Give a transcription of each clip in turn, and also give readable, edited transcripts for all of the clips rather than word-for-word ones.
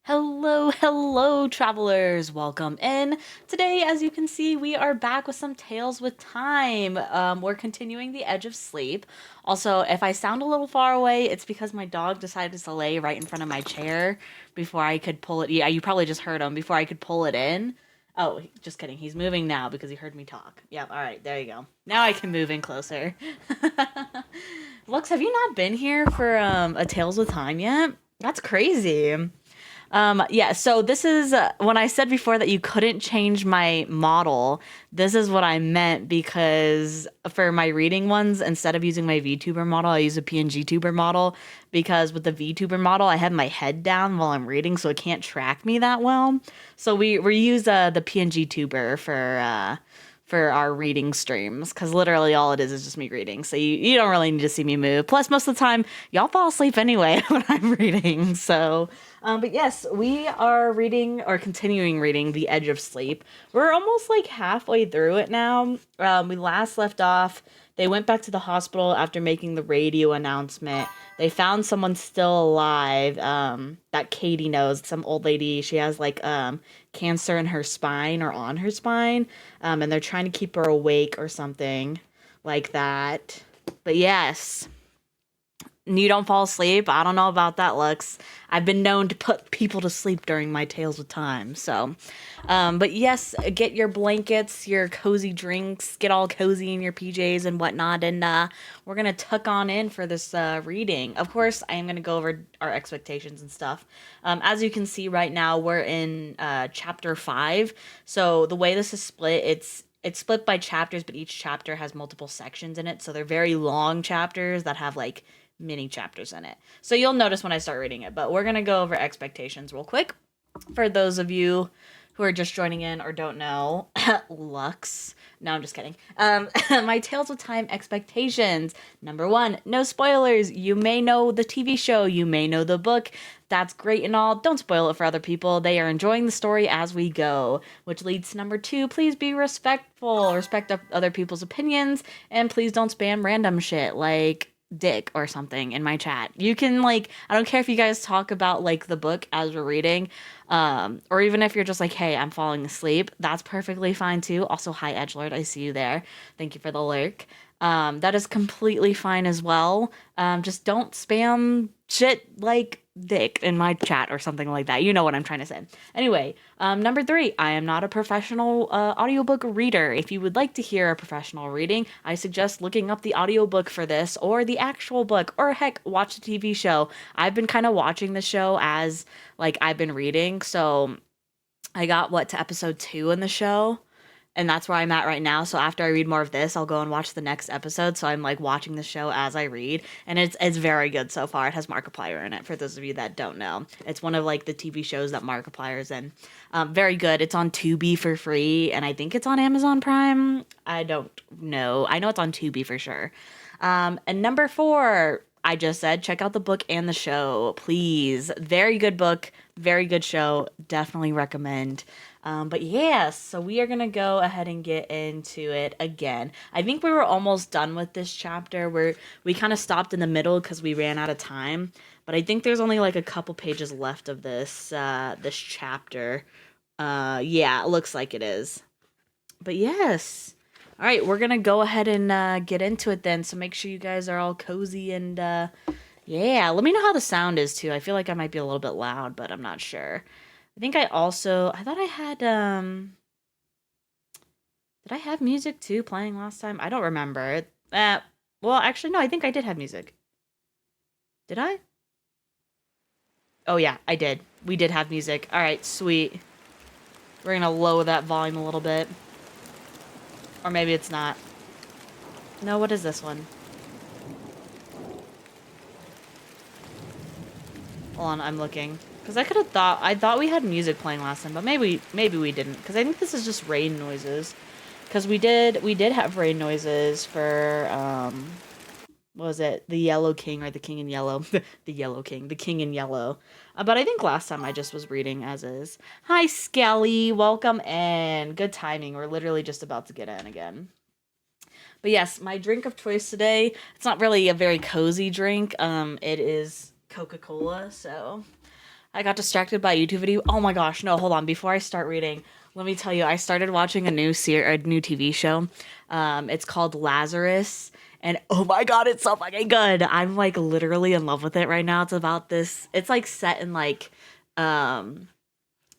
Hello, hello, travelers. Welcome in. Today, as you can see, we are back with some Tales with Time. We're continuing The Edge of Sleep. Also, if I sound a little far away, it's because my dog decided to lay right in front of my chair before I could pull it. Yeah, you probably just heard him before I could pull it in. Oh, just kidding. He's moving now because he heard me talk. Yep, all right, there you go. Now I can move in closer. Lux, have you not been here for a Tales with Time yet? That's crazy. Yeah, so this is when I said before that you couldn't change my model, this is what I meant because for my reading ones, instead of using my VTuber model, I use a PNG tuber model because with the VTuber model, I have my head down while I'm reading, so it can't track me that well. So we use the PNG tuber for our reading streams because literally all it is just me reading. So you don't really need to see me move. Plus, most of the time, y'all fall asleep anyway when I'm reading. But yes, we are reading or continuing reading The Edge of Sleep. We're almost like halfway through it now. We last left off. They went back to the hospital after making the radio announcement. They found someone still alive that Katie knows, some old lady. She has like cancer in her spine or on her spine, and they're trying to keep her awake or something like that. But yes, you don't fall asleep. I don't know about that, Lux. I've been known to put people to sleep during my Tales of Time. But yes, get your blankets, your cozy drinks, get all cozy in your PJs and whatnot, and we're gonna tuck on in for this reading. Of course, I am gonna go over our expectations and stuff. As you can see right now, we're in chapter 5. So the way this is split, it's split by chapters, but each chapter has multiple sections in it. So they're very long chapters that have like mini chapters in it. So you'll notice when I start reading it, but we're going to go over expectations real quick. For those of you who are just joining in or don't know, Lux. No, I'm just kidding. My Tales of Time expectations. Number one, no spoilers. You may know the TV show, you may know the book. That's great and all. Don't spoil it for other people. They are enjoying the story as we go. Which leads to number two, please be respectful. Respect other people's opinions. And please don't spam random shit like dick or something in my chat. You can like I don't care if you guys talk about like the book as we're reading, or even if you're just like, hey, I'm falling asleep, that's perfectly fine too. Also, hi Edgelord, I see you there. Thank you for the lurk. That is completely fine as well. Just don't spam shit like dick in my chat or something like that. You know what I'm trying to say. Anyway, number three, I am not a professional audiobook reader. If you would like to hear a professional reading, I suggest looking up the audiobook for this or the actual book, or heck, watch the TV show. I've been kind of watching the show as like I've been reading. So I got what to episode 2 in the show, and that's where I'm at right now. So after I read more of this, I'll go and watch the next episode. So I'm like watching the show as I read, and it's very good so far. It has Markiplier in it. For those of you that don't know, it's one of like the TV shows that Markiplier's in. Very good. It's on Tubi for free, and I think it's on Amazon Prime. I don't know. I know it's on Tubi for sure. And number four, I just said check out the book and the show, please. Very good book, very good show. Definitely recommend. But yeah, so we are gonna go ahead and get into it again. I think we were almost done with this chapter where we kind of stopped in the middle because we ran out of time. But I think there's only like a couple pages left of this chapter. Yeah, it looks like it is. But yes. All right, we're gonna go ahead and get into it then. So make sure you guys are all cozy and yeah. Let me know how the sound is too. I feel like I might be a little bit loud, but I'm not sure. I think I thought I had did I have music too playing last time? I don't remember. Well, actually no, I think I did have music. Did I? Oh yeah, I did. We did have music. All right, sweet. We're going to lower that volume a little bit. Or maybe it's not. No, what is this one? Hold on, I'm looking. Because I thought we had music playing last time, but maybe we didn't. Because I think this is just rain noises. Because we did have rain noises for, what was it? The Yellow King or the King in Yellow? The Yellow King, the King in Yellow. But I think last time I just was reading as is. Hi, Skelly. Welcome in. Good timing. We're literally just about to get in again. But yes, my drink of choice today, it's not really a very cozy drink. It is Coca-Cola, so I got distracted by a YouTube video. Oh my gosh, no, hold on. Before I start reading, let me tell you, I started watching a new TV show. It's called Lazarus, and oh my god, it's so fucking good. I'm like literally in love with it right now. It's about this. It's like set in like um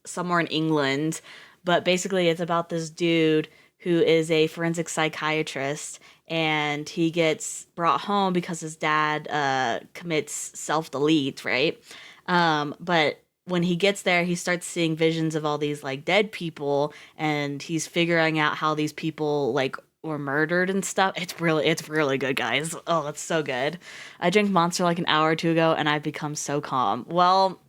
somewhere in England, but basically it's about this dude who is a forensic psychiatrist, and he gets brought home because his dad commits self delete, right? But when he gets there, he starts seeing visions of all these like dead people, and he's figuring out how these people like were murdered and stuff. It's really good, guys. Oh, it's so good. I drank Monster like an hour or two ago, and I've become so calm. Well,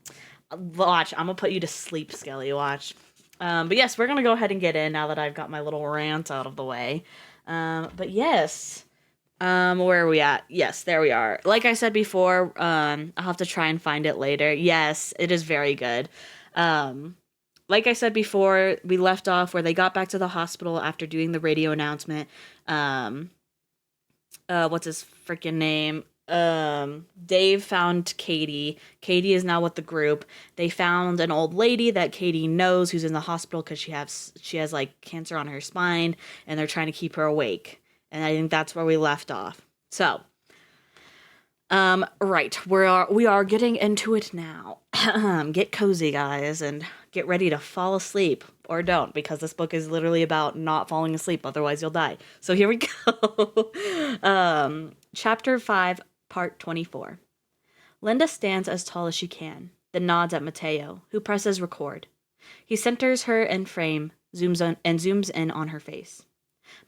watch, I'm gonna put you to sleep, Skelly. Watch. But yes, we're gonna go ahead and get in now that I've got my little rant out of the way. But yes, where are we at? Yes, there we are. Like I said before, I'll have to try and find it later. Yes, it is very good. Um, like I said before, we left off where they got back to the hospital after doing the radio announcement. Um, what's his freaking name? Dave found Katie. Katie is now with the group. They found an old lady that Katie knows who's in the hospital because she has like cancer on her spine, and they're trying to keep her awake. And I think that's where we left off. So, right, we are getting into it now. Get cozy, guys, and get ready to fall asleep, or don't, because this book is literally about not falling asleep. Otherwise, you'll die. So here we go. Chapter 5, Part 24. Linda stands as tall as she can, then nods at Mateo, who presses record. He centers her in frame, zooms in on her face.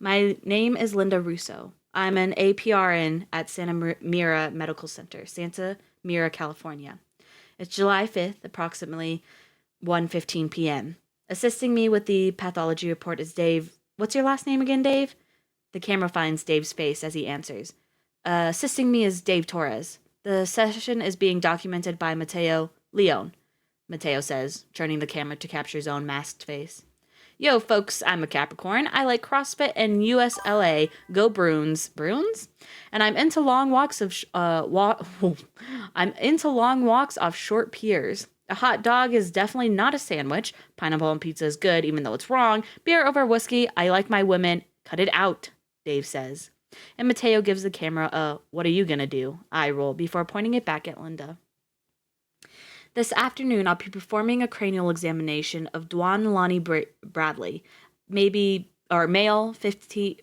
My name is Linda Russo. I'm an APRN at Santa Mira Medical Center, Santa Mira, California. It's July 5th, approximately 1:15 p.m. Assisting me with the pathology report is Dave. What's your last name again, Dave? The camera finds Dave's face as he answers. Assisting me is Dave Torres. The session is being documented by Mateo Leon, Mateo says, turning the camera to capture his own masked face. Yo, folks, I'm a Capricorn. I like CrossFit and USLA. Go Bruins. Bruins? And I'm into long walks of I'm into long walks off short piers. A hot dog is definitely not a sandwich. Pineapple on pizza is good, even though it's wrong. Beer over whiskey. I like my women. Cut it out, Dave says. And Mateo gives the camera a "what are you gonna do?" eye roll before pointing it back at Linda. This afternoon, I'll be performing a cranial examination of Dwan Lonnie Bradley, male 53.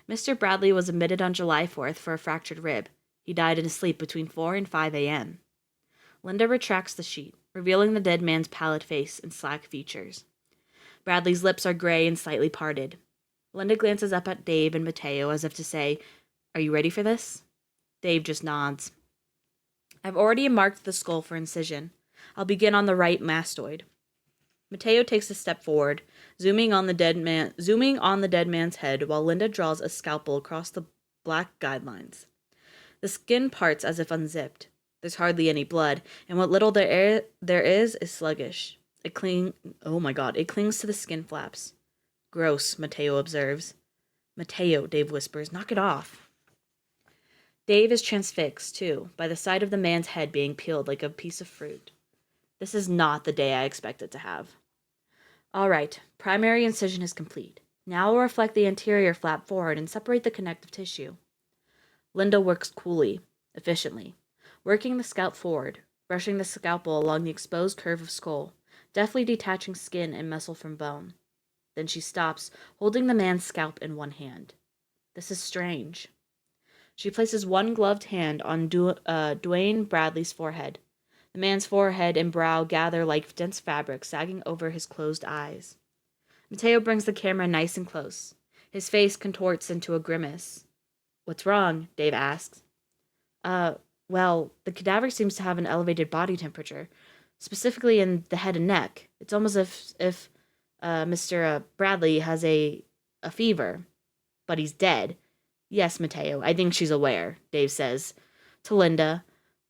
Mr. Bradley was admitted on July 4th for a fractured rib. He died in his sleep between 4 and 5 a.m. Linda retracts the sheet, revealing the dead man's pallid face and slack features. Bradley's lips are gray and slightly parted. Linda glances up at Dave and Mateo as if to say, "Are you ready for this?" Dave just nods. I've already marked the skull for incision. I'll begin on the right mastoid. Mateo takes a step forward, zooming on the dead man's head while Linda draws a scalpel across the black guidelines. The skin parts as if unzipped. There's hardly any blood, and what little there is sluggish. It clings to the skin flaps. Gross, Mateo observes. Mateo, Dave whispers, knock it off. Dave is transfixed, too, by the sight of the man's head being peeled like a piece of fruit. This is not the day I expected to have. All right, primary incision is complete. Now we'll reflect the anterior flap forward and separate the connective tissue. Linda works coolly, efficiently, working the scalp forward, brushing the scalpel along the exposed curve of skull, deftly detaching skin and muscle from bone. Then she stops, holding the man's scalp in one hand. This is strange. She places one gloved hand on Dwayne Bradley's forehead. The man's forehead and brow gather like dense fabric, sagging over his closed eyes. Mateo brings the camera nice and close. His face contorts into a grimace. What's wrong? Dave asks. Well, the cadaver seems to have an elevated body temperature, specifically in the head and neck. It's almost as if Mr. Bradley has a fever, but he's dead. Yes, Mateo, I think she's aware, Dave says. To Linda,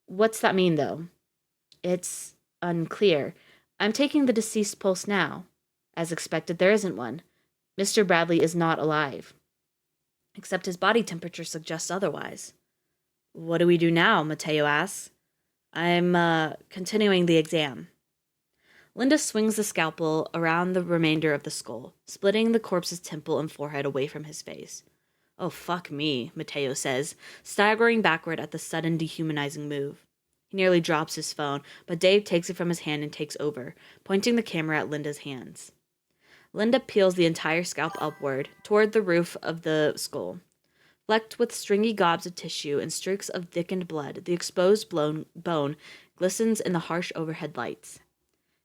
what's that mean, though? It's unclear. I'm taking the deceased pulse now. As expected, there isn't one. Mr. Bradley is not alive. Except his body temperature suggests otherwise. What do we do now? Mateo asks. I'm, continuing the exam. Linda swings the scalpel around the remainder of the skull, splitting the corpse's temple and forehead away from his face. Oh, fuck me, Mateo says, staggering backward at the sudden dehumanizing move. He nearly drops his phone, but Dave takes it from his hand and takes over, pointing the camera at Linda's hands. Linda peels the entire scalp upward, toward the roof of the skull. Flecked with stringy gobs of tissue and streaks of thickened blood, the exposed bone glistens in the harsh overhead lights.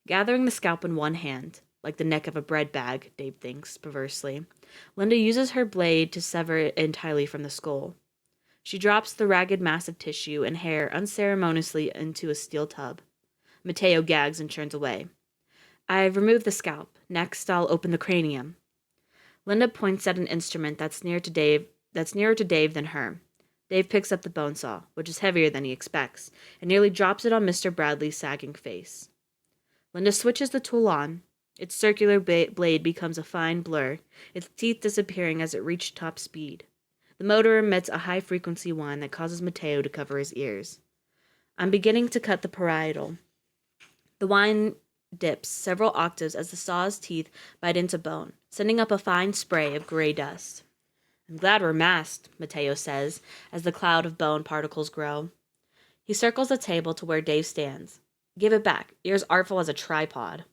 Gathering the scalp in one hand, like the neck of a bread bag, Dave thinks, perversely, Linda uses her blade to sever it entirely from the skull. She drops the ragged mass of tissue and hair unceremoniously into a steel tub. Mateo gags and turns away. I've removed the scalp. Next, I'll open the cranium. Linda points at an instrument that's nearer to Dave than her. Dave picks up the bone saw, which is heavier than he expects, and nearly drops it on Mr. Bradley's sagging face. Linda switches the tool on. Its circular blade becomes a fine blur, its teeth disappearing as it reaches top speed. The motor emits a high-frequency whine that causes Mateo to cover his ears. I'm beginning to cut the parietal. The whine dips several octaves as the saw's teeth bite into bone, sending up a fine spray of gray dust. I'm glad we're masked, Mateo says, as the cloud of bone particles grow. He circles the table to where Dave stands. Give it back. You're as artful as a tripod.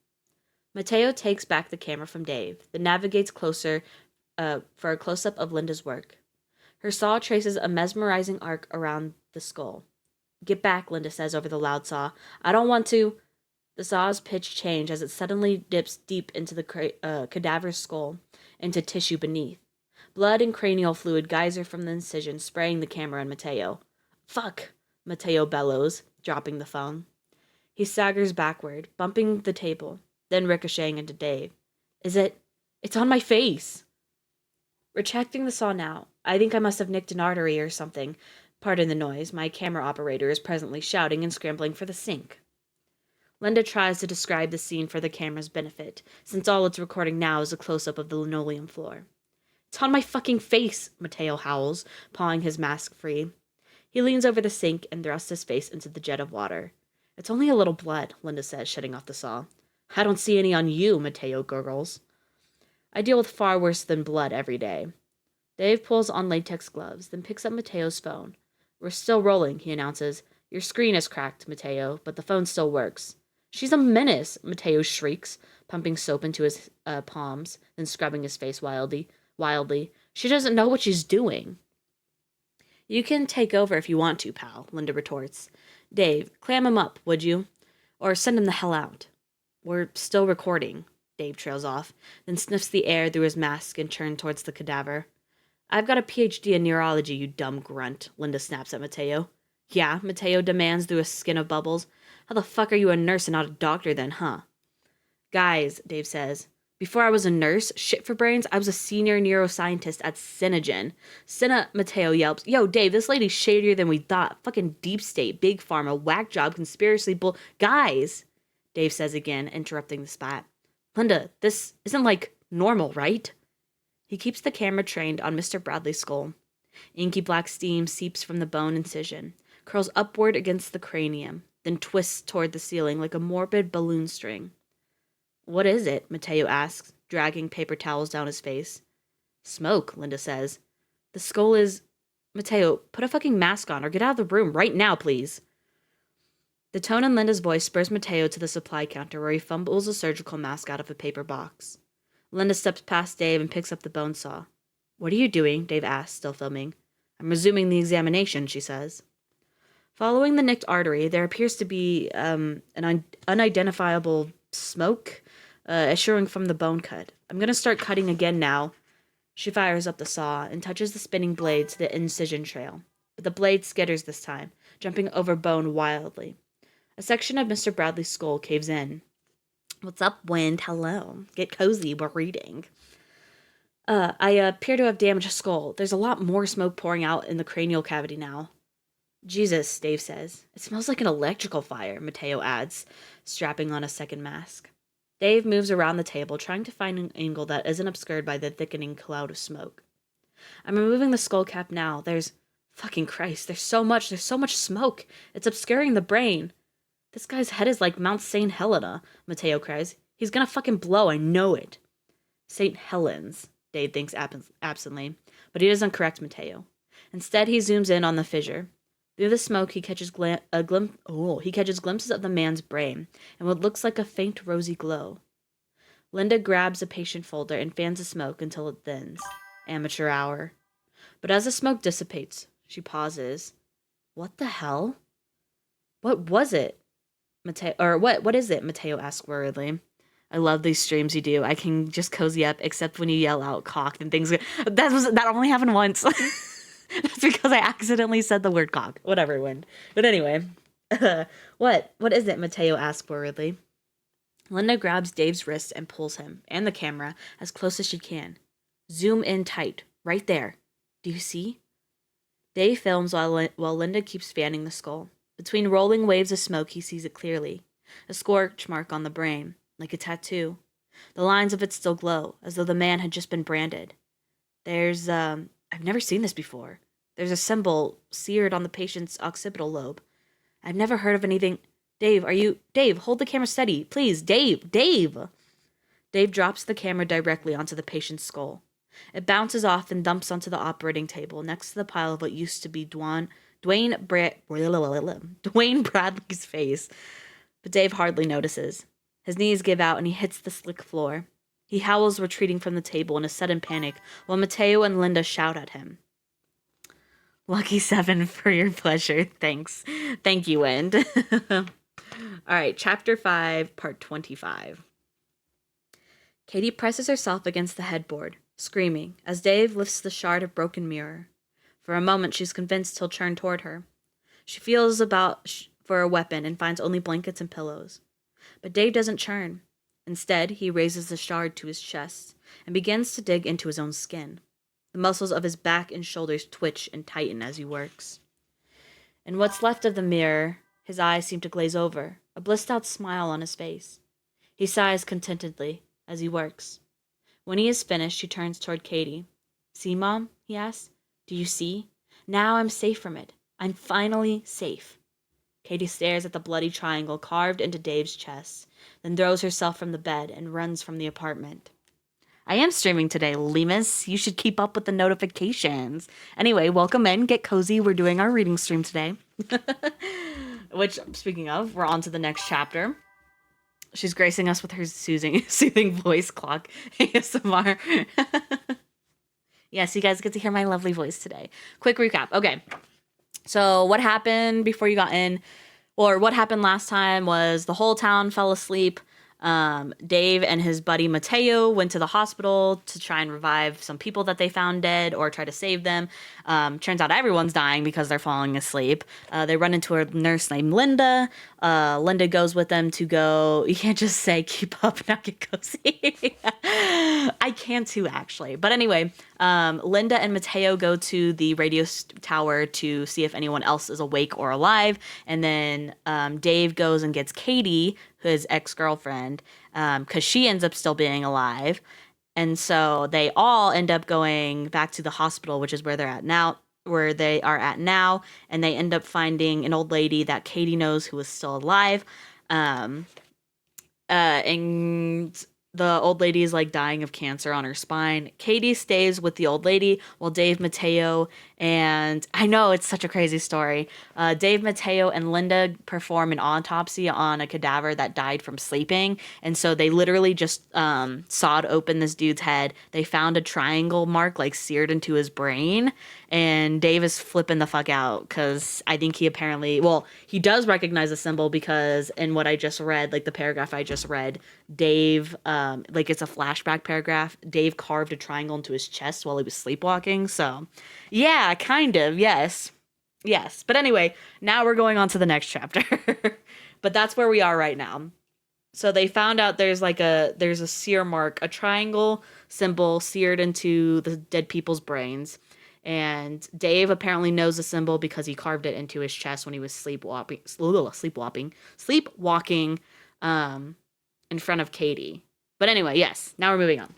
Mateo takes back the camera from Dave, then navigates closer for a close-up of Linda's work. Her saw traces a mesmerizing arc around the skull. Get back, Linda says over the loud saw. I don't want to... The saw's pitch changes as it suddenly dips deep into the cadaver's skull, into tissue beneath. Blood and cranial fluid geyser from the incision, spraying the camera and Mateo. Fuck, Mateo bellows, dropping the phone. He staggers backward, bumping the table, then ricocheting into Dave. It's on my face! Retracting the saw now. I think I must have nicked an artery or something. Pardon the noise. My camera operator is presently shouting and scrambling for the sink. Linda tries to describe the scene for the camera's benefit, since all it's recording now is a close-up of the linoleum floor. It's on my fucking face, Mateo howls, pawing his mask free. He leans over the sink and thrusts his face into the jet of water. It's only a little blood, Linda says, shutting off the saw. I don't see any on you, Mateo gurgles. I deal with far worse than blood every day. Dave pulls on latex gloves, then picks up Mateo's phone. We're still rolling, he announces. Your screen is cracked, Mateo, but the phone still works. She's a menace, Mateo shrieks, pumping soap into his palms, then scrubbing his face wildly. She doesn't know what she's doing. You can take over if you want to, pal, Linda retorts. Dave, clam him up, would you? Or send him the hell out. We're still recording. Dave trails off, then sniffs the air through his mask and turns towards the cadaver. I've got a PhD in neurology, you dumb grunt, Linda snaps at Mateo. Yeah, Mateo demands through a skin of bubbles. How the fuck are you a nurse and not a doctor then, huh? Guys, Dave says. Before I was a nurse, shit for brains, I was a senior neuroscientist at Synogen. Mateo yelps. Yo, Dave, this lady's shadier than we thought. Fucking deep state, big pharma, whack job, conspiracy Guys, Dave says again, interrupting the spat. Linda, this isn't like normal, right? He keeps the camera trained on Mr. Bradley's skull. Inky black steam seeps from the bone incision, curls upward against the cranium, then twists toward the ceiling like a morbid balloon string. What is it? Mateo asks, dragging paper towels down his face. Smoke, Linda says. The skull is... Mateo, put a fucking mask on or get out of the room right now, please. The tone in Linda's voice spurs Mateo to the supply counter where he fumbles a surgical mask out of a paper box. Linda steps past Dave and picks up the bone saw. What are you doing? Dave asks, still filming. I'm resuming the examination, she says. Following the nicked artery, there appears to be an unidentifiable smoke issuing from the bone cut. I'm going to start cutting again now. She fires up the saw and touches the spinning blade to the incision trail. But the blade skitters this time, jumping over bone wildly. A section of Mr. Bradley's skull caves in. What's up, Wind? Hello. Get cozy, we're reading. I appear to have damaged a skull. There's a lot more smoke pouring out in the cranial cavity now. Jesus, Dave says. It smells like an electrical fire, Mateo adds, strapping on a second mask. Dave moves around the table, trying to find an angle that isn't obscured by the thickening cloud of smoke. I'm removing the skull cap now. There's Fucking Christ, there's so much smoke. It's obscuring the brain. This guy's head is like Mount St. Helena, Mateo cries. He's gonna fucking blow, I know it. St. Helens, Dave thinks absently, but he doesn't correct Mateo. Instead, he zooms in on the fissure. Through the smoke, he catches glimpses of the man's brain and what looks like a faint rosy glow. Linda grabs a patient folder and fans the smoke until it thins. Amateur hour. But as the smoke dissipates, she pauses. What the hell? What was it? What is it? Mateo asks worriedly. I love these streams you do. I can just cozy up, except when you yell out cocked and things. That only happened once. That's because I accidentally said the word cock. Whatever, win. But anyway, what is it? Mateo asks worriedly. Linda grabs Dave's wrist and pulls him and the camera as close as she can. Zoom in tight, right there. Do you see? Dave films while Linda keeps fanning the skull. Between rolling waves of smoke, he sees it clearly. A scorch mark on the brain, like a tattoo. The lines of it still glow, as though the man had just been branded. I've never seen this before. There's a symbol seared on the patient's occipital lobe. I've never heard of anything. Dave, hold the camera steady. Please, Dave! Dave drops the camera directly onto the patient's skull. It bounces off and dumps onto the operating table next to the pile of what used to be Dwayne Bradley's face. But Dave hardly notices. His knees give out and he hits the slick floor. He howls, retreating from the table in a sudden panic, while Mateo and Linda shout at him. Lucky 7 for your pleasure. Thanks. Thank you, Wind. All right, Chapter 5, Part 25. Katie presses herself against the headboard, screaming, as Dave lifts the shard of broken mirror. For a moment, she's convinced he'll turn toward her. She feels about for a weapon and finds only blankets and pillows. But Dave doesn't churn. Instead, he raises the shard to his chest and begins to dig into his own skin. The muscles of his back and shoulders twitch and tighten as he works. In what's left of the mirror, his eyes seem to glaze over, a blissed-out smile on his face. He sighs contentedly as he works. When he is finished, he turns toward Katie. See, Mom? He asks. Do you see? Now I'm safe from it. I'm finally safe. Katie stares at the bloody triangle carved into Dave's chest, then throws herself from the bed and runs from the apartment. I am streaming today, Lemus. You should keep up with the notifications. Anyway, welcome in. Get cozy. We're doing our reading stream today. Which, speaking of, we're on to the next chapter. She's gracing us with her soothing voice clock. ASMR. Yes, you guys get to hear my lovely voice today. Quick recap. Okay. So what happened before you got in, or what happened last time was the whole town fell asleep. Dave and his buddy Mateo went to the hospital to try and revive some people that they found dead or try to save them. Turns out everyone's dying because they're falling asleep. They run into a nurse named Linda. Linda goes with them to go. You can't just say keep up, now get cozy. I can too, actually. But anyway, Linda and Mateo go to the radio tower to see if anyone else is awake or alive. And then Dave goes and gets Katie, his ex-girlfriend, because she ends up still being alive. And so they all end up going back to the hospital, which is where they are at now. And they end up finding an old lady that Katie knows who is still alive. And the old lady is like dying of cancer on her spine. Katie stays with the old lady while Dave, Mateo, and I know it's such a crazy story. Dave, Mateo, and Linda perform an autopsy on a cadaver that died from sleeping. And so they literally just sawed open this dude's head. They found a triangle mark like seared into his brain. And Dave is flipping the fuck out because I think he does recognize the symbol because in what I just read, like the paragraph I just read, Dave, like it's a flashback paragraph, Dave carved a triangle into his chest while he was sleepwalking. So yeah, kind of, yes. But anyway, now we're going on to the next chapter. But that's where we are right now. So they found out there's a sear mark, a triangle symbol seared into the dead people's brains. And Dave apparently knows the symbol because he carved it into his chest when he was sleepwalking in front of Katie. But anyway, yes, now we're moving on.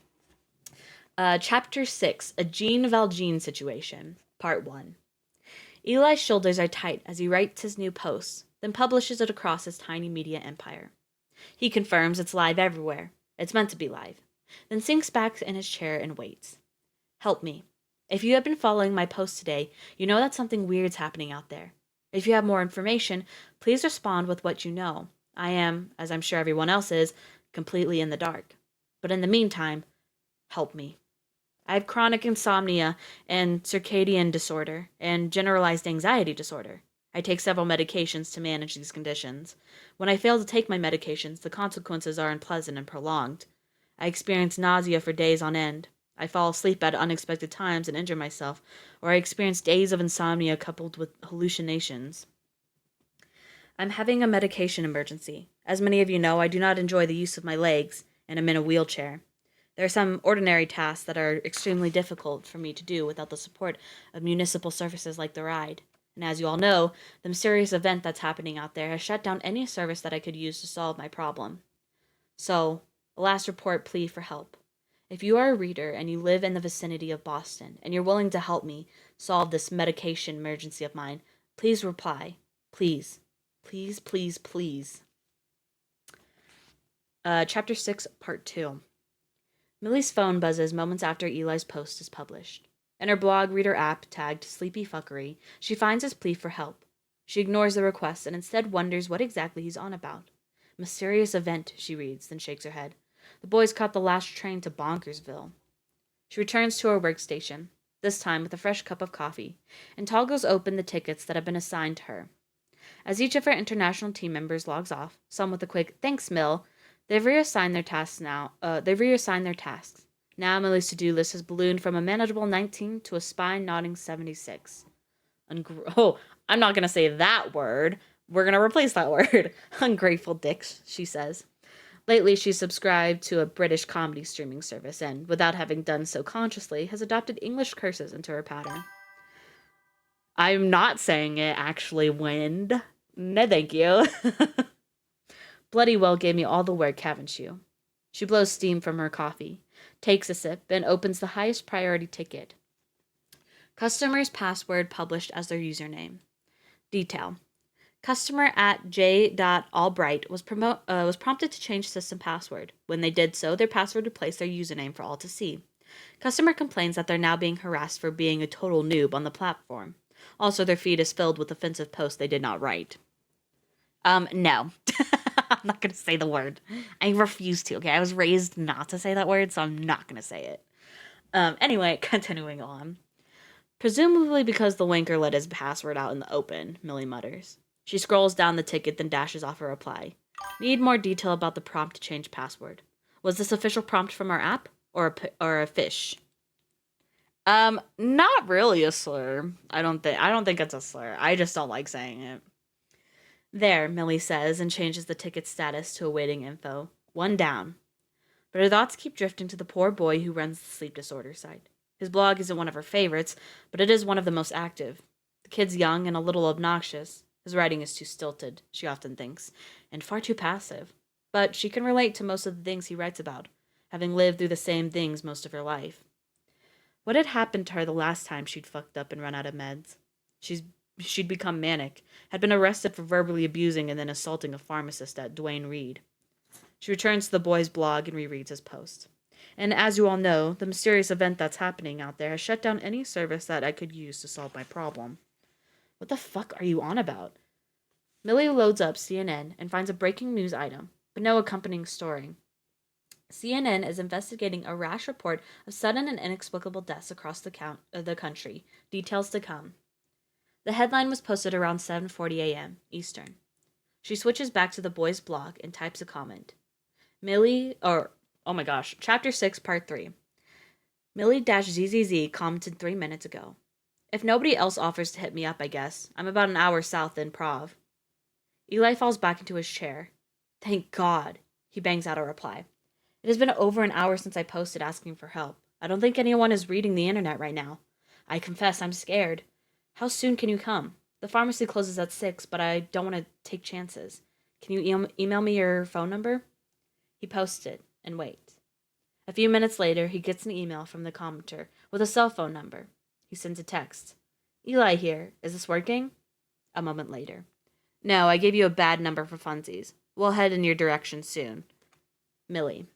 Chapter 6, A Jean Valjean Situation, Part 1. Eli's shoulders are tight as he writes his new post, then publishes it across his tiny media empire. He confirms it's live everywhere. It's meant to be live. Then sinks back in his chair and waits. Help me. If you have been following my post today, you know that something weird's happening out there. If you have more information, please respond with what you know. I am, as I'm sure everyone else is, completely in the dark. But in the meantime, help me. I have chronic insomnia and circadian disorder and generalized anxiety disorder. I take several medications to manage these conditions. When I fail to take my medications, the consequences are unpleasant and prolonged. I experience nausea for days on end. I fall asleep at unexpected times and injure myself, or I experience days of insomnia coupled with hallucinations. I'm having a medication emergency. As many of you know, I do not enjoy the use of my legs, and I'm in a wheelchair. There are some ordinary tasks that are extremely difficult for me to do without the support of municipal services like the ride. And as you all know, the mysterious event that's happening out there has shut down any service that I could use to solve my problem. So, a last report plea for help. If you are a reader and you live in the vicinity of Boston and you're willing to help me solve this medication emergency of mine, please reply. Please. Please, please, please. Chapter 6, Part 2. Millie's phone buzzes moments after Eli's post is published. In her blog reader app tagged Sleepy Fuckery, she finds his plea for help. She ignores the request and instead wonders what exactly he's on about. Mysterious event, she reads, then shakes her head. The boys caught the last train to Bonkersville. She returns to her workstation, this time with a fresh cup of coffee, and toggles open the tickets that have been assigned to her. As each of her international team members logs off, some with a quick "Thanks, Mill," they've reassigned their tasks now. Now Millie's to-do list has ballooned from a manageable 19 to a spine-nodding 76. I'm not gonna say that word. We're gonna replace that word. Ungrateful dicks, she says. Lately, she's subscribed to a British comedy streaming service and, without having done so consciously, has adopted English curses into her pattern. I'm not saying it, actually, Wind. No, thank you. Bloody well gave me all the work, haven't you? She blows steam from her coffee, takes a sip, and opens the highest priority ticket. Customer's password published as their username. Detail. Customer at j.albright was prompted to change system password. When they did so, their password replaced their username for all to see. Customer complains that they're now being harassed for being a total noob on the platform. Also, their feed is filled with offensive posts they did not write. No. I'm not going to say the word. I refuse to, okay? I was raised not to say that word, so I'm not going to say it. Anyway, continuing on. Presumably because the wanker let his password out in the open, Millie mutters. She scrolls down the ticket, then dashes off a reply. Need more detail about the prompt to change password. Was this official prompt from our app, or a fish? Not really a slur. I don't think it's a slur. I just don't like saying it. There, Millie says, and changes the ticket status to awaiting info. 1 down. But her thoughts keep drifting to the poor boy who runs the sleep disorder site. His blog isn't one of her favorites, but it is one of the most active. The kid's young and a little obnoxious. His writing is too stilted, she often thinks, and far too passive. But she can relate to most of the things he writes about, having lived through the same things most of her life. What had happened to her the last time she'd fucked up and run out of meds? She'd become manic, had been arrested for verbally abusing and then assaulting a pharmacist at Duane Reade. She returns to the boy's blog and rereads his post. And as you all know, the mysterious event that's happening out there has shut down any service that I could use to solve my problem. What the fuck are you on about? Millie loads up CNN and finds a breaking news item, but no accompanying story. CNN is investigating a rash report of sudden and inexplicable deaths across the country. Details to come. The headline was posted around 7:40 a.m. Eastern. She switches back to the boy's blog and types a comment. Chapter 6, Part 3. Millie-ZZZ commented 3 minutes ago. If nobody else offers to hit me up, I guess. I'm about an hour south in Prov. Eli falls back into his chair. Thank God. He bangs out a reply. It has been over an hour since I posted asking for help. I don't think anyone is reading the internet right now. I confess I'm scared. How soon can you come? The pharmacy closes at 6, but I don't want to take chances. Can you email me your phone number? He posts it and waits. A few minutes later, he gets an email from the commenter with a cell phone number. He sends a text. Eli here. Is this working? A moment later. No, I gave you a bad number for funsies. We'll head in your direction soon. Millie.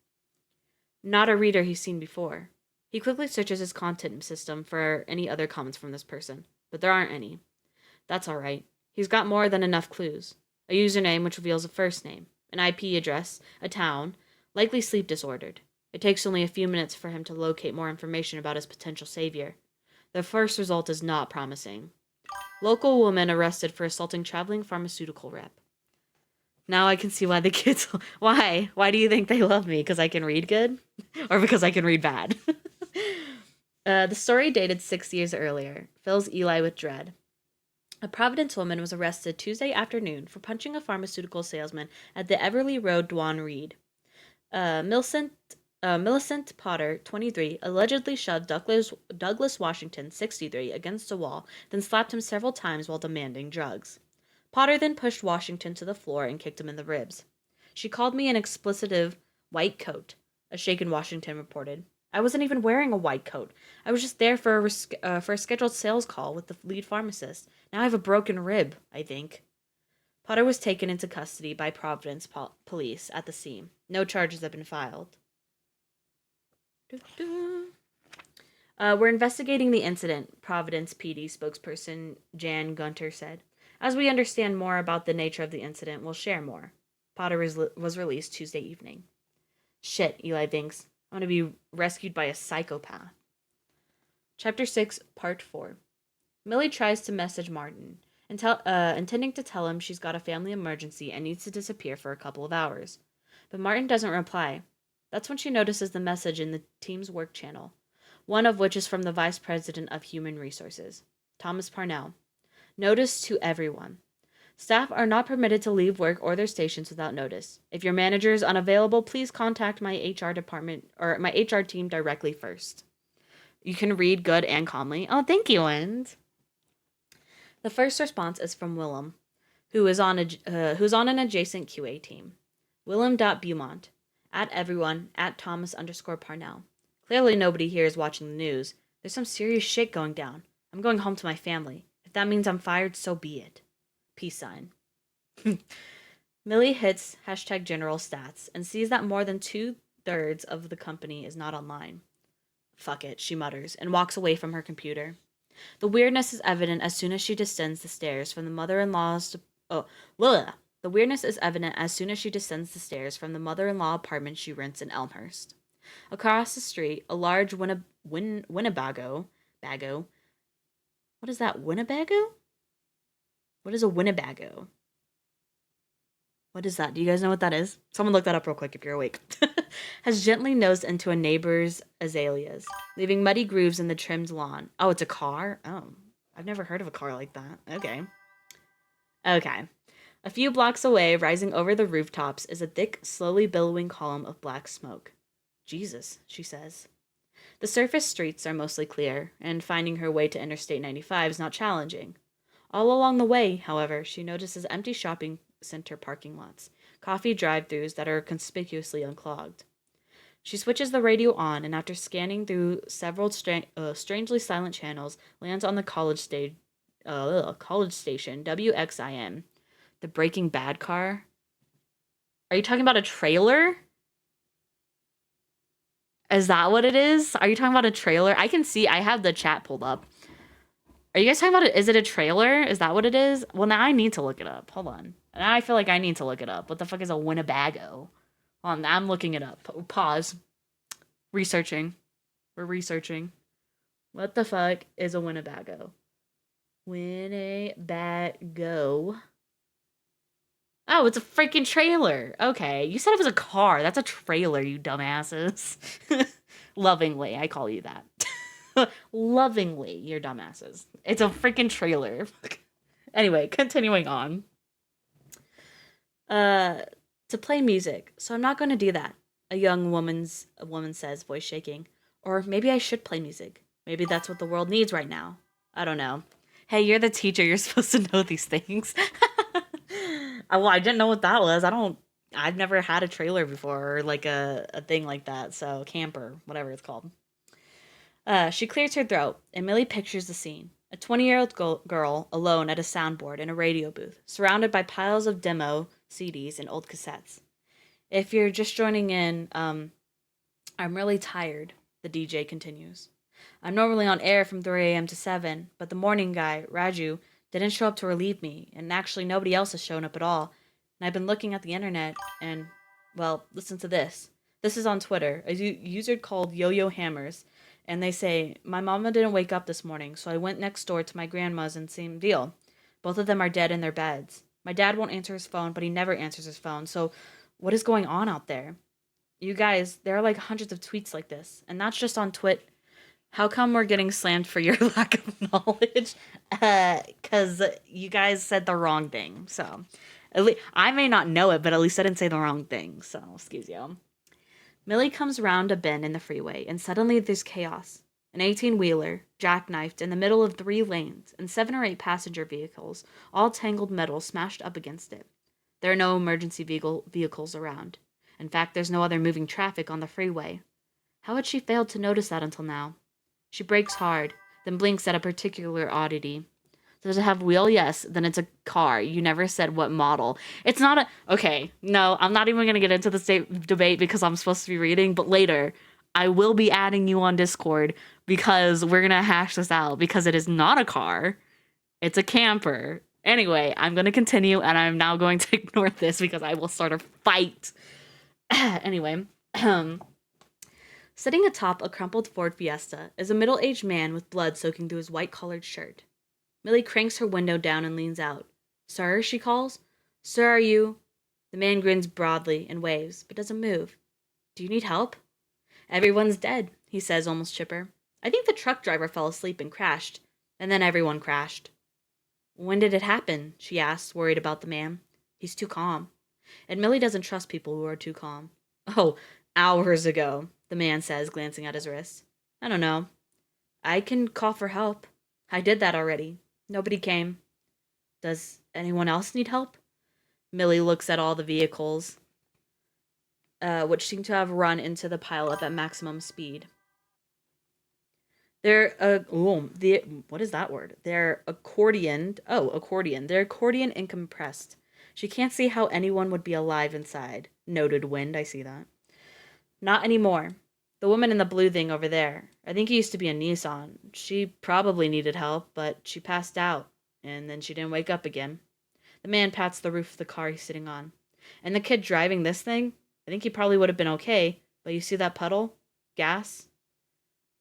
Not a reader he's seen before. He quickly searches his content system for any other comments from this person, but there aren't any. That's alright. He's got more than enough clues. A username which reveals a first name, an IP address, a town, likely sleep disordered. It takes only a few minutes for him to locate more information about his potential savior. The first result is not promising. Local woman arrested for assaulting traveling pharmaceutical rep. Now I can see why the kids... Why? Why do you think they love me? Because I can read good? Or because I can read bad? The story dated 6 years earlier. Fills Eli with dread. A Providence woman was arrested Tuesday afternoon for punching a pharmaceutical salesman at the Everly Road Dwan Reed. Millicent Potter, 23, allegedly shoved Douglas Washington, 63, against a wall, then slapped him several times while demanding drugs. Potter then pushed Washington to the floor and kicked him in the ribs. She called me an explicitive white coat, a shaken Washington reported. I wasn't even wearing a white coat. I was just there for a scheduled sales call with the lead pharmacist. Now I have a broken rib, I think. Potter was taken into custody by Providence police at the scene. No charges have been filed. We're investigating the incident, Providence PD spokesperson Jan Gunter said. As we understand more about the nature of the incident, we'll share more. Potter was released Tuesday evening. Shit, Eli thinks. I'm going to be rescued by a psychopath. Chapter 6, Part 4. Millie tries to message Martin, intending to tell him she's got a family emergency and needs to disappear for a couple of hours. But Martin doesn't reply. That's when she notices the message in the team's work channel, one of which is from the Vice President of Human Resources, Thomas Parnell. Notice to everyone. Staff are not permitted to leave work or their stations without notice. If your manager is unavailable, please contact my HR department or my HR team directly first. You can read good and calmly. Oh, thank you, and the first response is from Willem, who's on an adjacent QA team. Willem.Beaumont, at everyone, at Thomas_Parnell. Clearly nobody here is watching the news. There's some serious shit going down. I'm going home to my family. If that means I'm fired, so be it. Peace sign. Millie hits #general stats and sees that more than 2/3 of the company is not online. Fuck it, she mutters, and walks away from her computer. The weirdness is evident as soon as she descends the stairs from the mother-in-law's... The weirdness is evident as soon as she descends the stairs from the mother-in-law apartment she rents in Elmhurst. Across the street, a large Winnebago... What is that, Winnebago? What is a Winnebago? What is that? Do you guys know what that is? Someone look that up real quick if you're awake. Has gently nosed into a neighbor's azaleas, leaving muddy grooves in the trimmed lawn. Oh, it's a car? Oh, I've never heard of a car like that. Okay. A few blocks away, rising over the rooftops, is a thick, slowly billowing column of black smoke. Jesus, she says. The surface streets are mostly clear, and finding her way to Interstate 95 is not challenging. All along the way, however, she notices empty shopping center parking lots, coffee drive-thrus that are conspicuously unclogged. She switches the radio on, and after scanning through several strangely silent channels, lands on the college station WXIM. The Breaking Bad car? Are you talking about a trailer? Is that what it is? Are you talking about a trailer? I can see, I have the chat pulled up. Are you guys talking about it? Is it a trailer? Is that what it is? Well, now I need to look it up. Hold on. Now I feel like I need to look it up. What the fuck is a Winnebago? Hold on, I'm looking it up. Pause. Researching. We're researching. What the fuck is a Winnebago? Winnebago. Oh, it's a freaking trailer. Okay. You said it was a car. That's a trailer, you dumbasses. Lovingly, I call you that. Lovingly, you're dumbasses. It's a freaking trailer. Anyway, continuing on. To play music. So I'm not going to do that. A woman says, voice shaking. Or maybe I should play music. Maybe that's what the world needs right now. I don't know. Hey, you're the teacher. You're supposed to know these things. Well, I didn't know what that was. I've never had a trailer before, or like a thing like that. So camper, whatever it's called. She clears her throat, and Millie pictures the scene. A 20-year-old girl alone at a soundboard in a radio booth, surrounded by piles of demo CDs and old cassettes. If you're just joining in, I'm really tired, the DJ continues. I'm normally on air from 3 a.m. to 7, but the morning guy, Raju, didn't show up to relieve me, and actually nobody else has shown up at all. And I've been looking at the internet, and, well, listen to this. This is on Twitter. A user called Yo-Yo Hammers, and they say, my mama didn't wake up this morning, so I went next door to my grandma's and same deal. Both of them are dead in their beds. My dad won't answer his phone, but he never answers his phone, so what is going on out there? You guys, there are like hundreds of tweets like this, and that's just on Twit. How come we're getting slammed for your lack of knowledge? Because you guys said the wrong thing. So, I may not know it, but at least I didn't say the wrong thing. So, excuse you. Millie comes round a bend in the freeway, and suddenly there's chaos. An 18-wheeler, jackknifed in the middle of 3 lanes, and 7 or 8 passenger vehicles, all tangled metal smashed up against it. There are no emergency vehicles around. In fact, there's no other moving traffic on the freeway. How had she failed to notice that until now? She brakes hard, then blinks at a particular oddity. Does it have wheel? Yes. Then it's a car. You never said what model. It's not a... Okay, no, I'm not even going to get into this debate because I'm supposed to be reading, but later, I will be adding you on Discord because we're going to hash this out because it is not a car. It's a camper. Anyway, I'm going to continue, and I'm now going to ignore this because I will start a fight. Anyway, sitting atop a crumpled Ford Fiesta is a middle-aged man with blood soaking through his white-collared shirt. Millie cranks her window down and leans out. Sir, she calls. Sir, are you... The man grins broadly and waves, but doesn't move. Do you need help? Everyone's dead, he says, almost chipper. I think the truck driver fell asleep and crashed, and then everyone crashed. When did it happen? She asks, worried about the man. He's too calm. And Millie doesn't trust people who are too calm. Oh, hours ago, the man says, glancing at his wrist. I don't know. I can call for help. I did that already. Nobody came. Does anyone else need help? Millie looks at all the vehicles, which seem to have run into the pileup at maximum speed. What is that word? They're accordioned. Oh, accordion. They're accordion and compressed. She can't see how anyone would be alive inside. Noted Wind, I see that. Not anymore. The woman in the blue thing over there. I think it used to be a Nissan. She probably needed help, but she passed out, and then she didn't wake up again. The man pats the roof of the car he's sitting on. And the kid driving this thing? I think he probably would have been okay, but you see that puddle? Gas?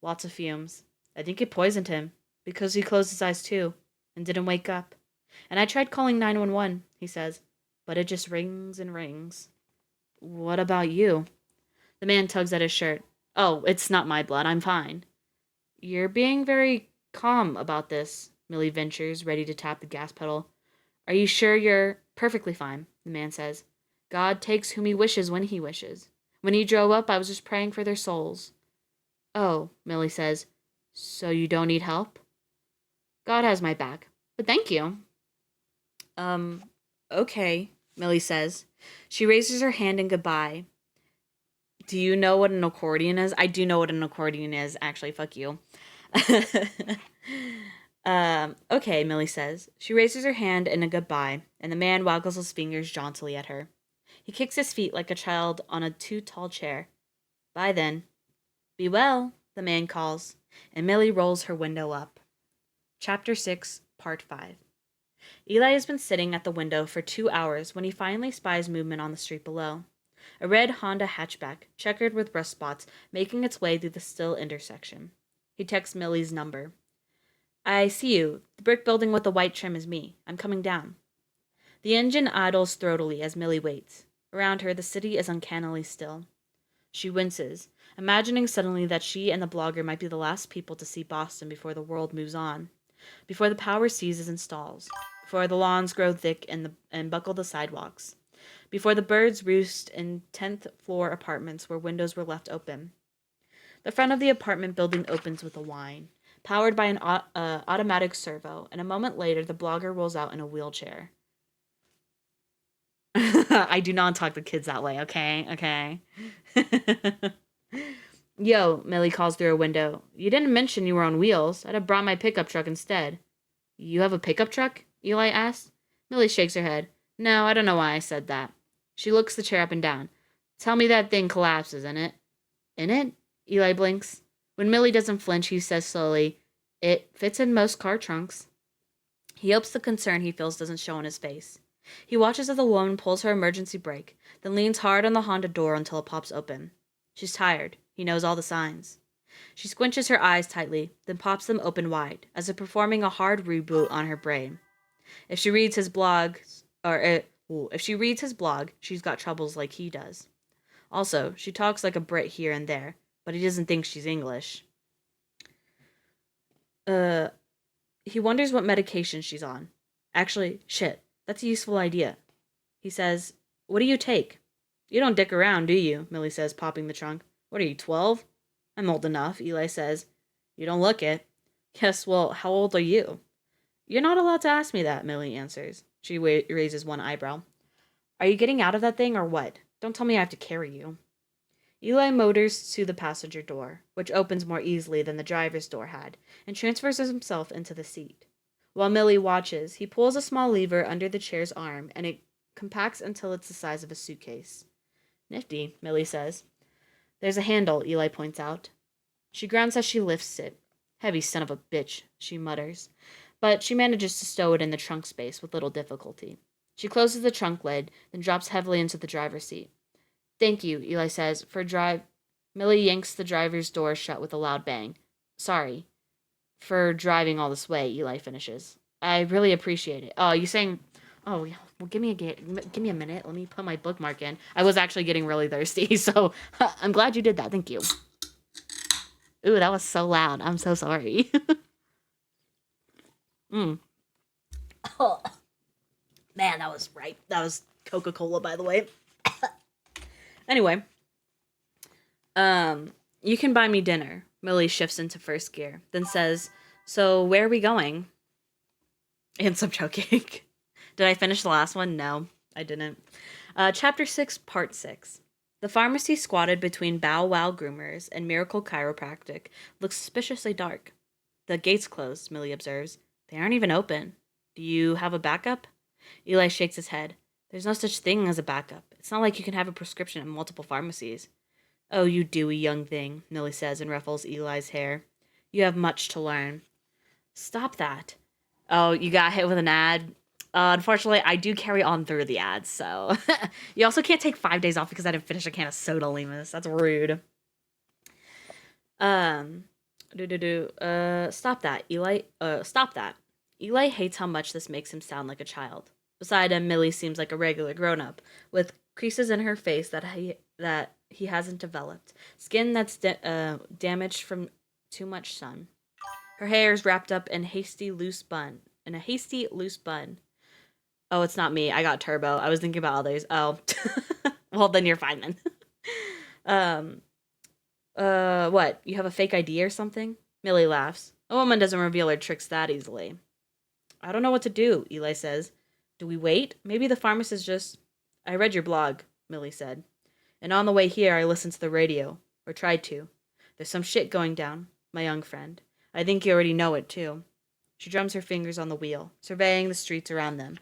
Lots of fumes. I think it poisoned him, because he closed his eyes too, and didn't wake up. And I tried calling 911, he says, but it just rings and rings. What about you? The man tugs at his shirt. Oh, it's not my blood, I'm fine. You're being very calm about this, Millie ventures, ready to tap the gas pedal. Are you sure you're perfectly fine? The man says. God takes whom he wishes when he wishes. When he drove up, I was just praying for their souls. Oh, Millie says. So you don't need help? God has my back. But thank you. Okay, Millie says. She raises her hand in goodbye. Do you know what an accordion is? I do know what an accordion is. Actually, fuck you. Okay, Millie says. She raises her hand in a goodbye, and the man waggles his fingers jauntily at her. He kicks his feet like a child on a too-tall chair. Bye, then. Be well, the man calls, and Millie rolls her window up. Chapter 6, Part 5. Eli has been sitting at the window for 2 hours when he finally spies movement on the street below. A red Honda hatchback, checkered with rust spots, making its way through the still intersection. He texts Millie's number. I see you. The brick building with the white trim is me. I'm coming down. The engine idles throatily as Millie waits. Around her, the city is uncannily still. She winces, imagining suddenly that she and the blogger might be the last people to see Boston before the world moves on, before the power seizes and stalls, before the lawns grow thick and buckle the sidewalks, before the birds roost in 10th-floor apartments where windows were left open. The front of the apartment building opens with a whine, powered by an automatic servo, and a moment later the blogger rolls out in a wheelchair. I do not talk to kids that way, okay? Okay. Yo, Millie calls through a window. You didn't mention you were on wheels. I'd have brought my pickup truck instead. You have a pickup truck? Eli asks. Millie shakes her head. No, I don't know why I said that. She looks the chair up and down. Tell me that thing collapses, in it. In it? Eli blinks. When Millie doesn't flinch, he says slowly, It fits in most car trunks. He hopes the concern he feels doesn't show on his face. He watches as the woman pulls her emergency brake, then leans hard on the Honda door until it pops open. She's tired. He knows all the signs. She squinches her eyes tightly, then pops them open wide, as if performing a hard reboot on her brain. If she reads his blog, if she reads his blog, she's got troubles like he does. Also, she talks like a Brit here and there, but he doesn't think she's English. Uh, he wonders what medication she's on. Actually, shit, that's a useful idea. He says, What do you take? You don't dick around, do you? Millie says, popping the trunk. What are you, 12? I'm old enough, Eli says. You don't look it. Yes, well, how old are you? You're not allowed to ask me that, Millie answers. She raises one eyebrow. Are you getting out of that thing or what? Don't tell me I have to carry you. Eli motors to the passenger door, which opens more easily than the driver's door had, and transfers himself into the seat. While Millie watches, he pulls a small lever under the chair's arm, and it compacts until it's the size of a suitcase. Nifty, Millie says. There's a handle, Eli points out. She grunts as she lifts it. Heavy son of a bitch, she mutters. But she manages to stow it in the trunk space with little difficulty. She closes the trunk lid, then drops heavily into the driver's seat. Thank you, Eli says, for drive. Millie yanks the driver's door shut with a loud bang. Sorry. For driving all this way, Eli finishes. I really appreciate it. Oh, you saying... Oh, yeah. Well, give me a minute. Let me put my bookmark in. I was actually getting really thirsty, so I'm glad you did that. Thank you. Ooh, that was so loud. I'm so sorry. Oh, man, that was right. That was Coca-Cola, by the way. Anyway, you can buy me dinner. Millie shifts into first gear, then says, So, where are we going? And some choking. Did I finish the last one? No, I didn't. Chapter 6, Part 6. The pharmacy squatted between Bow Wow Groomers and Miracle Chiropractic looks suspiciously dark. The gate's closed, Millie observes. They aren't even open. Do you have a backup? Eli shakes his head. There's no such thing as a backup. It's not like you can have a prescription at multiple pharmacies. Oh, you dewy young thing, Millie says and ruffles Eli's hair. You have much to learn. Stop that. Oh, you got hit with an ad? Unfortunately, I do carry on through the ads, so... You also can't take 5 days off because I didn't finish a can of soda, Lemus. That's rude. Stop that, Eli. Stop that. Eli hates how much this makes him sound like a child. Beside him, Millie seems like a regular grown-up, with creases in her face that he hasn't developed, skin that's damaged from too much sun. Her hair is wrapped up in a hasty, loose bun. Oh, it's not me. I got turbo. I was thinking about others. Oh. Well, then you're fine then. What? You have a fake ID or something? Millie laughs. A woman doesn't reveal her tricks that easily. I don't know what to do, Eli says. Do we wait? Maybe the pharmacist just... I read your blog, Millie said. And on the way here, I listened to the radio. Or tried to. There's some shit going down, my young friend. I think you already know it, too. She drums her fingers on the wheel, surveying the streets around them.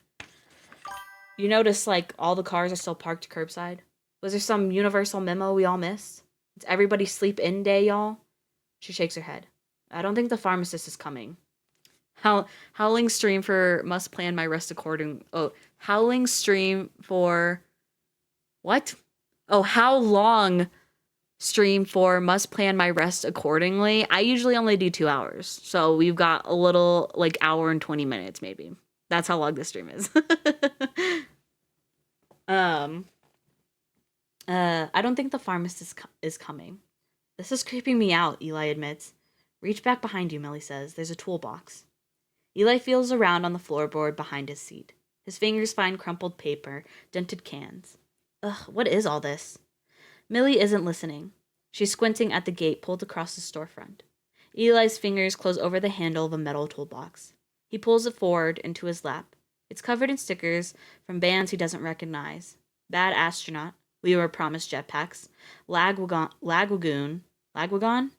You notice, like, all the cars are still parked curbside? Was there some universal memo we all missed? It's everybody sleep in day, y'all? She shakes her head. I don't think the pharmacist is coming. Howling stream for must plan my rest according... Oh, howling stream for... What? Oh, how long stream for must plan my rest accordingly? I usually only do 2 hours. So we've got a little, like, hour and 20 minutes, maybe. That's how long this stream is. I don't think the pharmacist is coming. This is creeping me out, Eli admits. Reach back behind you, Millie says. There's a toolbox. Eli feels around on the floorboard behind his seat. His fingers find crumpled paper, dented cans. Ugh, what is all this? Millie isn't listening. She's squinting at the gate pulled across the storefront. Eli's fingers close over the handle of a metal toolbox. He pulls it forward into his lap. It's covered in stickers from bands he doesn't recognize. Bad Astronaut, We Were Promised Jetpacks, Lag Lagoon, Lagwagon?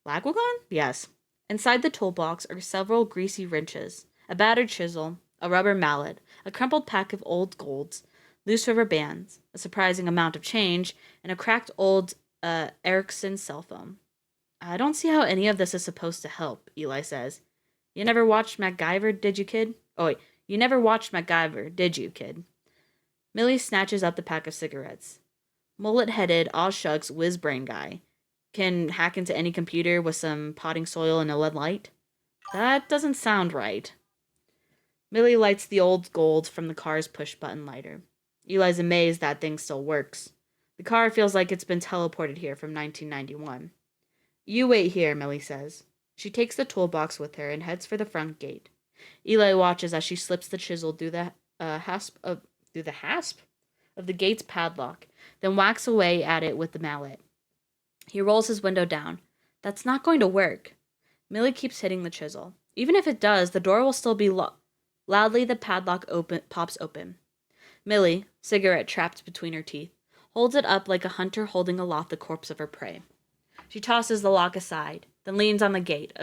Lagwagon? Yes. Inside the toolbox are several greasy wrenches, a battered chisel, a rubber mallet, a crumpled pack of old golds, loose rubber bands, a surprising amount of change, and a cracked old Ericsson cell phone. I don't see how any of this is supposed to help, Eli says. You never watched MacGyver, did you, kid? Oh, wait. You never watched MacGyver, did you, kid? Millie snatches up the pack of cigarettes. Mullet-headed, all-shucks whiz-brain guy. Can hack into any computer with some potting soil and a lead light? That doesn't sound right. Millie lights the old gold from the car's push-button lighter. Eli's amazed that thing still works. The car feels like it's been teleported here from 1991. You wait here, Millie says. She takes the toolbox with her and heads for the front gate. Eli watches as she slips the chisel through the hasp of the gate's padlock, then whacks away at it with the mallet. He rolls his window down. That's not going to work. Millie keeps hitting the chisel. Even if it does, the door will still be locked. Loudly, the padlock pops open. Millie, cigarette trapped between her teeth, holds it up like a hunter holding aloft the corpse of her prey. She tosses the lock aside, then leans on the gate,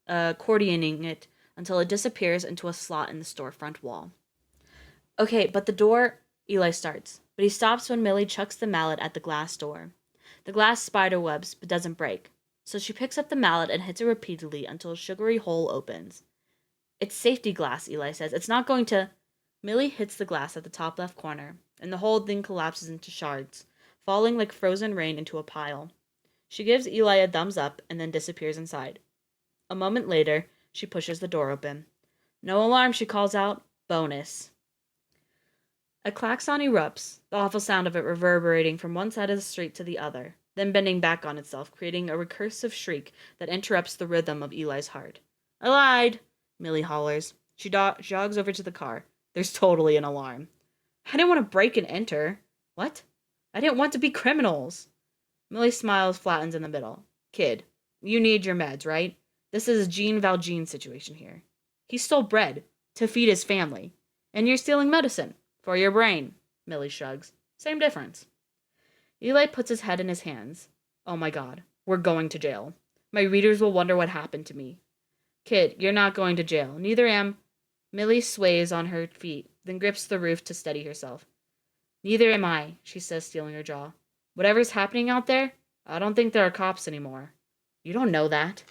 accordioning it until it disappears into a slot in the storefront wall. Okay, but the door, Eli starts, but he stops when Millie chucks the mallet at the glass door. The glass spiderwebs, but doesn't break, so she picks up the mallet and hits it repeatedly until a sugary hole opens. It's safety glass, Eli says. It's not going to... Millie hits the glass at the top left corner, and the whole thing collapses into shards, falling like frozen rain into a pile. She gives Eli a thumbs up and then disappears inside. A moment later, she pushes the door open. No alarm, she calls out. Bonus. A klaxon erupts, the awful sound of it reverberating from one side of the street to the other, then bending back on itself, creating a recursive shriek that interrupts the rhythm of Eli's heart. I lied, Millie hollers. She jogs over to the car. There's totally an alarm. I didn't want to break and enter. What? I didn't want to be criminals. Millie smiles, flattens in the middle. Kid, you need your meds, right? This is a Jean Valjean situation here. He stole bread to feed his family, and you're stealing medicine for your brain. Millie shrugs. Same difference. Eli puts his head in his hands. Oh my God, we're going to jail. My readers will wonder what happened to me. Kid, you're not going to jail. Neither am... Millie sways on her feet, then grips the roof to steady herself. Neither am I, she says, steeling her jaw. Whatever's happening out there, I don't think there are cops anymore. You don't know that.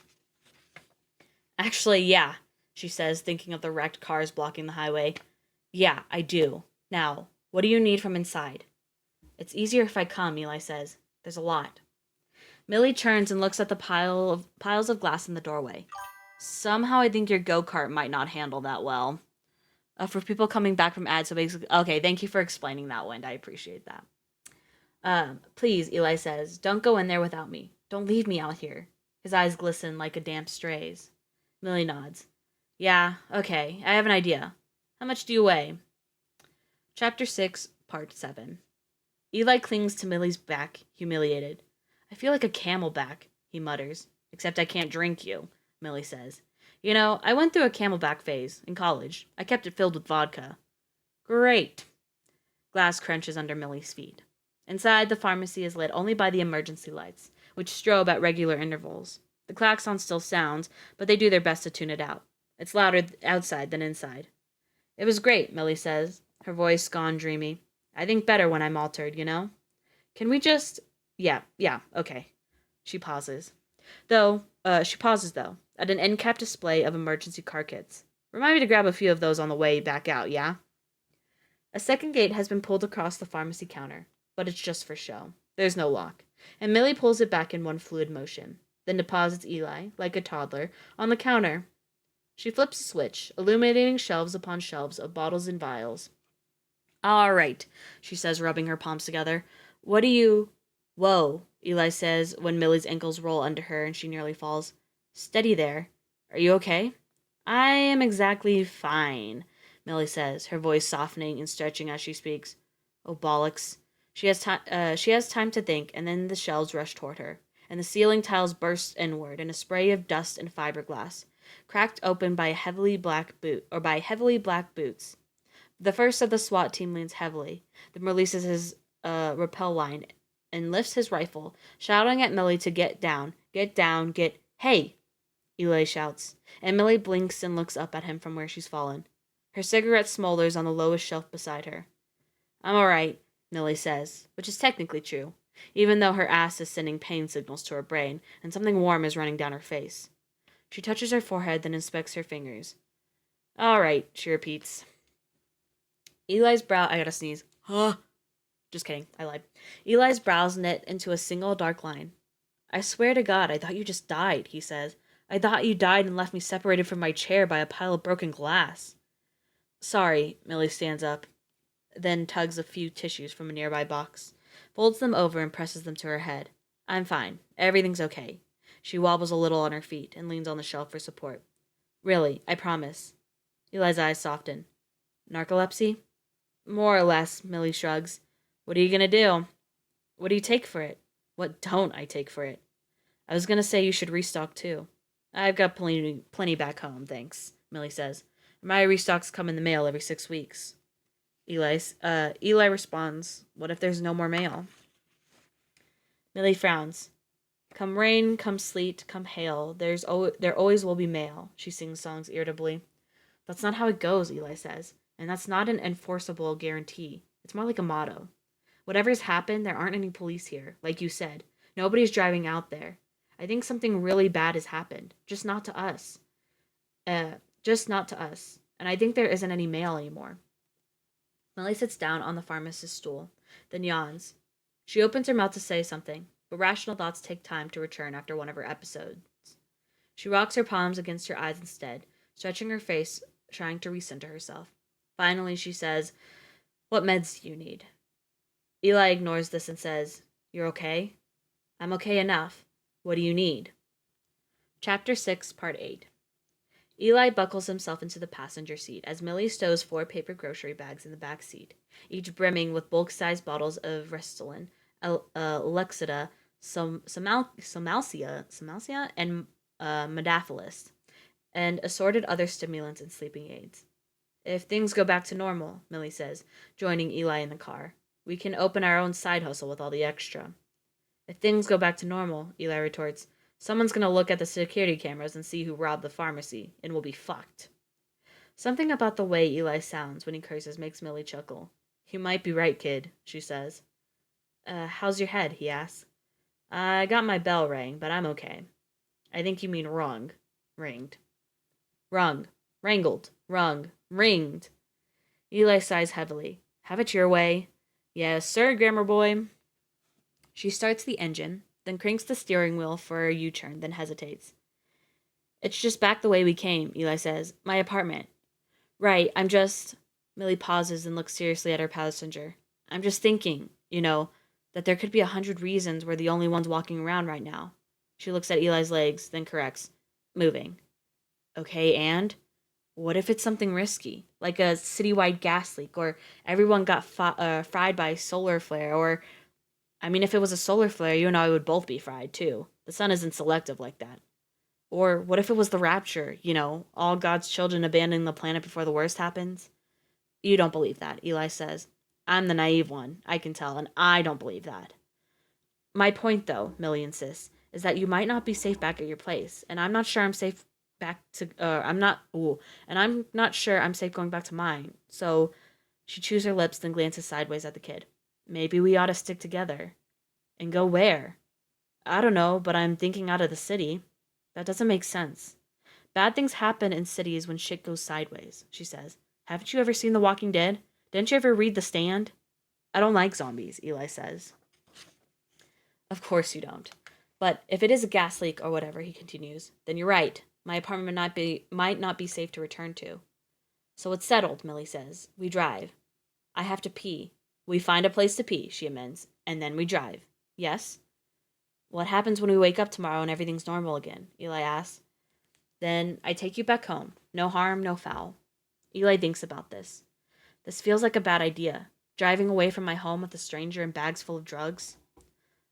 Actually, yeah, she says, thinking of the wrecked cars blocking the highway. Yeah, I do. Now, what do you need from inside? It's easier if I come, Eli says. There's a lot. Millie turns and looks at the piles of glass in the doorway. Somehow I think your go-kart might not handle that well. For people coming back from ads, so basically... Okay, thank you for explaining that, Wind. I appreciate that. Please, Eli says, don't go in there without me. Don't leave me out here. His eyes glisten like a damp stray's. Millie nods. Yeah, okay, I have an idea. How much do you weigh? Chapter 6, Part 7. Eli clings to Millie's back, humiliated. I feel like a camelback, he mutters. Except I can't drink you, Millie says. You know, I went through a camelback phase in college. I kept it filled with vodka. Great. Glass crunches under Millie's feet. Inside, the pharmacy is lit only by the emergency lights, which strobe at regular intervals. The klaxon still sounds, but they do their best to tune it out. It's louder outside than inside. It was great, Millie says, her voice gone dreamy. I think better when I'm altered, you know? Can we just... Yeah, okay. She pauses, though, at an end-cap display of emergency car kits. Remind me to grab a few of those on the way back out, yeah? A second gate has been pulled across the pharmacy counter, but it's just for show. There's no lock, and Millie pulls it back in one fluid motion, then deposits Eli, like a toddler, on the counter. She flips a switch, illuminating shelves upon shelves of bottles and vials. All right, she says, rubbing her palms together. What do you... Whoa, Eli says when Millie's ankles roll under her and she nearly falls. Steady there. Are you okay? I am exactly fine, Millie says, her voice softening and stretching as she speaks. Oh, bollocks. She has time to think, and then the shelves rush toward her, and the ceiling tiles burst inward in a spray of dust and fiberglass, cracked open by heavily black boots. The first of the SWAT team leans heavily, then releases his rappel line and lifts his rifle, shouting at Millie to get down. Get down, get. Hey! Eli shouts, and Millie blinks and looks up at him from where she's fallen. Her cigarette smolders on the lowest shelf beside her. I'm alright, Millie says, which is technically true, even though her ass is sending pain signals to her brain, and something warm is running down her face. She touches her forehead, then inspects her fingers. Alright, she repeats. Eli's brow. I gotta sneeze. Huh? Just kidding, I lied. Eli's brows knit into a single dark line. I swear to God, I thought you just died, he says. I thought you died and left me separated from my chair by a pile of broken glass. Sorry, Millie stands up, then tugs a few tissues from a nearby box, folds them over and presses them to her head. I'm fine. Everything's okay. She wobbles a little on her feet and leans on the shelf for support. Really, I promise. Eli's eyes soften. Narcolepsy? More or less, Millie shrugs. What are you gonna do? What do you take for it? What don't I take for it? I was gonna say you should restock too. I've got plenty back home, thanks, Millie says. My restocks come in the mail every 6 weeks. Eli responds, what if there's no more mail? Millie frowns. Come rain, come sleet, come hail, there always will be mail, she sings songs irritably. That's not how it goes, Eli says, and that's not an enforceable guarantee. It's more like a motto. Whatever's happened, there aren't any police here, like you said. Nobody's driving out there. I think something really bad has happened, just not to us. Just not to us. And I think there isn't any mail anymore. Millie sits down on the pharmacist's stool, then yawns. She opens her mouth to say something, but rational thoughts take time to return after one of her episodes. She rocks her palms against her eyes instead, stretching her face, trying to recenter herself. Finally, she says, What meds do you need? Eli ignores this and says, You're okay? I'm okay enough. What do you need? Chapter 6, Part 8. Eli buckles himself into the passenger seat as Millie stows 4 paper grocery bags in the back seat, each brimming with bulk-sized bottles of Restylane, Lexida, Somalcia, and Modafinil, and assorted other stimulants and sleeping aids. If things go back to normal, Millie says, joining Eli in the car, we can open our own side hustle with all the extra. If things go back to normal, Eli retorts, someone's gonna look at the security cameras and see who robbed the pharmacy, and we'll be fucked. Something about the way Eli sounds when he curses makes Millie chuckle. You might be right, kid, she says. How's your head, he asks. I got my bell rang, but I'm okay. I think you mean rung. Ringed. Rung. Wrangled. Rung. Ringed. Eli sighs heavily. Have it your way. Yes, sir, grammar boy. She starts the engine, then cranks the steering wheel for a U-turn, then hesitates. It's just back the way we came, Eli says. My apartment. Right, Millie pauses and looks seriously at her passenger. I'm just thinking, that there could be 100 reasons we're the only ones walking around right now. She looks at Eli's legs, then corrects. Moving. Okay, and? What if it's something risky? Like a citywide gas leak, or everyone got fried by a solar flare, or... if it was a solar flare, you and I would both be fried, too. The sun isn't selective like that. Or what if it was the rapture, all God's children abandoning the planet before the worst happens? You don't believe that, Eli says. I'm the naive one, I can tell, and I don't believe that. My point, though, Millie insists, is that you might not be safe back at your place, and I'm not sure I'm safe I'm not sure I'm safe going back to mine. So she chews her lips, then glances sideways at the kid. Maybe we ought to stick together. And go where? I don't know, but I'm thinking out of the city. That doesn't make sense. Bad things happen in cities when shit goes sideways, she says. Haven't you ever seen The Walking Dead? Didn't you ever read The Stand? I don't like zombies, Eli says. Of course you don't. But if it is a gas leak or whatever, he continues, then you're right. My apartment might not be safe to return to. So it's settled, Millie says. We drive. I have to pee. We find a place to pee, she amends, and then we drive. Yes? What happens when we wake up tomorrow and everything's normal again? Eli asks. Then I take you back home. No harm, no foul. Eli thinks about this. This feels like a bad idea. Driving away from my home with a stranger and bags full of drugs.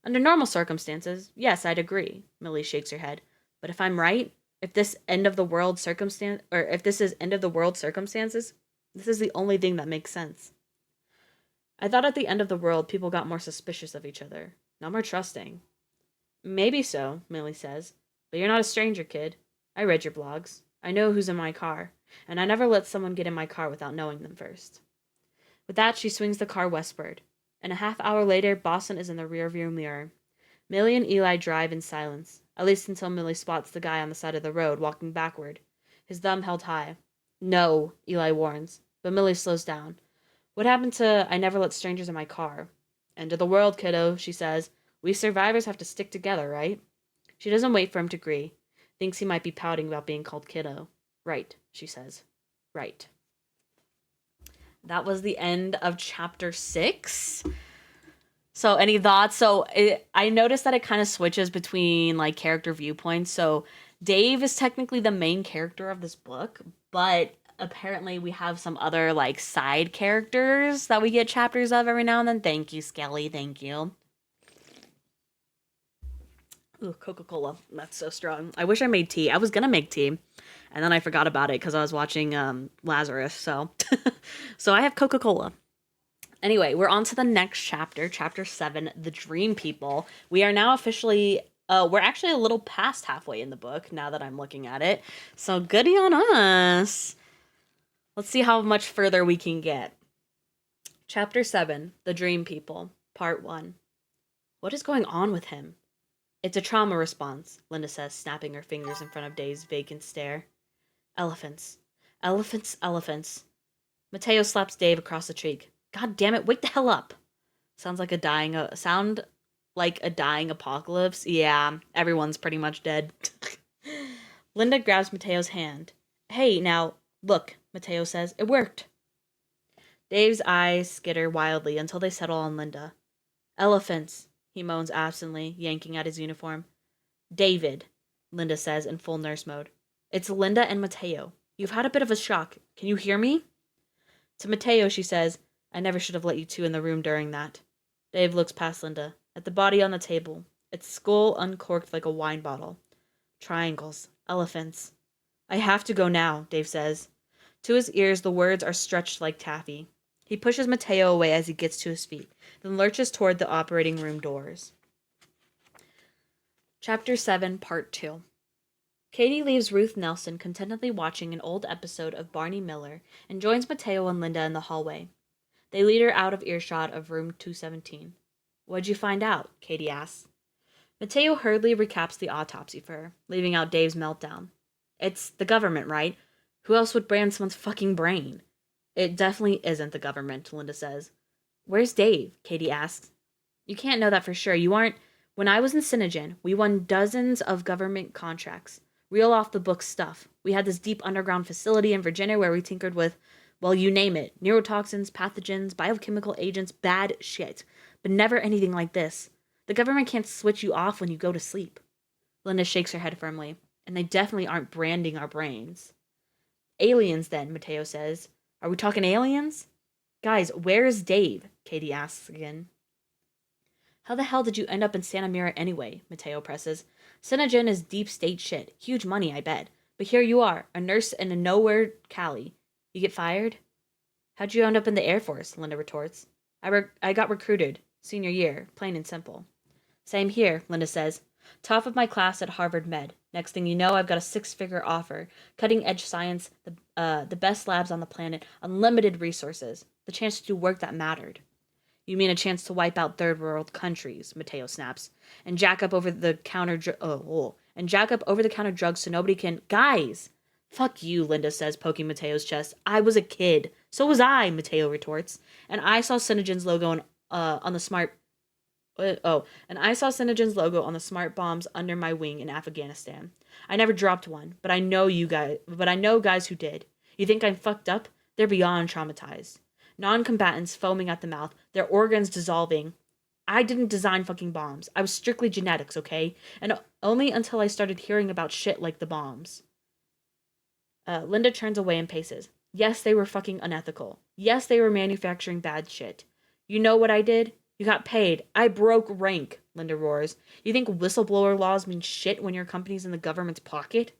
Under normal circumstances, yes, I'd agree. Millie shakes her head. But if I'm right, if this is end of the world circumstances, this is the only thing that makes sense. I thought at the end of the world people got more suspicious of each other. No more trusting. Maybe so, Millie says. But you're not a stranger, kid. I read your blogs. I know who's in my car. And I never let someone get in my car without knowing them first. With that, she swings the car westward. And a half hour later, Boston is in the rearview mirror. Millie and Eli drive in silence, at least until Millie spots the guy on the side of the road walking backward, his thumb held high. No, Eli warns, but Millie slows down. What happened to I never let strangers in my car? End of the world, kiddo, she says. We survivors have to stick together, right? She doesn't wait for him to agree. Thinks he might be pouting about being called kiddo. Right, she says. Right. That was the end of chapter 6. So any thoughts? I noticed that it kind of switches between like character viewpoints. So Dave is technically the main character of this book, but apparently we have some other like side characters that we get chapters of every now and then. Thank you, Skelly. Thank you. Ooh, Coca-Cola. That's so strong. I wish I made tea. I was gonna make tea, and then I forgot about it because I was watching Lazarus. So, so I have Coca-Cola. Anyway, we're on to the next chapter, chapter 7, The Dream People. We are now officially, we're actually a little past halfway in the book now that I'm looking at it. So goody on us. Let's see how much further we can get. Chapter 7, The Dream People, Part 1. What is going on with him? It's a trauma response, Linda says, snapping her fingers in front of Dave's vacant stare. Elephants. Elephants, elephants. Mateo slaps Dave across the cheek. God damn it, wake the hell up. Sound like a dying apocalypse. Yeah, everyone's pretty much dead. Linda grabs Mateo's hand. Hey, now, look, Mateo says. It worked. Dave's eyes skitter wildly until they settle on Linda. Elephants, he moans absently, yanking at his uniform. David, Linda says in full nurse mode. It's Linda and Mateo. You've had a bit of a shock. Can you hear me? To Mateo, she says, I never should have let you two in the room during that. Dave looks past Linda, at the body on the table, its skull uncorked like a wine bottle. Triangles. Elephants. I have to go now, Dave says. To his ears, the words are stretched like taffy. He pushes Mateo away as he gets to his feet, then lurches toward the operating room doors. Chapter 7, Part 2. Katie leaves Ruth Nelson contentedly watching an old episode of Barney Miller and joins Mateo and Linda in the hallway. They lead her out of earshot of room 217. What'd you find out? Katie asks. Mateo hurriedly recaps the autopsy for her, leaving out Dave's meltdown. It's the government, right? Who else would brand someone's fucking brain? It definitely isn't the government, Linda says. Where's Dave? Katie asks. You can't know that for sure. You aren't. When I was in Synogen, we won dozens of government contracts. Real off-the-books stuff. We had this deep underground facility in Virginia where we tinkered with, well, you name it. Neurotoxins, pathogens, biochemical agents, bad shit. But never anything like this. The government can't switch you off when you go to sleep. Linda shakes her head firmly. And they definitely aren't branding our brains. Aliens, then, Mateo says. Are we talking aliens? Guys, where's Dave? Katie asks again. How the hell did you end up in Santa Mira anyway? Mateo presses. Synogen is deep state shit. Huge money, I bet. But here you are, a nurse in a nowhere Cali. You get fired? How'd you end up in the Air Force? Linda retorts. I got recruited. Senior year. Plain and simple. Same here, Linda says. Top of my class at Harvard Med. Next thing you know, I've got a 6-figure offer. Cutting-edge science, the best labs on the planet, unlimited resources. The chance to do work that mattered. You mean a chance to wipe out third world countries, Mateo snaps. And jack up over the counter drugs so nobody can. Guys! Fuck you, Linda says, poking Mateo's chest. I was a kid. So was I, Mateo retorts. And I saw Synogen's logo on the smart bombs under my wing in Afghanistan. I never dropped one, but I know guys who did. You think I'm fucked up? They're beyond traumatized. Non-combatants foaming at the mouth, their organs dissolving. I didn't design fucking bombs. I was strictly genetics, okay? And only until I started hearing about shit like the bombs. Linda turns away and paces. Yes, they were fucking unethical. Yes, they were manufacturing bad shit. You know what I did? You got paid. I broke rank, Linda roars. You think whistleblower laws mean shit when your company's in the government's pocket?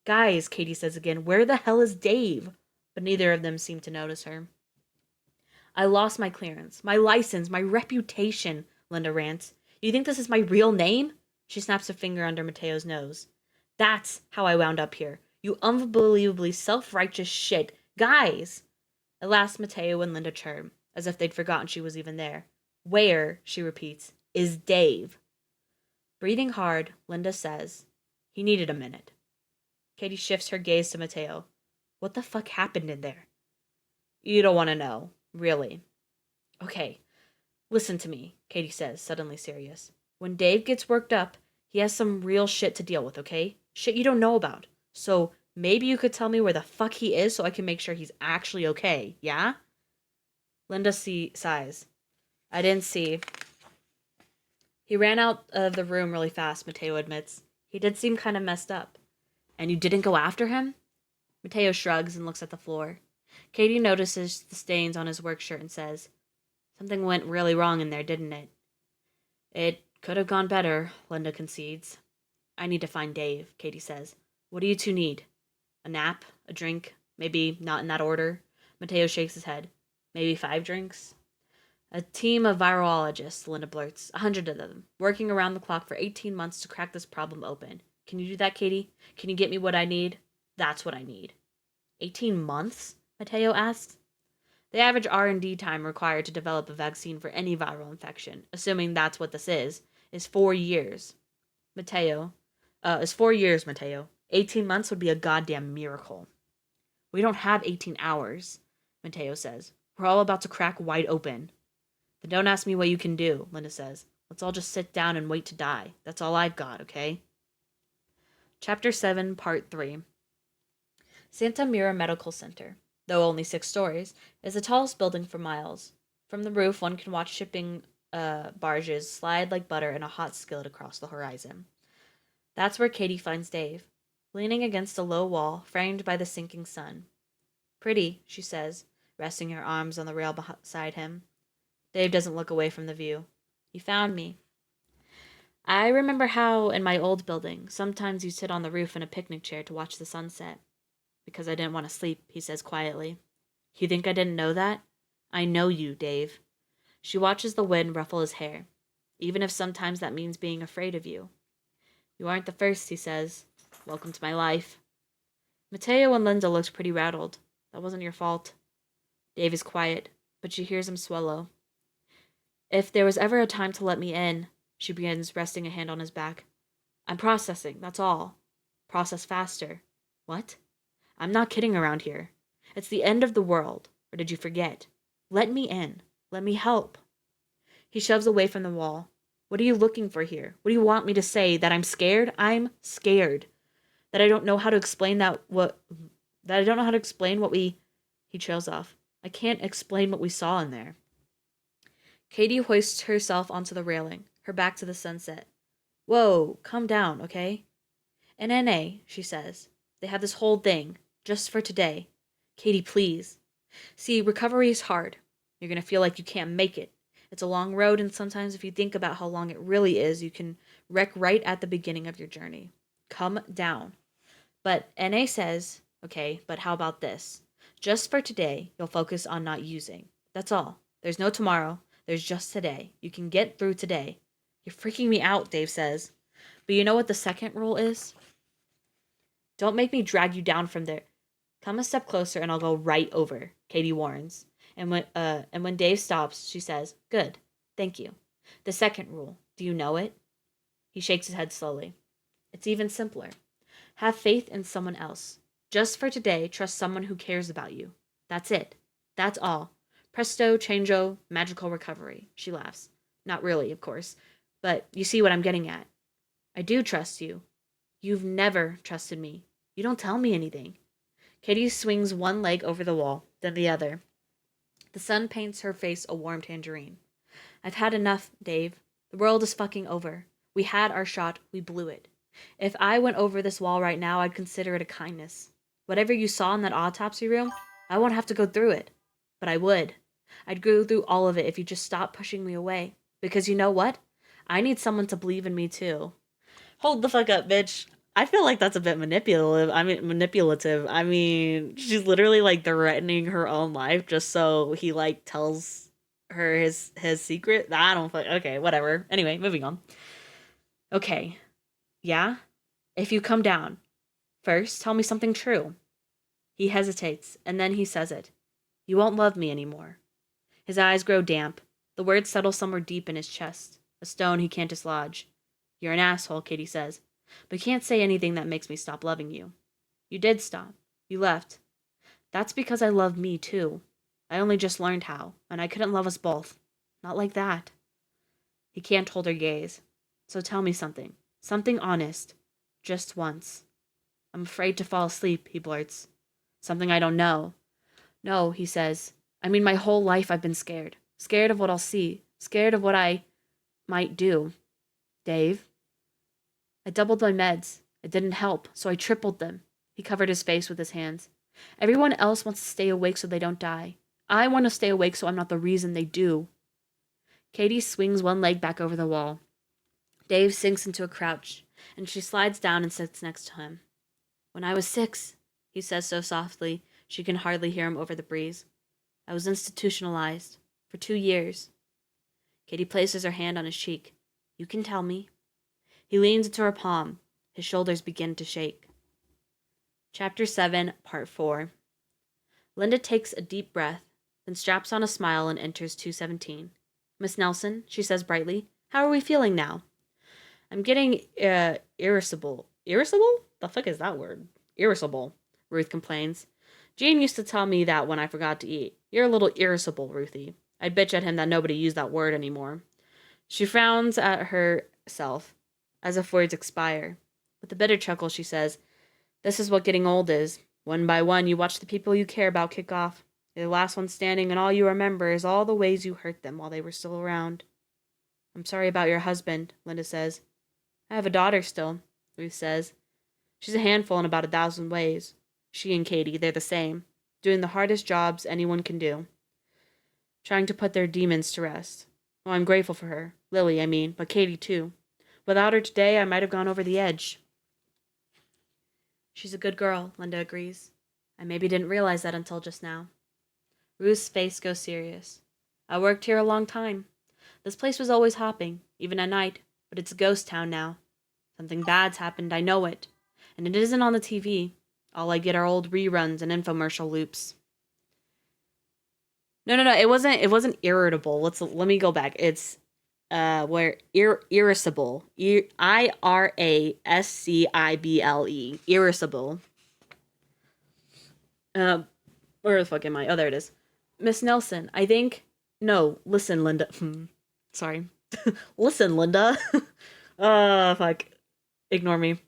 Guys, Katie says again, where the hell is Dave? But neither of them seem to notice her. I lost my clearance, my license, my reputation, Linda rants. You think this is my real name? She snaps a finger under Mateo's nose. That's how I wound up here. You unbelievably self-righteous shit. Guys! At last, Mateo and Linda chirp, as if they'd forgotten she was even there. Where, she repeats, is Dave? Breathing hard, Linda says, he needed a minute. Katie shifts her gaze to Mateo. What the fuck happened in there? You don't want to know, really. Okay, listen to me, Katie says, suddenly serious. When Dave gets worked up, he has some real shit to deal with, okay? Shit you don't know about. So maybe you could tell me where the fuck he is so I can make sure he's actually okay, yeah? Linda sighs. I didn't see. He ran out of the room really fast, Mateo admits. He did seem kind of messed up. And you didn't go after him? Mateo shrugs and looks at the floor. Katie notices the stains on his work shirt and says, something went really wrong in there, didn't it? It could have gone better, Linda concedes. I need to find Dave, Katie says. What do you two need? A nap? A drink? Maybe not in that order? Mateo shakes his head. Maybe 5 drinks? A team of virologists, Linda blurts. 100 of them, working around the clock for 18 months to crack this problem open. Can you do that, Katie? Can you get me what I need? That's what I need. 18 months? Mateo asks. The average R&D time required to develop a vaccine for any viral infection, assuming that's what this is 4 years. Is 4 years, Mateo. 18 months would be a goddamn miracle. We don't have 18 hours, Mateo says. We're all about to crack wide open. Then don't ask me what you can do, Linda says. Let's all just sit down and wait to die. That's all I've got, okay? Chapter 7, Part 3. Santa Mira Medical Center, though only 6 stories, is the tallest building for miles. From the roof, one can watch shipping barges slide like butter in a hot skillet across the horizon. That's where Katie finds Dave, leaning against a low wall, framed by the sinking sun. Pretty, she says, resting her arms on the rail beside him. Dave doesn't look away from the view. You found me. I remember how, in my old building, sometimes you'd sit on the roof in a picnic chair to watch the sunset. Because I didn't want to sleep, he says quietly. You think I didn't know that? I know you, Dave. She watches the wind ruffle his hair, even if sometimes that means being afraid of you. You aren't the first, he says. Welcome to my life. Mateo and Linda looked pretty rattled. That wasn't your fault. Dave is quiet, but she hears him swallow. If there was ever a time to let me in, she begins, resting a hand on his back. I'm processing, that's all. Process faster. What? I'm not kidding around here. It's the end of the world. Or did you forget? Let me in. Let me help. He shoves away from the wall. What are you looking for here? What do you want me to say? That I'm scared? I'm scared. That I don't know how to explain what we... He trails off. I can't explain what we saw in there. Katie hoists herself onto the railing, her back to the sunset. Whoa, calm down, okay? In NA, she says. They have this whole thing, just for today. Katie, please. See, recovery is hard. You're going to feel like you can't make it. It's a long road, and sometimes if you think about how long it really is, you can wreck right at the beginning of your journey. Come down. But NA says, okay, but how about this? Just for today, you'll focus on not using. That's all. There's no tomorrow. There's just today. You can get through today. You're freaking me out, Dave says. But you know what the second rule is? Don't make me drag you down from there. Come a step closer and I'll go right over, Katie warns. And when Dave stops, she says, Good. Thank you. The second rule. Do you know it? He shakes his head slowly. It's even simpler. Have faith in someone else. Just for today, trust someone who cares about you. That's it. That's all. Presto, changeo, magical recovery. She laughs. Not really, of course. But you see what I'm getting at. I do trust you. You've never trusted me. You don't tell me anything. Katie swings one leg over the wall, then the other. The sun paints her face a warm tangerine. I've had enough, Dave. The world is fucking over. We had our shot. We blew it. If I went over this wall right now, I'd consider it a kindness. Whatever you saw in that autopsy room, I won't have to go through it. But I would. I'd go through all of it if you just stopped pushing me away. Because you know what? I need someone to believe in me too. Hold the fuck up, bitch. I feel like that's a bit manipulative. I mean, she's literally like threatening her own life just so he like tells her his secret. I don't. Okay, whatever. Anyway, moving on. Okay, yeah. If you come down first, tell me something true. He hesitates, and then he says it. You won't love me anymore. His eyes grow damp. The words settle somewhere deep in his chest, a stone he can't dislodge. You're an asshole, Katie says, but you can't say anything that makes me stop loving you. You did stop. You left. That's because I love me, too. I only just learned how, and I couldn't love us both. Not like that. He can't hold her gaze. So tell me something. Something honest. Just once. I'm afraid to fall asleep, he blurts. Something I don't know. No, he says. I mean, my whole life I've been scared. Scared of what I'll see. Scared of what I might do. Dave? I doubled my meds. It didn't help, so I tripled them. He covered his face with his hands. Everyone else wants to stay awake so they don't die. I want to stay awake so I'm not the reason they do. Katie swings one leg back over the wall. Dave sinks into a crouch, and she slides down and sits next to him. When I was 6, he says so softly she can hardly hear him over the breeze. I was institutionalized for 2 years. Katie places her hand on his cheek. You can tell me. He leans into her palm. His shoulders begin to shake. Chapter 7, Part 4. Linda takes a deep breath, then straps on a smile and enters 217. Miss Nelson, she says brightly, how are we feeling now? I'm getting, irascible. Irascible? The fuck is that word? Irascible, Ruth complains. Jean used to tell me that when I forgot to eat. You're a little irascible, Ruthie. I'd bitch at him that nobody used that word anymore. She frowns at herself, as if words expire. With a bitter chuckle, she says, this is what getting old is. One by one, you watch the people you care about kick off. You're the last one standing, and all you remember is all the ways you hurt them while they were still around. I'm sorry about your husband, Linda says. I have a daughter still, Ruth says. She's a handful in about 1,000 ways. She and Katie, they're the same, doing the hardest jobs anyone can do. Trying to put their demons to rest. Oh, I'm grateful for her. Lily, I mean, but Katie too. Without her today, I might have gone over the edge. She's a good girl, Linda agrees. I maybe didn't realize that until just now. Ruth's face goes serious. I worked here a long time. This place was always hopping, even at night, but it's a ghost town now. Something bad's happened, I know it. And it isn't on the TV. All I get are old reruns and infomercial loops. No, it wasn't irritable. Let me go back. It's where irascible. IRASCIBLE. Irascible. Where the fuck am I? Oh, there it is. Miss Nelson, I think. No, listen, Linda. Sorry. Listen, Linda. Fuck. Ignore me.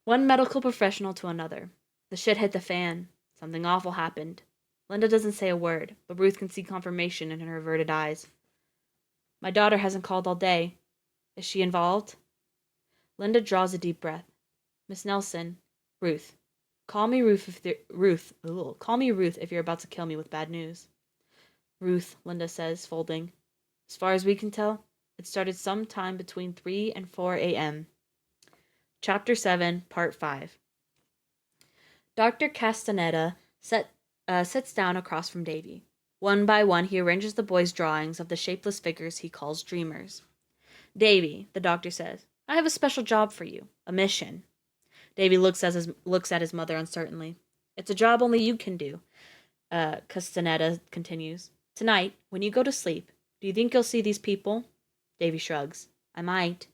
One medical professional to another. The shit hit the fan. Something awful happened. Linda doesn't say a word, but Ruth can see confirmation in her averted eyes. My daughter hasn't called all day. Is she involved? Linda draws a deep breath. Miss Nelson, Ruth. Call me Ruth if you're about to kill me with bad news. Ruth, Linda says, folding. As far as we can tell, it started sometime between 3 and 4 a.m. Chapter 7, Part 5. Dr. Castaneda sits down across from Davy. One by one, he arranges the boy's drawings of the shapeless figures he calls dreamers. Davy, the doctor says, I have a special job for you, a mission. Davy looks at his mother uncertainly. It's a job only you can do, Castaneda continues. Tonight, when you go to sleep, do you think you'll see these people? Davy shrugs. I might.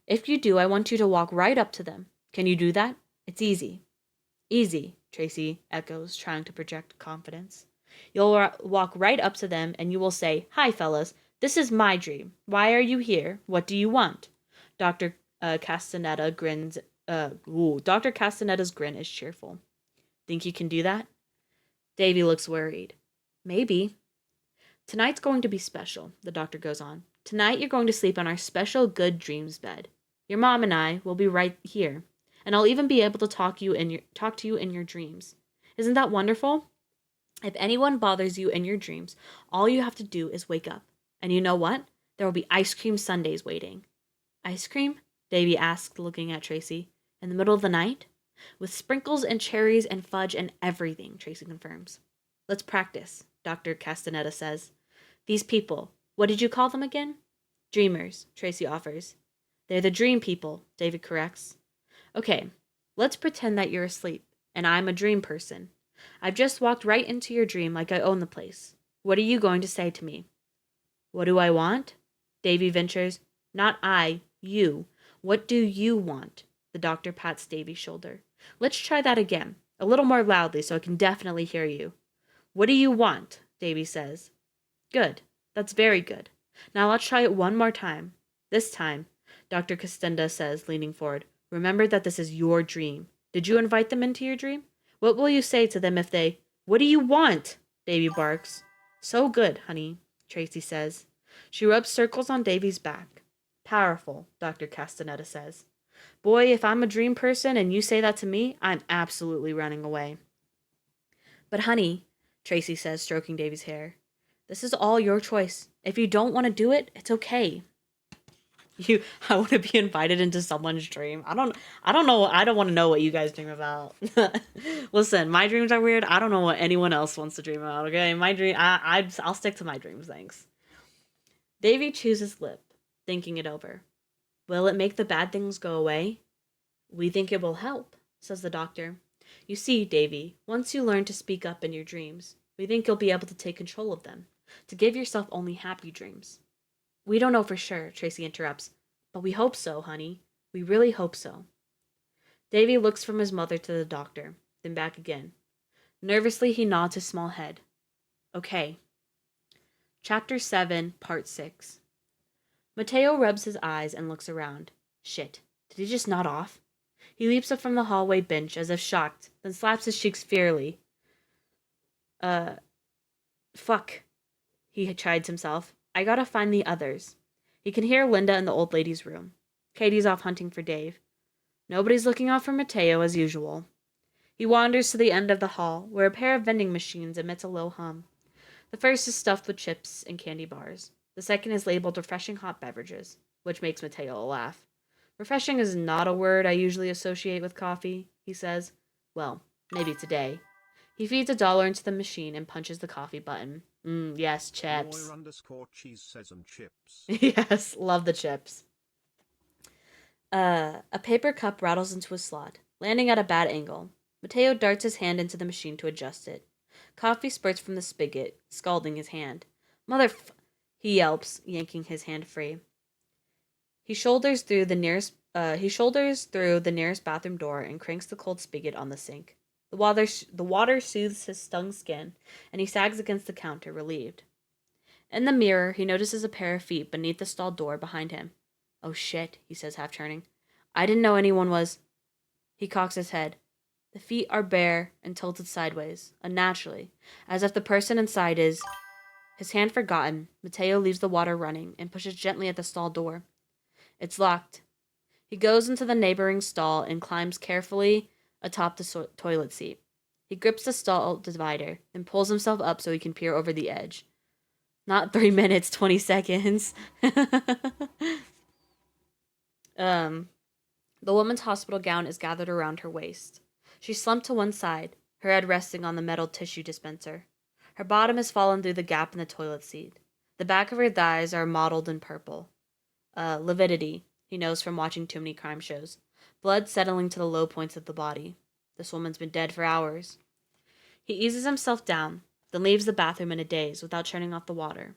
If you do, I want you to walk right up to them. Can you do that? It's easy. Easy, Tracy echoes, trying to project confidence. You'll walk right up to them and you will say, Hi, fellas. This is my dream. Why are you here? What do you want? Dr. Castaneda grins. Dr. Castaneda's grin is cheerful. Think you can do that? Davy looks worried. Maybe. Tonight's going to be special, the doctor goes on. Tonight you're going to sleep on our special good dreams bed. Your mom and I will be right here, and I'll even be able to talk to you in your dreams. Isn't that wonderful? If anyone bothers you in your dreams, all you have to do is wake up. And you know what? There will be ice cream sundaes waiting. Ice cream? Davy asked, looking at Tracy. In the middle of the night? With sprinkles and cherries and fudge and everything, Tracy confirms. Let's practice, Dr. Castaneda says. These people, What did you call them again? Dreamers, Tracy offers. They're the dream people, David corrects. Okay, let's pretend that you're asleep, and I'm a dream person. I've just walked right into your dream like I own the place. What are you going to say to me? What do I want? Davy ventures. Not I, you. What do you want? The doctor pats Davy's shoulder. Let's try that again, a little more loudly so I can definitely hear you. What do you want? Davy says. Good. That's very good. Now let's try it one more time. This time, Dr. Costenda says, leaning forward, remember that this is your dream. Did you invite them into your dream? What will you say to them if they... What do you want? Davy barks. So good, honey, Tracy says. She rubs circles on Davy's back. Powerful, Dr. Castaneda says. Boy, if I'm a dream person and you say that to me, I'm absolutely running away. But honey, Tracy says, stroking Davy's hair, this is all your choice. If you don't want to do it, it's okay. I want to be invited into someone's dream. I don't know. I don't want to know what you guys dream about. Listen, my dreams are weird. I don't know what anyone else wants to dream about. Okay, my dream. I'll stick to my dreams. Thanks. Davy chews his lip, thinking it over. Will it make the bad things go away? We think it will help, says the doctor. You see, Davy, once you learn to speak up in your dreams, we think you'll be able to take control of them, to give yourself only happy dreams. We don't know for sure, Tracy interrupts, but we hope so, honey. We really hope so. Davy looks from his mother to the doctor, then back again. Nervously, he nods his small head. Okay. Chapter 7, Part 6. Mateo rubs his eyes and looks around. Shit, did he just nod off? He leaps up from the hallway bench as if shocked, then slaps his cheeks fiercely. Fuck, he chides himself. I gotta find the others. He can hear Linda in the old lady's room. Katie's off hunting for Dave. Nobody's looking out for Mateo as usual. He wanders to the end of the hall, where a pair of vending machines emits a low hum. The first is stuffed with chips and candy bars. The second is labeled refreshing hot beverages, which makes Mateo laugh. Refreshing is not a word I usually associate with coffee, he says. Well, maybe today. He feeds $1 into the machine and punches the coffee button. Yes, chips. Cheese says and chips. Yes, love the chips. A paper cup rattles into a slot, landing at a bad angle. Mateo darts his hand into the machine to adjust it. Coffee spurts from the spigot, scalding his hand. He yelps, yanking his hand free. He shoulders through the nearest bathroom door and cranks the cold spigot on the sink. The water soothes his stung skin, and he sags against the counter, relieved. In the mirror, he notices a pair of feet beneath the stall door behind him. Oh shit, he says, half turning. I didn't know anyone was... He cocks his head. The feet are bare and tilted sideways, unnaturally, as if the person inside is... His hand forgotten, Mateo leaves the water running and pushes gently at the stall door. It's locked. He goes into the neighboring stall and climbs carefully atop the toilet seat. He grips the stall divider and pulls himself up so he can peer over the edge. Not 3 minutes, 20 seconds. The woman's hospital gown is gathered around her waist. She's slumped to one side, her head resting on the metal tissue dispenser. Her bottom has fallen through the gap in the toilet seat. The back of her thighs are mottled in purple. Lividity, he knows from watching too many crime shows. Blood settling to the low points of the body. This woman's been dead for hours. He eases himself down, then leaves the bathroom in a daze without turning off the water.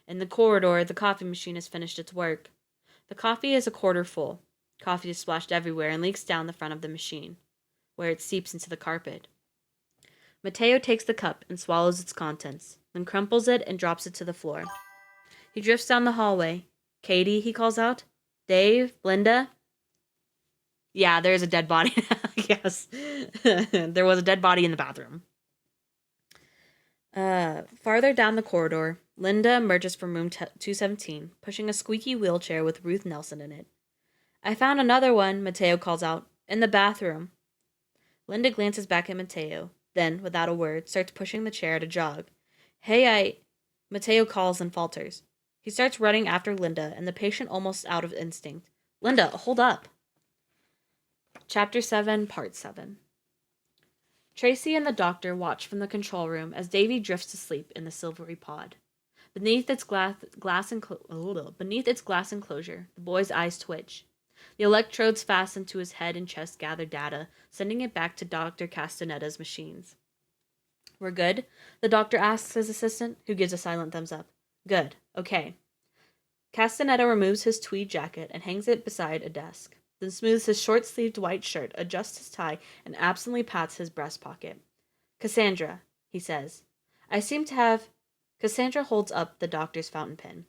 In the corridor, the coffee machine has finished its work. The coffee is a quarter full. Coffee is splashed everywhere and leaks down the front of the machine, where it seeps into the carpet. Mateo takes the cup and swallows its contents, then crumples it and drops it to the floor. He drifts down the hallway. Katie, he calls out. Dave? Linda? Yeah, there's a dead body. Yes. There was a dead body in the bathroom. Farther down the corridor, Linda emerges from room 217, pushing a squeaky wheelchair with Ruth Nelson in it. I found another one, Mateo calls out. In the bathroom. Linda glances back at Mateo, then, without a word, starts pushing the chair at a jog. Mateo calls and falters. He starts running after Linda, and the patient almost out of instinct. Linda, hold up. Chapter 7, Part 7. Tracy and the doctor watch from the control room as Davy drifts to sleep in the silvery pod. Beneath its glass enclosure, the boy's eyes twitch. The electrodes fastened to his head and chest gather data, sending it back to Dr. Castaneda's machines. We're good? The doctor asks his assistant, who gives a silent thumbs up. Good. Okay. Castaneda removes his tweed jacket and hangs it beside a desk, then smooths his short-sleeved white shirt, adjusts his tie, and absently pats his breast pocket. Cassandra, he says. I seem to have... Cassandra holds up the doctor's fountain pen.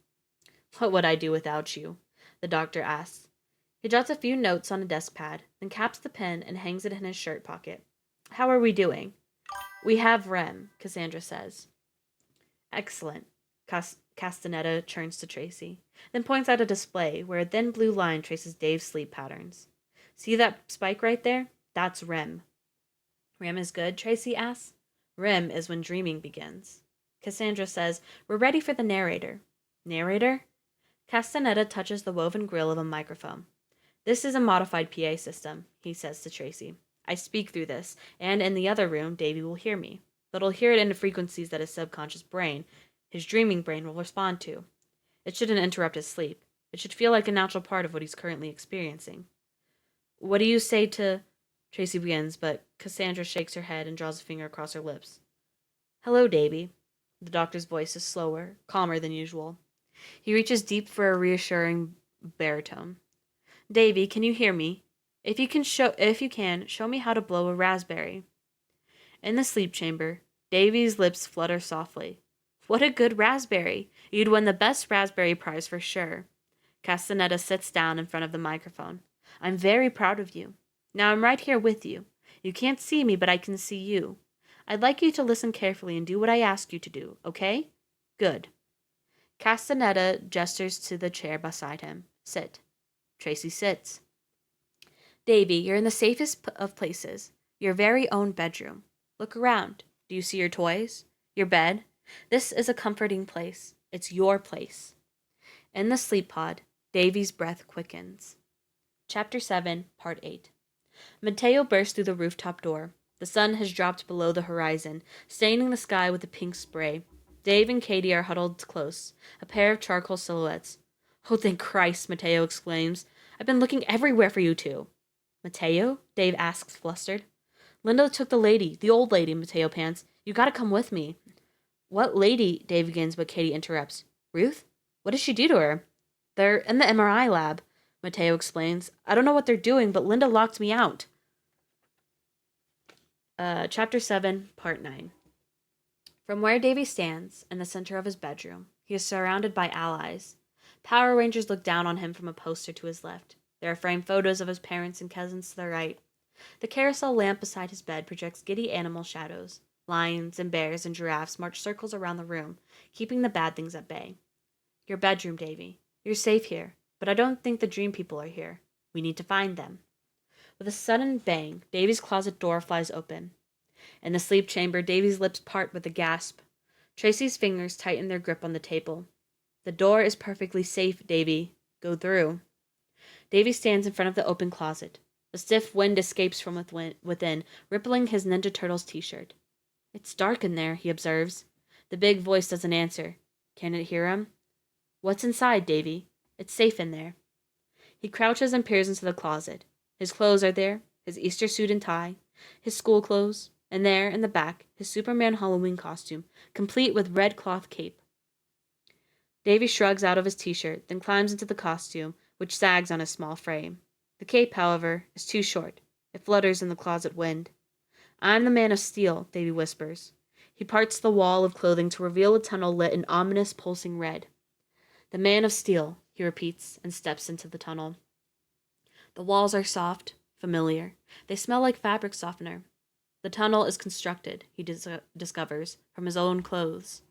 What would I do without you? The doctor asks. He jots a few notes on a desk pad, then caps the pen and hangs it in his shirt pocket. How are we doing? We have REM, Cassandra says. Excellent. Castaneda turns to Tracy, then points out a display where a thin blue line traces Dave's sleep patterns. See that spike right there? That's REM. REM is good, Tracy asks. REM is when dreaming begins. Cassandra says, We're ready for the narrator. Narrator? Castaneda touches the woven grill of a microphone. This is a modified PA system, he says to Tracy. I speak through this, and in the other room, Davy will hear me. But he'll hear it in the frequencies that his subconscious brain, his dreaming brain, will respond to. It shouldn't interrupt his sleep. It should feel like a natural part of what he's currently experiencing. What do you say to... Tracy begins, but Cassandra shakes her head and draws a finger across her lips. Hello, Davy. The doctor's voice is slower, calmer than usual. He reaches deep for a reassuring baritone. Davy, can you hear me? If you can, show me how to blow a raspberry. In the sleep chamber, Davy's lips flutter softly. What a good raspberry! You'd win the best raspberry prize for sure. Castaneda sits down in front of the microphone. I'm very proud of you. Now I'm right here with you. You can't see me, but I can see you. I'd like you to listen carefully and do what I ask you to do, okay? Good. Castaneda gestures to the chair beside him. Sit. Tracy sits. Davy, you're in the safest of places. Your very own bedroom. Look around. Do you see your toys? Your bed? This is a comforting place. It's your place. In the sleep pod, Davy's breath quickens. Chapter 7, Part 8. Mateo bursts through the rooftop door. The sun has dropped below the horizon, staining the sky with a pink spray. Dave and Katie are huddled close, a pair of charcoal silhouettes. Oh, thank Christ, Mateo exclaims. I've been looking everywhere for you two. Mateo? Dave asks, flustered. Linda took the old lady, Mateo pants. You gotta come with me. What lady? Dave begins, but Katie interrupts. Ruth? What did she do to her? They're in the MRI lab, Mateo explains. I don't know what they're doing, but Linda locked me out. Chapter 7, Part 9. From where Davy stands, in the center of his bedroom, he is surrounded by allies. Power Rangers look down on him from a poster to his left. There are framed photos of his parents and cousins to the right. The carousel lamp beside his bed projects giddy animal shadows. Lions and bears and giraffes march circles around the room, keeping the bad things at bay. Your bedroom, Davy. You're safe here, but I don't think the dream people are here. We need to find them. With a sudden bang, Davy's closet door flies open. In the sleep chamber, Davy's lips part with a gasp. Tracy's fingers tighten their grip on the table. The door is perfectly safe, Davy. Go through. Davy stands in front of the open closet. A stiff wind escapes from within, rippling his Ninja Turtles t-shirt. It's dark in there, he observes. The big voice doesn't answer. Can it hear him? What's inside, Davy? It's safe in there. He crouches and peers into the closet. His clothes are there, his Easter suit and tie, his school clothes, and there, in the back, his Superman Halloween costume, complete with red cloth cape. Davy shrugs out of his t-shirt, then climbs into the costume, which sags on his small frame. The cape, however, is too short. It flutters in the closet wind. I'm the Man of Steel, Davy whispers. He parts the wall of clothing to reveal a tunnel lit in ominous, pulsing red. The Man of Steel, he repeats, and steps into the tunnel. The walls are soft, familiar. They smell like fabric softener. The tunnel is constructed, he discovers, from his own clothes.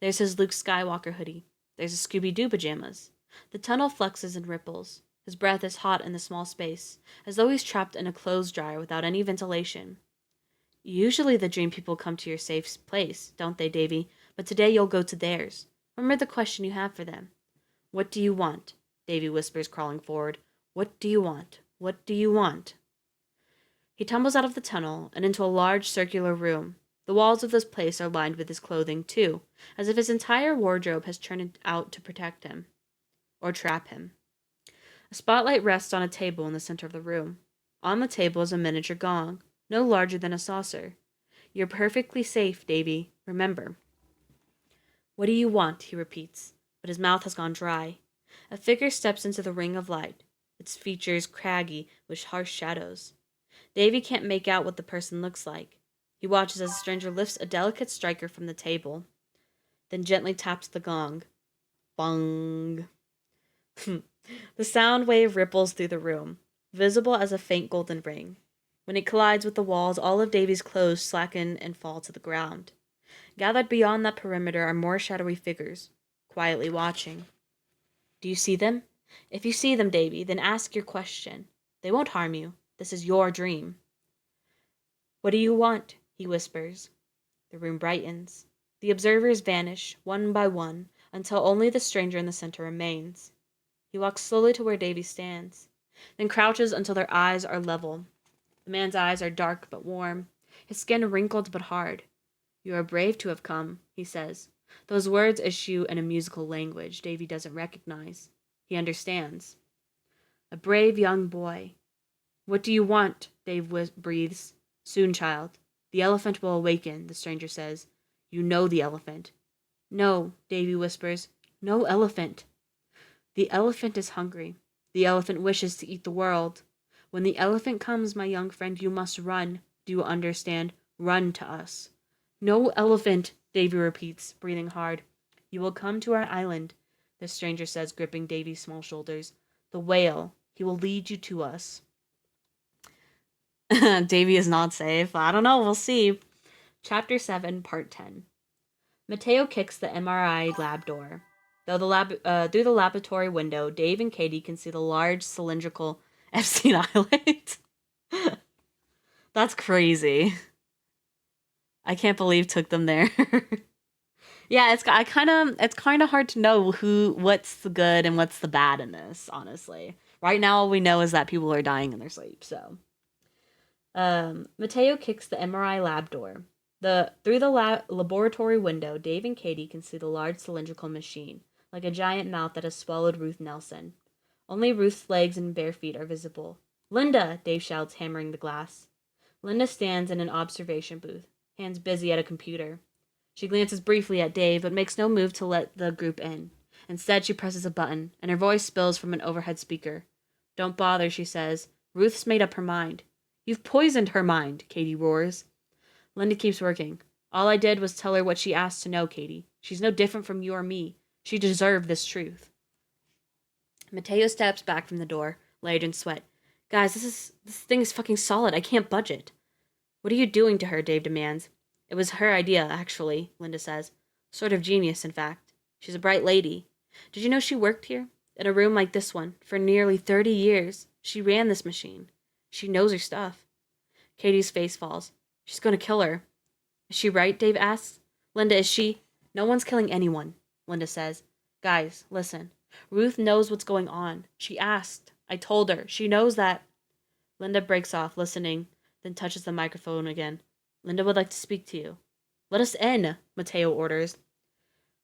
There's his Luke Skywalker hoodie. There's his Scooby-Doo pajamas. The tunnel fluxes and ripples. His breath is hot in the small space, as though he's trapped in a clothes dryer without any ventilation. Usually the dream people come to your safe place, don't they, Davy? But today you'll go to theirs. Remember the question you have for them. What do you want? Davy whispers, crawling forward. What do you want? What do you want? He tumbles out of the tunnel and into a large circular room. The walls of this place are lined with his clothing, too, as if his entire wardrobe has turned out to protect him, or trap him. A spotlight rests on a table in the center of the room. On the table is a miniature gong, no larger than a saucer. You're perfectly safe, Davy. Remember. What do you want? He repeats, but his mouth has gone dry. A figure steps into the ring of light, its features craggy with harsh shadows. Davy can't make out what the person looks like. He watches as the stranger lifts a delicate striker from the table, then gently taps the gong. Bong. The sound wave ripples through the room, visible as a faint golden ring. When it collides with the walls, all of Davy's clothes slacken and fall to the ground. Gathered beyond that perimeter are more shadowy figures, quietly watching. Do you see them? If you see them, Davy, then ask your question. They won't harm you. This is your dream. What do you want? He whispers. The room brightens. The observers vanish, one by one, until only the stranger in the center remains. He walks slowly to where Davy stands, then crouches until their eyes are level. The man's eyes are dark but warm, his skin wrinkled but hard. You are brave to have come, he says. Those words issue in a musical language Davy doesn't recognize. He understands. A brave young boy. What do you want? Dave breathes. Soon, child. The elephant will awaken, the stranger says. You know the elephant. No, Davy whispers. No elephant. The elephant is hungry. The elephant wishes to eat the world. When the elephant comes, my young friend, you must run. Do you understand? Run to us. No elephant, Davy repeats, breathing hard. You will come to our island, the stranger says, gripping Davy's small shoulders. The whale. He will lead you to us. Davy is not safe. I don't know. We'll see. Chapter 7, Part 10. Mateo kicks the MRI lab door. Through the laboratory window, Dave and Katie can see the large cylindrical Epstein Island. That's crazy. I can't believe took them there. Yeah, it's kind of hard to know what's the good and what's the bad in this, honestly. Right now all we know is that people are dying in their sleep, so. Mateo kicks the MRI lab door. Through the laboratory window, Dave and Katie can see the large cylindrical machine, like a giant mouth that has swallowed Ruth Nelson. Only Ruth's legs and bare feet are visible. Linda! Dave shouts, hammering the glass. Linda stands in an observation booth, hands busy at a computer. She glances briefly at Dave, but makes no move to let the group in. Instead, she presses a button, and her voice spills from an overhead speaker. Don't bother, she says. Ruth's made up her mind. You've poisoned her mind, Katie roars. Linda keeps working. All I did was tell her what she asked to know, Katie. She's no different from you or me. She deserved this truth. Mateo steps back from the door, layered in sweat. Guys, this thing is fucking solid. I can't budge it. What are you doing to her? Dave demands. It was her idea, actually, Linda says. Sort of genius, in fact. She's a bright lady. Did you know she worked here? In a room like this one, for nearly 30 years. She ran this machine. She knows her stuff. Katie's face falls. She's going to kill her. Is she right? Dave asks. Linda, is she? No one's killing anyone, Linda says. Guys, listen. Ruth knows what's going on. She asked. I told her. She knows that. Linda breaks off, listening, then touches the microphone again. Linda would like to speak to you. Let us in, Mateo orders.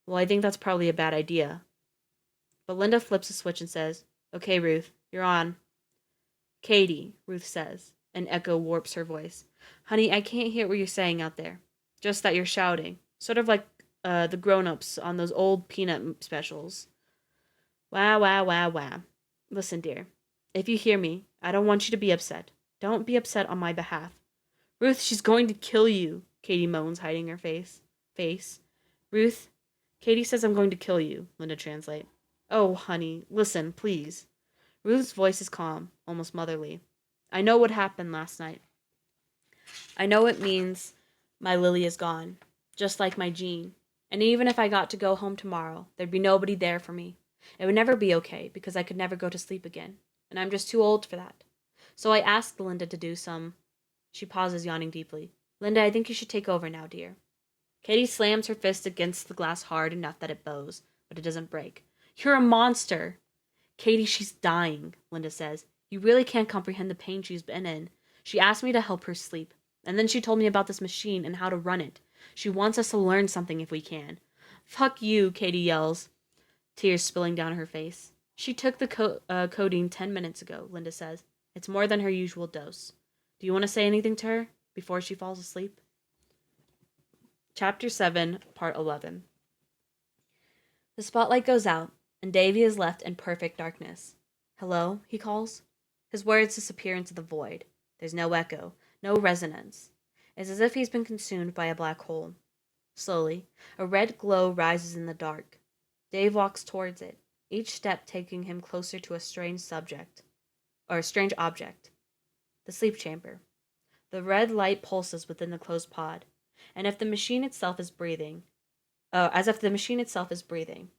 Well, I think that's probably a bad idea. But Linda flips a switch and says, Okay, Ruth, you're on. Katie, Ruth says. An echo warps her voice. Honey, I can't hear what you're saying out there. Just that you're shouting. Sort of like the grown-ups on those old peanut specials. Wah, wah, wah, wah. Listen, dear. If you hear me, I don't want you to be upset. Don't be upset on my behalf. Ruth, she's going to kill you, Katie moans, hiding her face. Ruth, Katie says I'm going to kill you, Linda translates. Oh, honey, listen, please. Ruth's voice is calm, almost motherly. I know what happened last night. I know it means my Lily is gone, just like my Jean. And even if I got to go home tomorrow, there'd be nobody there for me. It would never be okay, because I could never go to sleep again. And I'm just too old for that. So I asked Linda to do some... She pauses, yawning deeply. Linda, I think you should take over now, dear. Katie slams her fist against the glass hard enough that it bows, but it doesn't break. You're a monster! Katie, she's dying, Linda says. You really can't comprehend the pain she's been in. She asked me to help her sleep, And then she told me about this machine and how to run it. She wants us to learn something if we can. Fuck you, Katie yells, tears spilling down her face. She took the codeine 10 minutes ago, Linda says. It's more than her usual dose. Do you want to say anything to her before she falls asleep? Chapter 7, Part 11. The spotlight goes out, and Davy is left in perfect darkness. Hello, he calls. His words disappear into the void. There's no echo, no resonance. It's as if he's been consumed by a black hole. Slowly, a red glow rises in the dark. Dave walks towards it, each step taking him closer to a strange object. The sleep chamber. The red light pulses within the closed pod, and if the machine itself is breathing, as if the machine itself is breathing.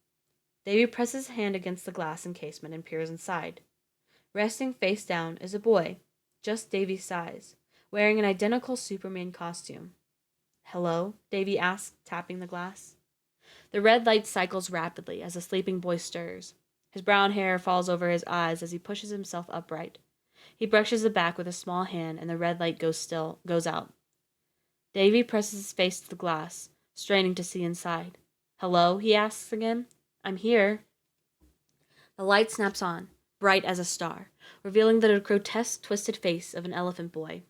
Davy presses his hand against the glass encasement and peers inside. Resting face down is a boy, just Davy's size, wearing an identical Superman costume. Hello? Davy asks, tapping the glass. The red light cycles rapidly as the sleeping boy stirs. His brown hair falls over his eyes as he pushes himself upright. He brushes it back with a small hand and the red light goes out. Davy presses his face to the glass, straining to see inside. Hello? He asks again. I'm here. The light snaps on, bright as a star, revealing the grotesque, twisted face of an elephant boy.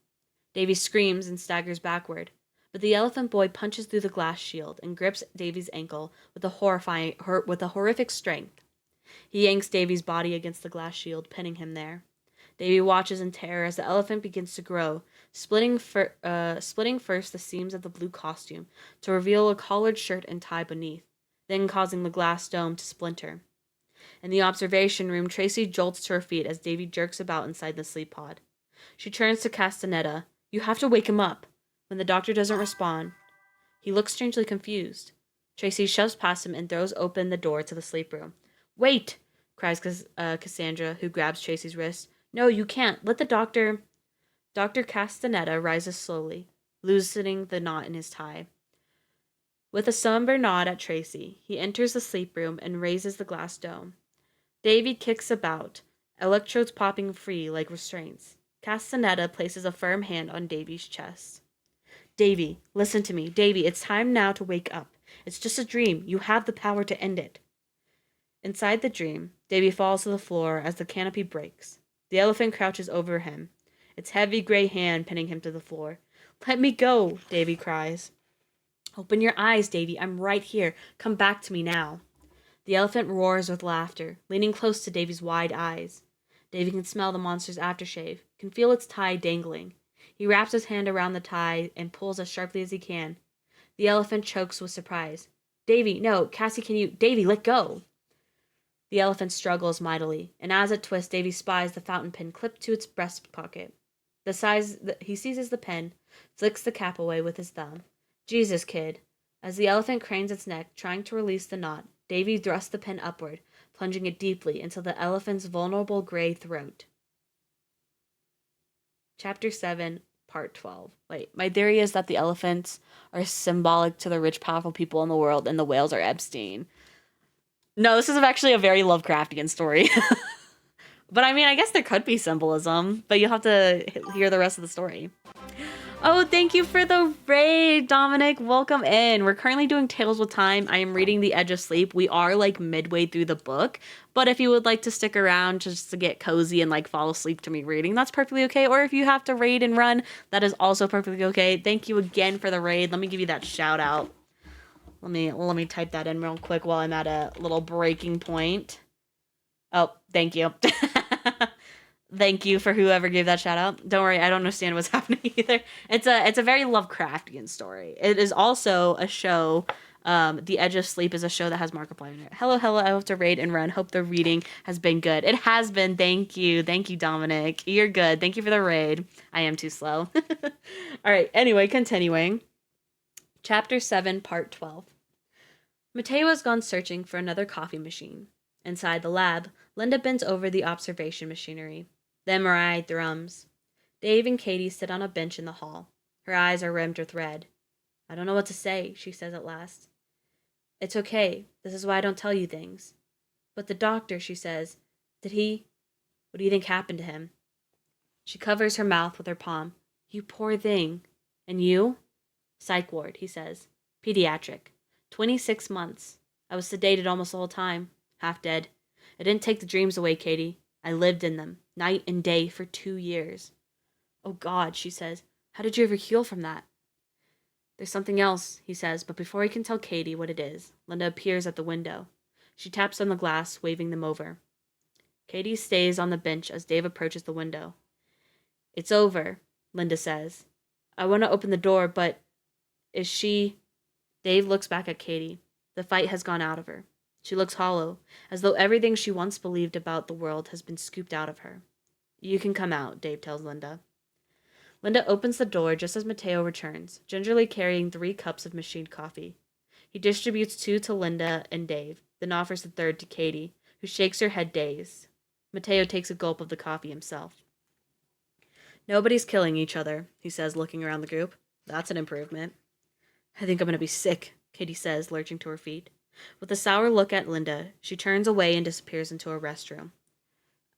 Davy screams and staggers backward, but the elephant boy punches through the glass shield and grips Davy's ankle with a horrific strength. He yanks Davy's body against the glass shield, pinning him there. Davy watches in terror as the elephant begins to grow, splitting first the seams of the blue costume to reveal a collared shirt and tie beneath, then causing the glass dome to splinter. In the observation room, Tracy jolts to her feet as Davy jerks about inside the sleep pod. She turns to Castaneda. You have to wake him up. When the doctor doesn't respond, he looks strangely confused. Tracy shoves past him and throws open the door to the sleep room. Wait! Cries Cassandra, who grabs Tracy's wrist. No, you can't. Let the doctor... Dr. Castaneda rises slowly, loosening the knot in his tie. With a somber nod at Tracy, he enters the sleep room and raises the glass dome. Davy kicks about, electrodes popping free like restraints. Castaneda places a firm hand on Davy's chest. Davy, listen to me. Davy, it's time now to wake up. It's just a dream. You have the power to end it. Inside the dream, Davy falls to the floor as the canopy breaks. The elephant crouches over him, its heavy gray hand pinning him to the floor. Let me go, Davy cries. Open your eyes, Davy. I'm right here. Come back to me now. The elephant roars with laughter, leaning close to Davy's wide eyes. Davy can smell the monster's aftershave, can feel its tie dangling. He wraps his hand around the tie and pulls as sharply as he can. The elephant chokes with surprise. Davy, no, Cassie, can you... Davy, let go! The elephant struggles mightily, and as it twists, Davy spies the fountain pen clipped to its breast pocket. He seizes the pen, flicks the cap away with his thumb. Jesus, kid. As the elephant cranes its neck, trying to release the knot, Davy thrusts the pen upward, plunging it deeply into the elephant's vulnerable gray throat. Chapter 7, Part 12. My theory is that the elephants are symbolic to the rich, powerful people in the world, and the whales are Epstein. No, this is actually a very Lovecraftian story. But I mean, I guess there could be symbolism, but you'll have to hear the rest of the story. Oh, thank you for the raid, Dominic. Welcome in. We're currently doing Tales with Time. I am reading The Edge of Sleep. We are midway through the book, but if you would like to stick around just to get cozy and fall asleep to me reading, that's perfectly okay. Or if you have to raid and run, that is also perfectly okay. Thank you again for the raid. Let me give you that shout out. Let me type that in real quick while I'm at a little breaking point. Oh, thank you. Thank you for whoever gave that shout out. Don't worry, I don't understand what's happening either. It's a very Lovecraftian story. It is also a show. The Edge of Sleep is a show that has Markiplier in it. Hello. I have to raid and run. Hope the reading has been good. It has been. Thank you, Dominic. You're good. Thank you for the raid. I am too slow. All right. Anyway, continuing. Chapter 7, Part 12. Mateo has gone searching for another coffee machine. Inside the lab, Linda bends over the observation machinery. The MRI thrums. Dave and Katie sit on a bench in the hall. Her eyes are rimmed with red. I don't know what to say, she says at last. It's okay. This is why I don't tell you things. But the doctor, she says, what do you think happened to him? She covers her mouth with her palm. You poor thing. And you? Psych ward, he says. Pediatric. 26 months. I was sedated almost the whole time. Half dead. I didn't take the dreams away, Katie. I lived in them, night and day, for 2 years. Oh God, she says. How did you ever heal from that? There's something else, he says, but before he can tell Katie what it is, Linda appears at the window. She taps on the glass, waving them over. Katie stays on the bench as Dave approaches the window. It's over, Linda says. I want to open the door, but is she... Dave looks back at Katie. The fight has gone out of her. She looks hollow, as though everything she once believed about the world has been scooped out of her. You can come out, Dave tells Linda. Linda opens the door just as Mateo returns, gingerly carrying 3 cups of machined coffee. He distributes 2 to Linda and Dave, then offers the third to Katie, who shakes her head dazed. Mateo takes a gulp of the coffee himself. Nobody's killing each other, he says, looking around the group. That's an improvement. I think I'm going to be sick, Katie says, lurching to her feet. With a sour look at Linda, she turns away and disappears into a restroom.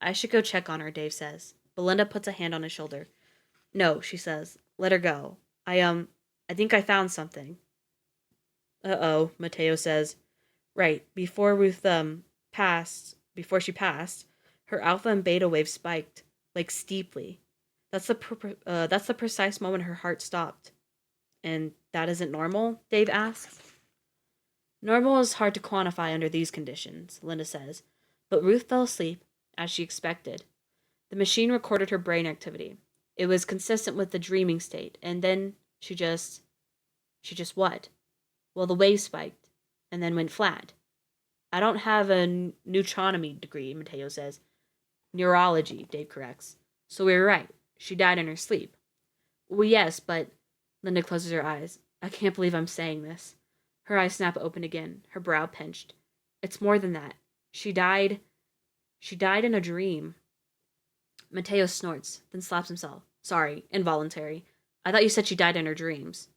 I should go check on her, Dave says. But Linda puts a hand on his shoulder. No, she says. Let her go. I think I found something. Uh-oh, Mateo says. Right, before she passed, her alpha and beta waves spiked, like steeply. That's the precise moment her heart stopped. And that isn't normal? Dave asks. Normal is hard to quantify under these conditions, Linda says, but Ruth fell asleep, as she expected. The machine recorded her brain activity. It was consistent with the dreaming state, and then she just what? Well, the wave spiked, and then went flat. I don't have a neutronomy degree, Mateo says. Neurology, Dave corrects. So we were right. She died in her sleep. Well, yes, but... Linda closes her eyes. I can't believe I'm saying this. Her eyes snap open again, her brow pinched. It's more than that. She died in a dream. Mateo snorts, then slaps himself. Sorry, involuntary. I thought you said she died in her dreams.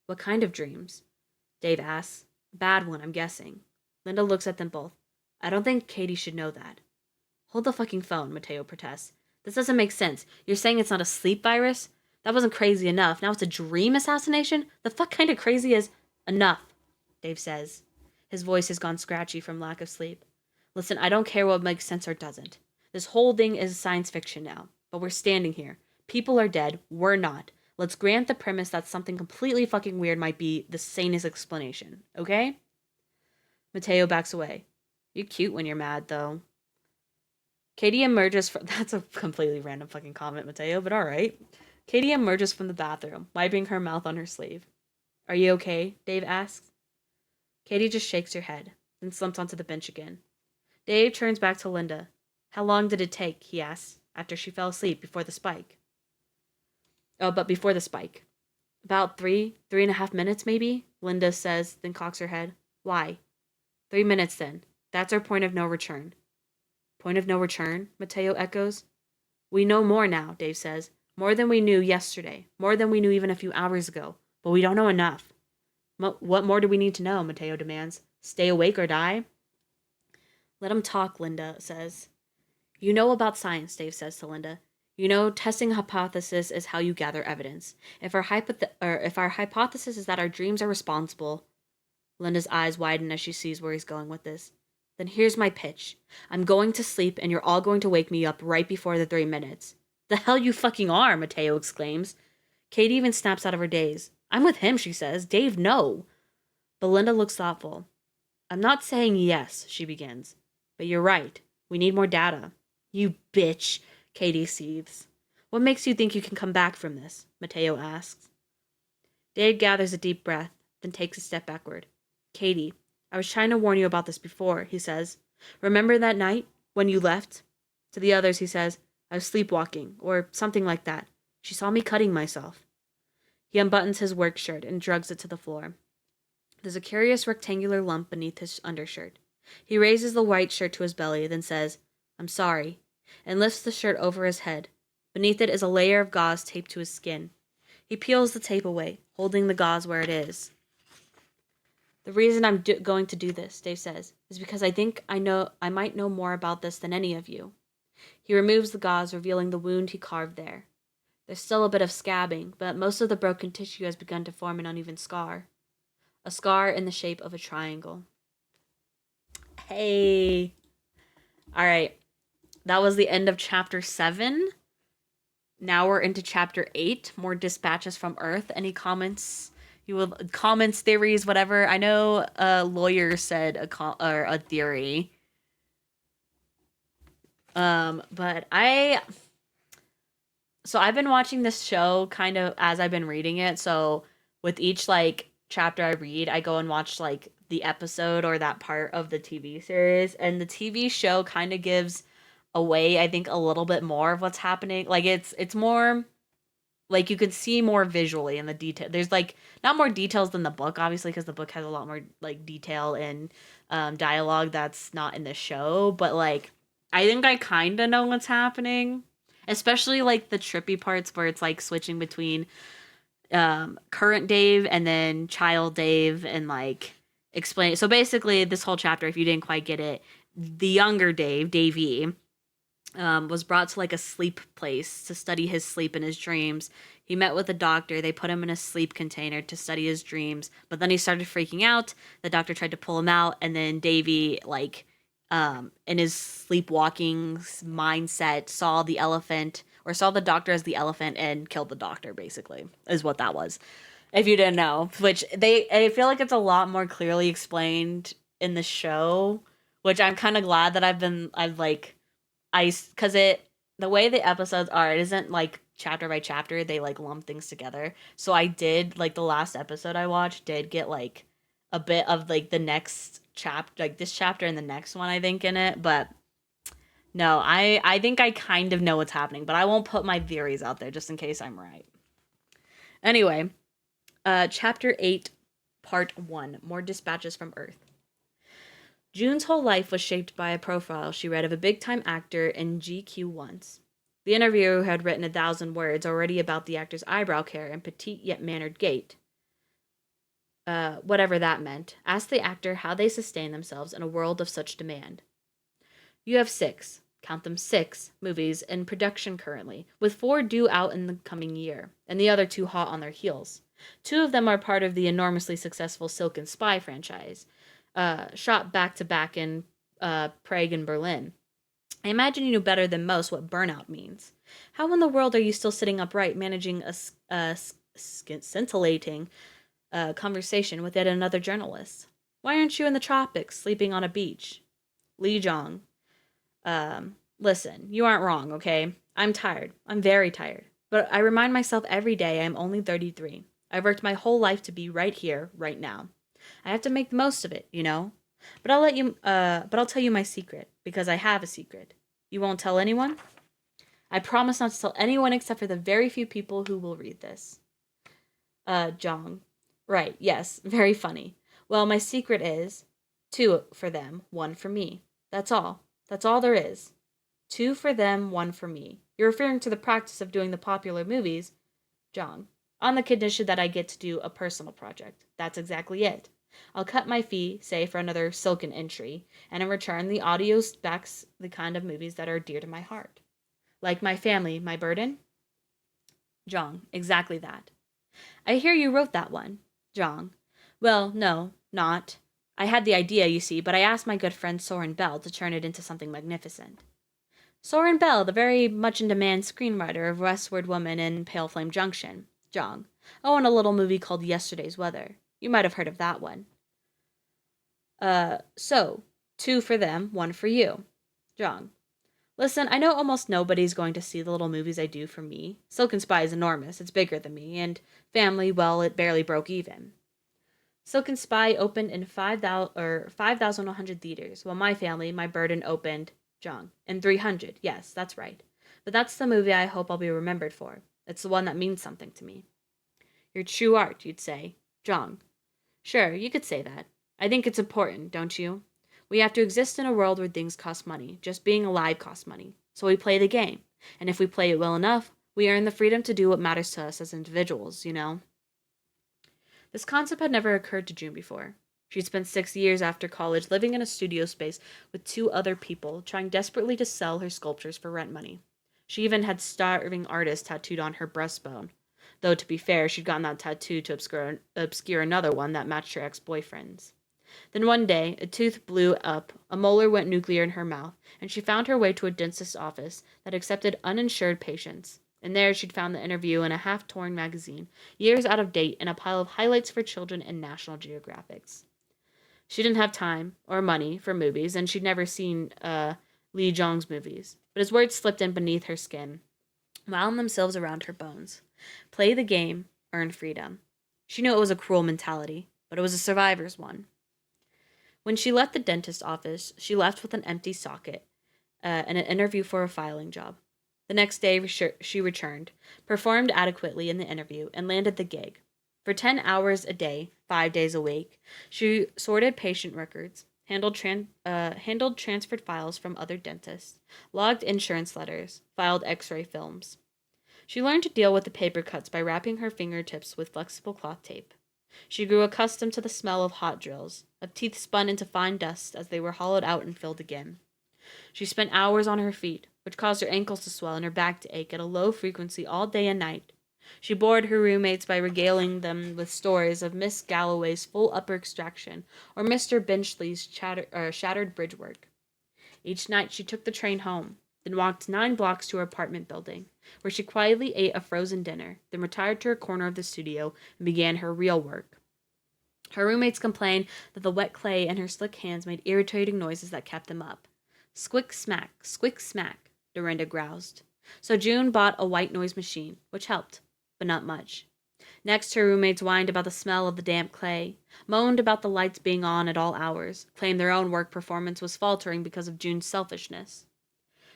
What kind of dreams? Dave asks. Bad one, I'm guessing. Linda looks at them both. I don't think Katie should know that. Hold the fucking phone, Mateo protests. This doesn't make sense. You're saying it's not a sleep virus? That wasn't crazy enough. Now it's a dream assassination? The fuck kind of crazy is... Enough, Dave says. His voice has gone scratchy from lack of sleep. Listen, I don't care what makes sense or doesn't. This whole thing is science fiction now. But we're standing here. People are dead. We're not. Let's grant the premise that something completely fucking weird might be the sanest explanation. Okay? Mateo backs away. You're cute when you're mad, though. Katie emerges from... That's a completely random fucking comment, Mateo, but alright. Katie emerges from the bathroom, wiping her mouth on her sleeve. Are you okay? Dave asks. Katie just shakes her head, then slumps onto the bench again. Dave turns back to Linda. How long did it take, he asks, after she fell asleep before the spike? But before the spike. About 3.5 minutes, maybe? Linda says, then cocks her head. Why? 3 minutes, then. That's our point of no return. Point of no return? Mateo echoes. We know more now, Dave says. More than we knew yesterday. More than we knew even a few hours ago. But we don't know enough. What more do we need to know? Mateo demands. Stay awake or die? Let him talk, Linda says. You know about science, Dave says to Linda. You know, testing a hypothesis is how you gather evidence. If our hypothesis is that our dreams are responsible... Linda's eyes widen as she sees where he's going with this. Then here's my pitch. I'm going to sleep and you're all going to wake me up right before the 3 minutes. The hell you fucking are, Mateo exclaims. Katie even snaps out of her daze. I'm with him, she says. Dave, no. But Linda looks thoughtful. I'm not saying yes, she begins. But you're right. We need more data. You bitch, Katie seethes. What makes you think you can come back from this? Mateo asks. Dave gathers a deep breath, then takes a step backward. Katie, I was trying to warn you about this before, he says. Remember that night when you left? To the others, he says, I was sleepwalking, or something like that. She saw me cutting myself. He unbuttons his work shirt and drags it to the floor. There's a curious rectangular lump beneath his undershirt. He raises the white shirt to his belly, then says, I'm sorry, and lifts the shirt over his head. Beneath it is a layer of gauze taped to his skin. He peels the tape away, holding the gauze where it is. The reason I'm going to do this, Dave says, is because I think I might know more about this than any of you. He removes the gauze, revealing the wound he carved there. There's still a bit of scabbing, but most of the broken tissue has begun to form an uneven scar. A scar in the shape of a triangle. Hey. All right. That was the end of chapter 7. Now we're into chapter 8. More dispatches from Earth. Any comments? You will comments, theories, whatever. I know a lawyer said a theory. But I've been watching this show kind of as I've been reading it. So with each like chapter I read, I go and watch like the episode or that part of the TV series, and the TV show kind of gives away I think a little bit more of what's happening. Like it's more like you could see more visually in the detail. There's like not more details than the book obviously because the book has a lot more like detail and dialogue that's not in the show, but like I think I kind of know what's happening, especially like the trippy parts where it's like switching between current Dave and then child Dave and like explain. So basically this whole chapter, if you didn't quite get it, the younger Davey, was brought to like a sleep place to study his sleep and his dreams. He met with a doctor. They put him in a sleep container to study his dreams, but then he started freaking out. The doctor tried to pull him out, and then Davey, like, in his sleepwalking mindset, saw the elephant or saw the doctor as the elephant and killed the doctor. Basically, is what that was. If you didn't know, which I feel like it's a lot more clearly explained in the show, which I'm kind of glad that I've like because the way the episodes are, it isn't like chapter by chapter. They like lump things together. So I did like the last episode I watched did get like a bit of like the next chapter, like this chapter and the next one I think in it. But no, I think I kind of know what's happening, but I won't put my theories out there just in case I'm right. Anyway, chapter 8, part 1, more dispatches from Earth. June's whole life was shaped by a profile she read of a big-time actor in GQ once. The interviewer had written 1,000 words already about the actor's eyebrow care and petite yet mannered gait. Whatever that meant, asked the actor how they sustain themselves in a world of such demand. You have 6, count them 6, movies in production currently, with 4 due out in the coming year, and the other 2 hot on their heels. 2 of them are part of the enormously successful Silk and Spy franchise, shot back-to-back in Prague and Berlin. I imagine you know better than most what burnout means. How in the world are you still sitting upright, managing a scintillating conversation with yet another journalist? Why aren't you in the tropics, sleeping on a beach? Li Jong. Listen, you aren't wrong, okay? I'm tired. I'm very tired. But I remind myself every day I'm only 33. I've worked my whole life to be right here, right now. I have to make the most of it, you know? But I'll tell you my secret, because I have a secret. You won't tell anyone? I promise not to tell anyone except for the very few people who will read this. Jong. Right, yes, very funny. Well, my secret is 2 for them, 1 for me. That's all. That's all there is. 2 for them, 1 for me. You're referring to the practice of doing the popular movies, Jong. On the condition that I get to do a personal project. That's exactly it. I'll cut my fee, say, for another silken entry, and in return the audio backs the kind of movies that are dear to my heart. Like My Family, My Burden? Jong, exactly that. I hear you wrote that one. Jong. Well, no, not. I had the idea, you see, but I asked my good friend Soren Bell to turn it into something magnificent. Soren Bell, the very much in demand screenwriter of Westward Woman and Pale Flame Junction. Jong. Oh, and a little movie called Yesterday's Weather. You might have heard of that one. So, 2 for them, 1 for you. Jong. Listen, I know almost nobody's going to see the little movies I do for me. Silk and Spy is enormous, it's bigger than me, and Family, well, it barely broke even. Silk and Spy opened in 5,100 theaters, while My Family, My Burden opened, Jong, in 300. Yes, that's right. But that's the movie I hope I'll be remembered for. It's the one that means something to me. Your true art, you'd say. Jong. Sure, you could say that. I think it's important, don't you? We have to exist in a world where things cost money. Just being alive costs money. So we play the game. And if we play it well enough, we earn the freedom to do what matters to us as individuals, you know? This concept had never occurred to June before. She'd spent 6 years after college living in a studio space with 2 other people, trying desperately to sell her sculptures for rent money. She even had starving artist tattooed on her breastbone. Though, to be fair, she'd gotten that tattoo to obscure another one that matched her ex-boyfriend's. Then one day, a tooth blew up, a molar went nuclear in her mouth, and she found her way to a dentist's office that accepted uninsured patients. And there she'd found the interview in a half-torn magazine, years out of date, and a pile of highlights for children and National Geographics. She didn't have time or money for movies, and she'd never seen Lee Jong's movies. But his words slipped in beneath her skin, wound themselves around her bones. Play the game, earn freedom. She knew it was a cruel mentality, but it was a survivor's one. When she left the dentist's office, she left with an empty socket and an interview for a filing job. The next day, she returned, performed adequately in the interview, and landed the gig. For 10 hours a day, 5 days a week, she sorted patient records, handled transferred files from other dentists, logged insurance letters, filed x-ray films. She learned to deal with the paper cuts by wrapping her fingertips with flexible cloth tape. She grew accustomed to the smell of hot drills, of teeth spun into fine dust as they were hollowed out and filled again. She spent hours on her feet, which caused her ankles to swell and her back to ache at a low frequency all day and night. She bored her roommates by regaling them with stories of Miss Galloway's full upper extraction or Mr. Benchley's shattered bridge work. Each night she took the train home, then walked 9 blocks to her apartment building, where she quietly ate a frozen dinner, then retired to her corner of the studio and began her real work. Her roommates complained that the wet clay in her slick hands made irritating noises that kept them up. Squick smack, Dorinda groused. So June bought a white noise machine, which helped, but not much. Next, her roommates whined about the smell of the damp clay, moaned about the lights being on at all hours, claimed their own work performance was faltering because of June's selfishness.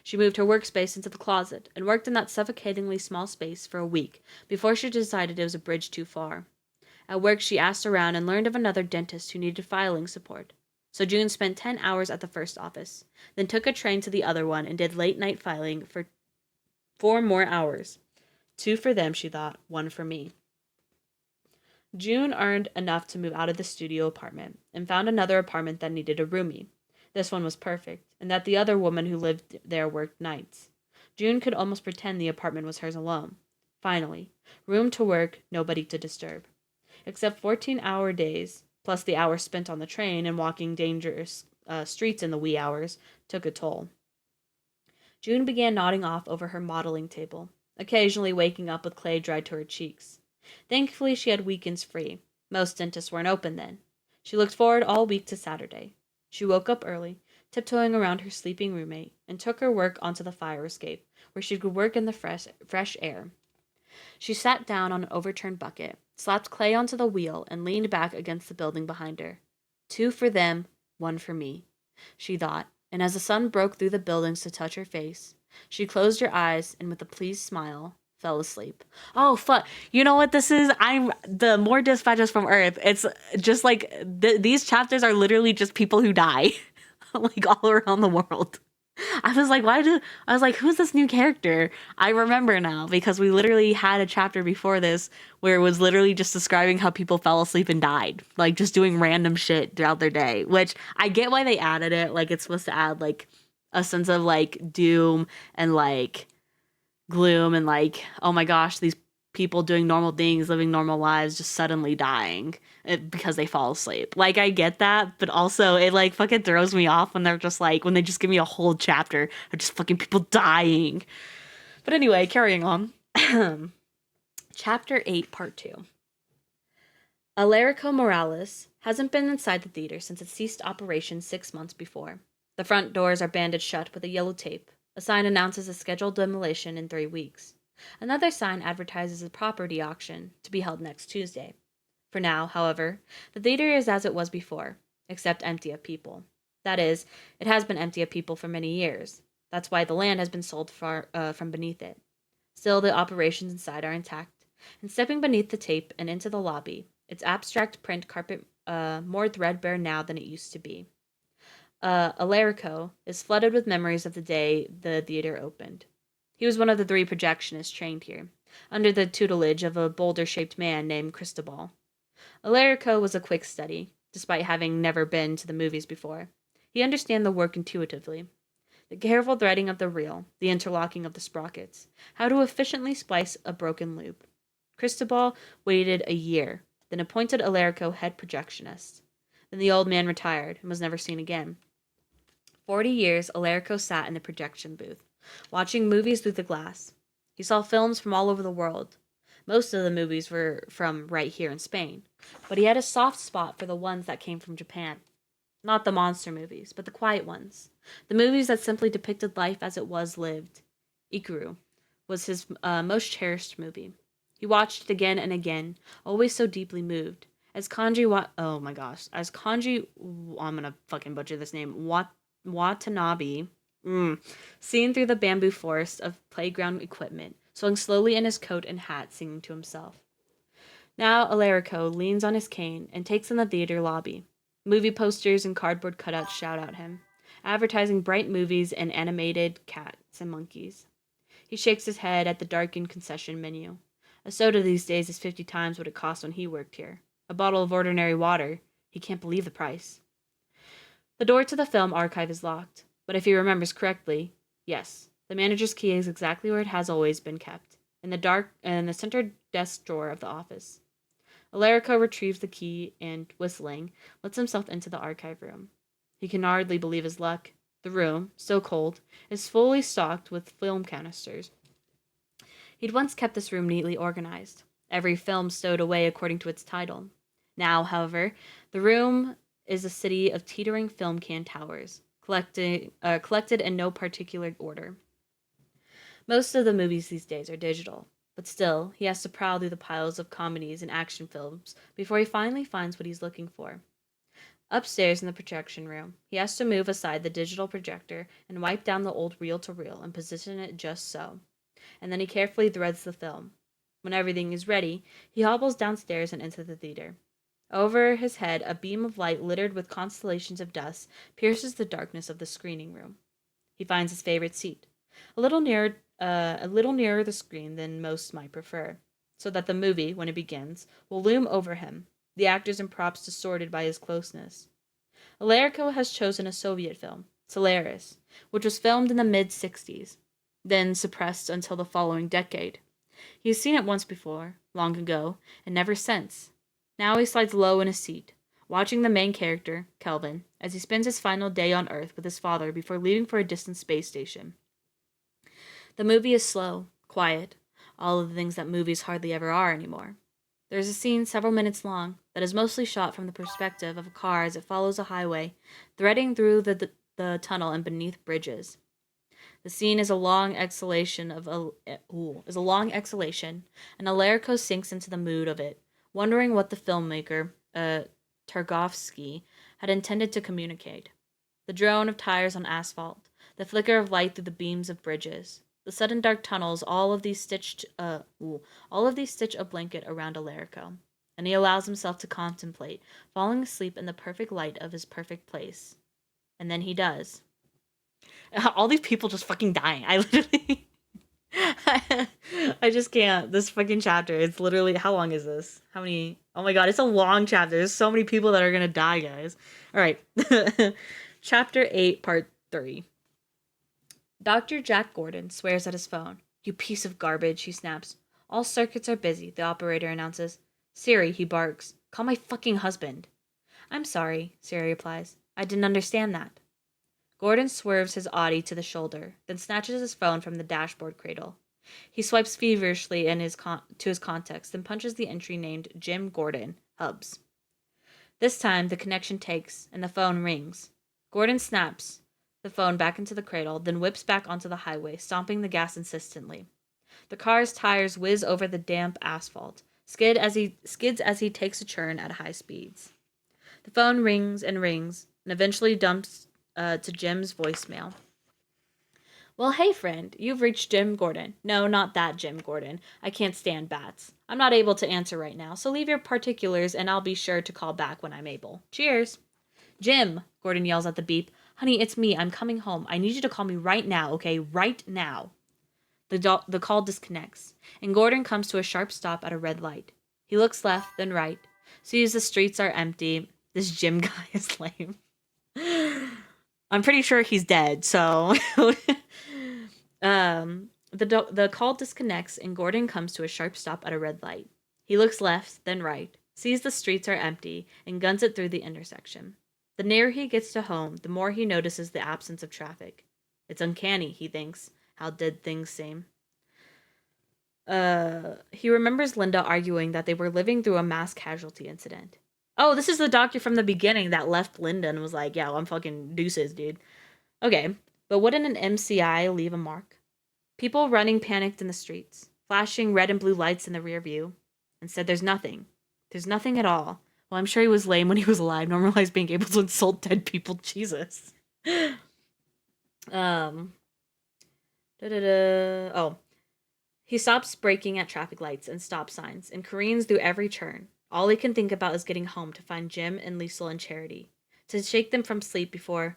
She moved her workspace into the closet and worked in that suffocatingly small space for a week before she decided it was a bridge too far. At work, she asked around and learned of another dentist who needed filing support. So June spent 10 hours at the first office, then took a train to the other one and did late-night filing for 4 more hours. 2 for them, she thought, 1 for me. June earned enough to move out of the studio apartment and found another apartment that needed a roomie. This one was perfect, and that the other woman who lived there worked nights. June could almost pretend the apartment was hers alone. Finally, room to work, nobody to disturb. Except 14-hour days, plus the hours spent on the train and walking dangerous streets in the wee hours, took a toll. June began nodding off over her modeling table, occasionally waking up with clay dried to her cheeks. Thankfully, she had weekends free. Most dentists weren't open then. She looked forward all week to Saturday. She woke up early, tiptoeing around her sleeping roommate, and took her work onto the fire escape, where she could work in the fresh air. She sat down on an overturned bucket, slapped clay onto the wheel, and leaned back against the building behind her. 2 for them, 1 for me, she thought, and as the sun broke through the buildings to touch her face, she closed her eyes and with a pleased smile, fell asleep. Oh, fuck. You know what this is? I'm the More Dispatches from Earth. It's just like these chapters are literally just people who die, like all around the world. I was like, who's this new character? I remember now because we literally had a chapter before this where it was literally just describing how people fell asleep and died, like just doing random shit throughout their day, which I get why they added it. Like it's supposed to add like a sense of like doom and like gloom and like, oh my gosh, these people doing normal things, living normal lives, just suddenly dying because they fall asleep. Like, I get that, but also it like fucking throws me off when they're just like, when they just give me a whole chapter of just fucking people dying. But anyway, carrying on. Chapter 8, Part 2. Alarico Morales hasn't been inside the theater since it ceased operation 6 months before. The front doors are banded shut with a yellow tape. A sign announces a scheduled demolition in 3 weeks. Another sign advertises a property auction to be held next Tuesday. For now, however, the theater is as it was before, except empty of people. That is, it has been empty of people for many years. That's why the land has been sold from beneath it. Still, the operations inside are intact, and stepping beneath the tape and into the lobby, its abstract print carpet more threadbare now than it used to be. Alarico is flooded with memories of the day the theater opened. He was one of the 3 projectionists trained here, under the tutelage of a boulder-shaped man named Cristobal. Alarico was a quick study, despite having never been to the movies before. He understood the work intuitively. The careful threading of the reel, the interlocking of the sprockets, how to efficiently splice a broken loop. Cristobal waited a year, then appointed Alarico head projectionist. Then the old man retired and was never seen again. 40 years, Alarico sat in the projection booth, watching movies through the glass. He saw films from all over the world. Most of the movies were from right here in Spain, but he had a soft spot for the ones that came from Japan. Not the monster movies, but the quiet ones. The movies that simply depicted life as it was lived. Ikaru was his most cherished movie. He watched it again and again, always so deeply moved. As oh my gosh, as Kanji, I'm gonna fucking butcher this name, Watanabe, seen through the bamboo forest of playground equipment, swung slowly in his coat and hat, singing to himself. Now Alarico leans on his cane and takes in the theater lobby. Movie posters and cardboard cutouts shout at him, advertising bright movies and animated cats and monkeys. He shakes his head at the darkened concession menu. A soda these days is 50 times what it cost when he worked here. A bottle of ordinary water, he can't believe the price. The door to the film archive is locked, but if he remembers correctly, yes, the manager's key is exactly where it has always been kept, in the center desk drawer of the office. Alarico retrieves the key and, whistling, lets himself into the archive room. He can hardly believe his luck. The room, so cold, is fully stocked with film canisters. He'd once kept this room neatly organized, every film stowed away according to its title. Now, however, the room is a city of teetering film can towers, collected in no particular order. Most of the movies these days are digital, but still, he has to prowl through the piles of comedies and action films before he finally finds what he's looking for. Upstairs in the projection room, he has to move aside the digital projector and wipe down the old reel-to-reel and position it just so. And then he carefully threads the film. When everything is ready, he hobbles downstairs and into the theater. Over his head, a beam of light littered with constellations of dust pierces the darkness of the screening room. He finds his favorite seat, a little nearer the screen than most might prefer, so that the movie, when it begins, will loom over him, the actors and props distorted by his closeness. Alarico has chosen a Soviet film, Solaris, which was filmed in the mid-60s, then suppressed until the following decade. He has seen it once before, long ago, and never since. Now he slides low in a seat, watching the main character, Kelvin, as he spends his final day on Earth with his father before leaving for a distant space station. The movie is slow, quiet, all of the things that movies hardly ever are anymore. There is a scene several minutes long that is mostly shot from the perspective of a car as it follows a highway, threading through the tunnel and beneath bridges. The scene is a long exhalation, and Alarico sinks into the mood of it, wondering what the filmmaker, Tarkovsky, had intended to communicate. The drone of tires on asphalt, the flicker of light through the beams of bridges, the sudden dark tunnels, all of these stitch a blanket around Alarico, and he allows himself to contemplate, falling asleep in the perfect light of his perfect place. And then he does. All these people just fucking dying. I literally... I just can't. This fucking chapter, it's literally... How long is this? How many... Oh my god, it's a long chapter. There's so many people that are gonna die, guys. Alright. Chapter 8, Part 3. Dr. Jack Gordon swears at his phone. "You piece of garbage," he snaps. "All circuits are busy," the operator announces. "Siri," he barks. "Call my fucking husband." "I'm sorry," Siri replies. "I didn't understand that." Gordon swerves his Audi to the shoulder, then snatches his phone from the dashboard cradle. He swipes feverishly to his contacts, then punches the entry named Jim Gordon, Hubs. This time, the connection takes, and the phone rings. Gordon snaps the phone back into the cradle, then whips back onto the highway, stomping the gas insistently. The car's tires whiz over the damp asphalt, skids as he takes a turn at high speeds. The phone rings, and eventually dumps to Jim's voicemail. "Well, hey, friend, you've reached Jim Gordon. No, not that Jim Gordon. I can't stand bats. I'm not able to answer right now, so leave your particulars and I'll be sure to call back when I'm able. Cheers." "Jim," Gordon yells at the beep. "Honey, it's me. I'm coming home. I need you to call me right now, okay? Right now." The call disconnects, and Gordon comes to a sharp stop at a red light. He looks left, then right, sees the streets are empty. This Jim guy is lame. I'm pretty sure he's dead, so... the call disconnects and Gordon comes to a sharp stop at a red light. He looks left, then right, sees the streets are empty, and guns it through the intersection. The nearer he gets to home, the more he notices the absence of traffic. It's uncanny, he thinks, how dead things seem. He remembers Linda arguing that they were living through a mass casualty incident. Oh, this is the doctor from the beginning that left Linda and was like, yeah, well, I'm fucking deuces, dude. Okay, but wouldn't an MCI leave a mark? People running panicked in the streets, flashing red and blue lights in the rear view. Instead, there's nothing. There's nothing at all. Well, I'm sure he was lame when he was alive. Normalized being able to insult dead people. Jesus. Oh. He stops braking at traffic lights and stop signs and careens through every turn. All he can think about is getting home to find Jim and Liesl and Charity, to shake them from sleep before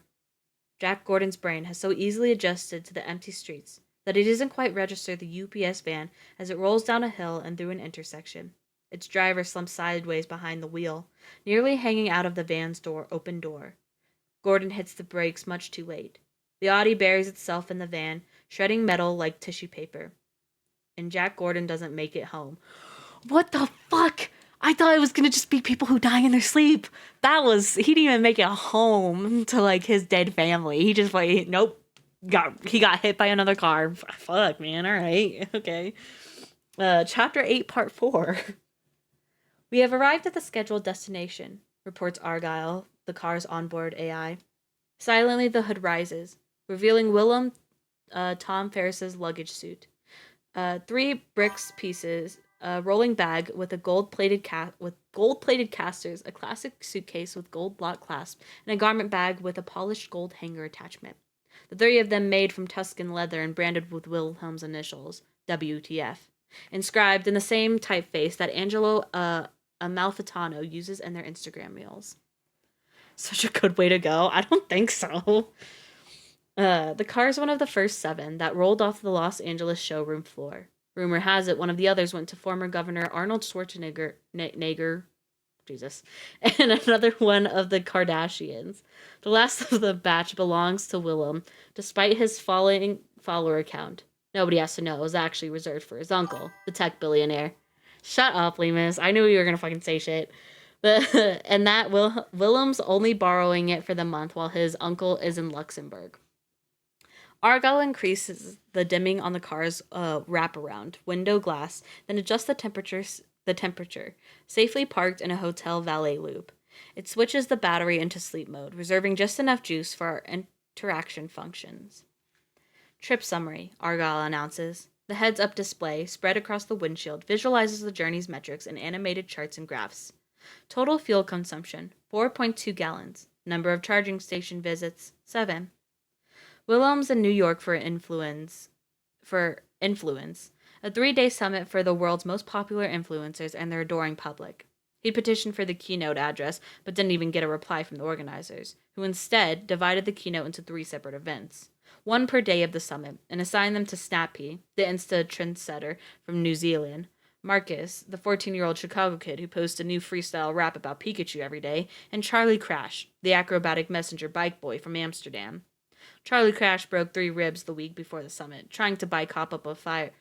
Jack Gordon's brain has so easily adjusted to the empty streets that it doesn't quite register the UPS van as it rolls down a hill and through an intersection. Its driver slumps sideways behind the wheel, nearly hanging out of the van's open door. Gordon hits the brakes much too late. The Audi buries itself in the van, shredding metal like tissue paper. And Jack Gordon doesn't make it home. What the fuck? I thought it was gonna just be people who die in their sleep. He didn't even make it home to, like, his dead family. He just, like, nope. He got hit by another car. Fuck, man. All right. Okay. Chapter 8, Part 4. We have arrived at the scheduled destination, reports Argyle, the car's onboard AI. Silently, the hood rises, revealing Willem Tom Ferris's luggage suit. 3 bricks pieces, a rolling bag with a gold-plated casters, a classic suitcase with gold block clasp, and a garment bag with a polished gold hanger attachment. The 3 of them made from Tuscan leather and branded with Wilhelm's initials, WTF, inscribed in the same typeface that Angelo Amalfitano uses in their Instagram reels. Such a good way to go. I don't think so. The car is one of the first 7 that rolled off the Los Angeles showroom floor. Rumor has it one of the others went to former Governor Arnold Schwarzenegger, and another one of the Kardashians. The last of the batch belongs to Willem, despite his falling follower count. Nobody has to know it was actually reserved for his uncle, the tech billionaire. Shut up, Lemus. I knew you were gonna fucking say shit. And that Willem's only borrowing it for the month while his uncle is in Luxembourg. Argyle increases the dimming on the car's wraparound window glass, then adjusts the temperature, safely parked in a hotel valet loop. It switches the battery into sleep mode, reserving just enough juice for our interaction functions. Trip summary, Argyle announces. The heads-up display, spread across the windshield, visualizes the journey's metrics in animated charts and graphs. Total fuel consumption, 4.2 gallons. Number of charging station visits, 7. Willem's in New York for Influence, a 3-day summit for the world's most popular influencers and their adoring public. He petitioned for the keynote address, but didn't even get a reply from the organizers, who instead divided the keynote into 3 separate events, 1 per day of the summit, and assigned them to Snappy, the Insta trendsetter from New Zealand, Marcus, the 14-year-old Chicago kid who posts a new freestyle rap about Pikachu every day, and Charlie Crash, the acrobatic messenger bike boy from Amsterdam. Charlie Crash broke 3 ribs the week before the summit, trying to bike hop up a fire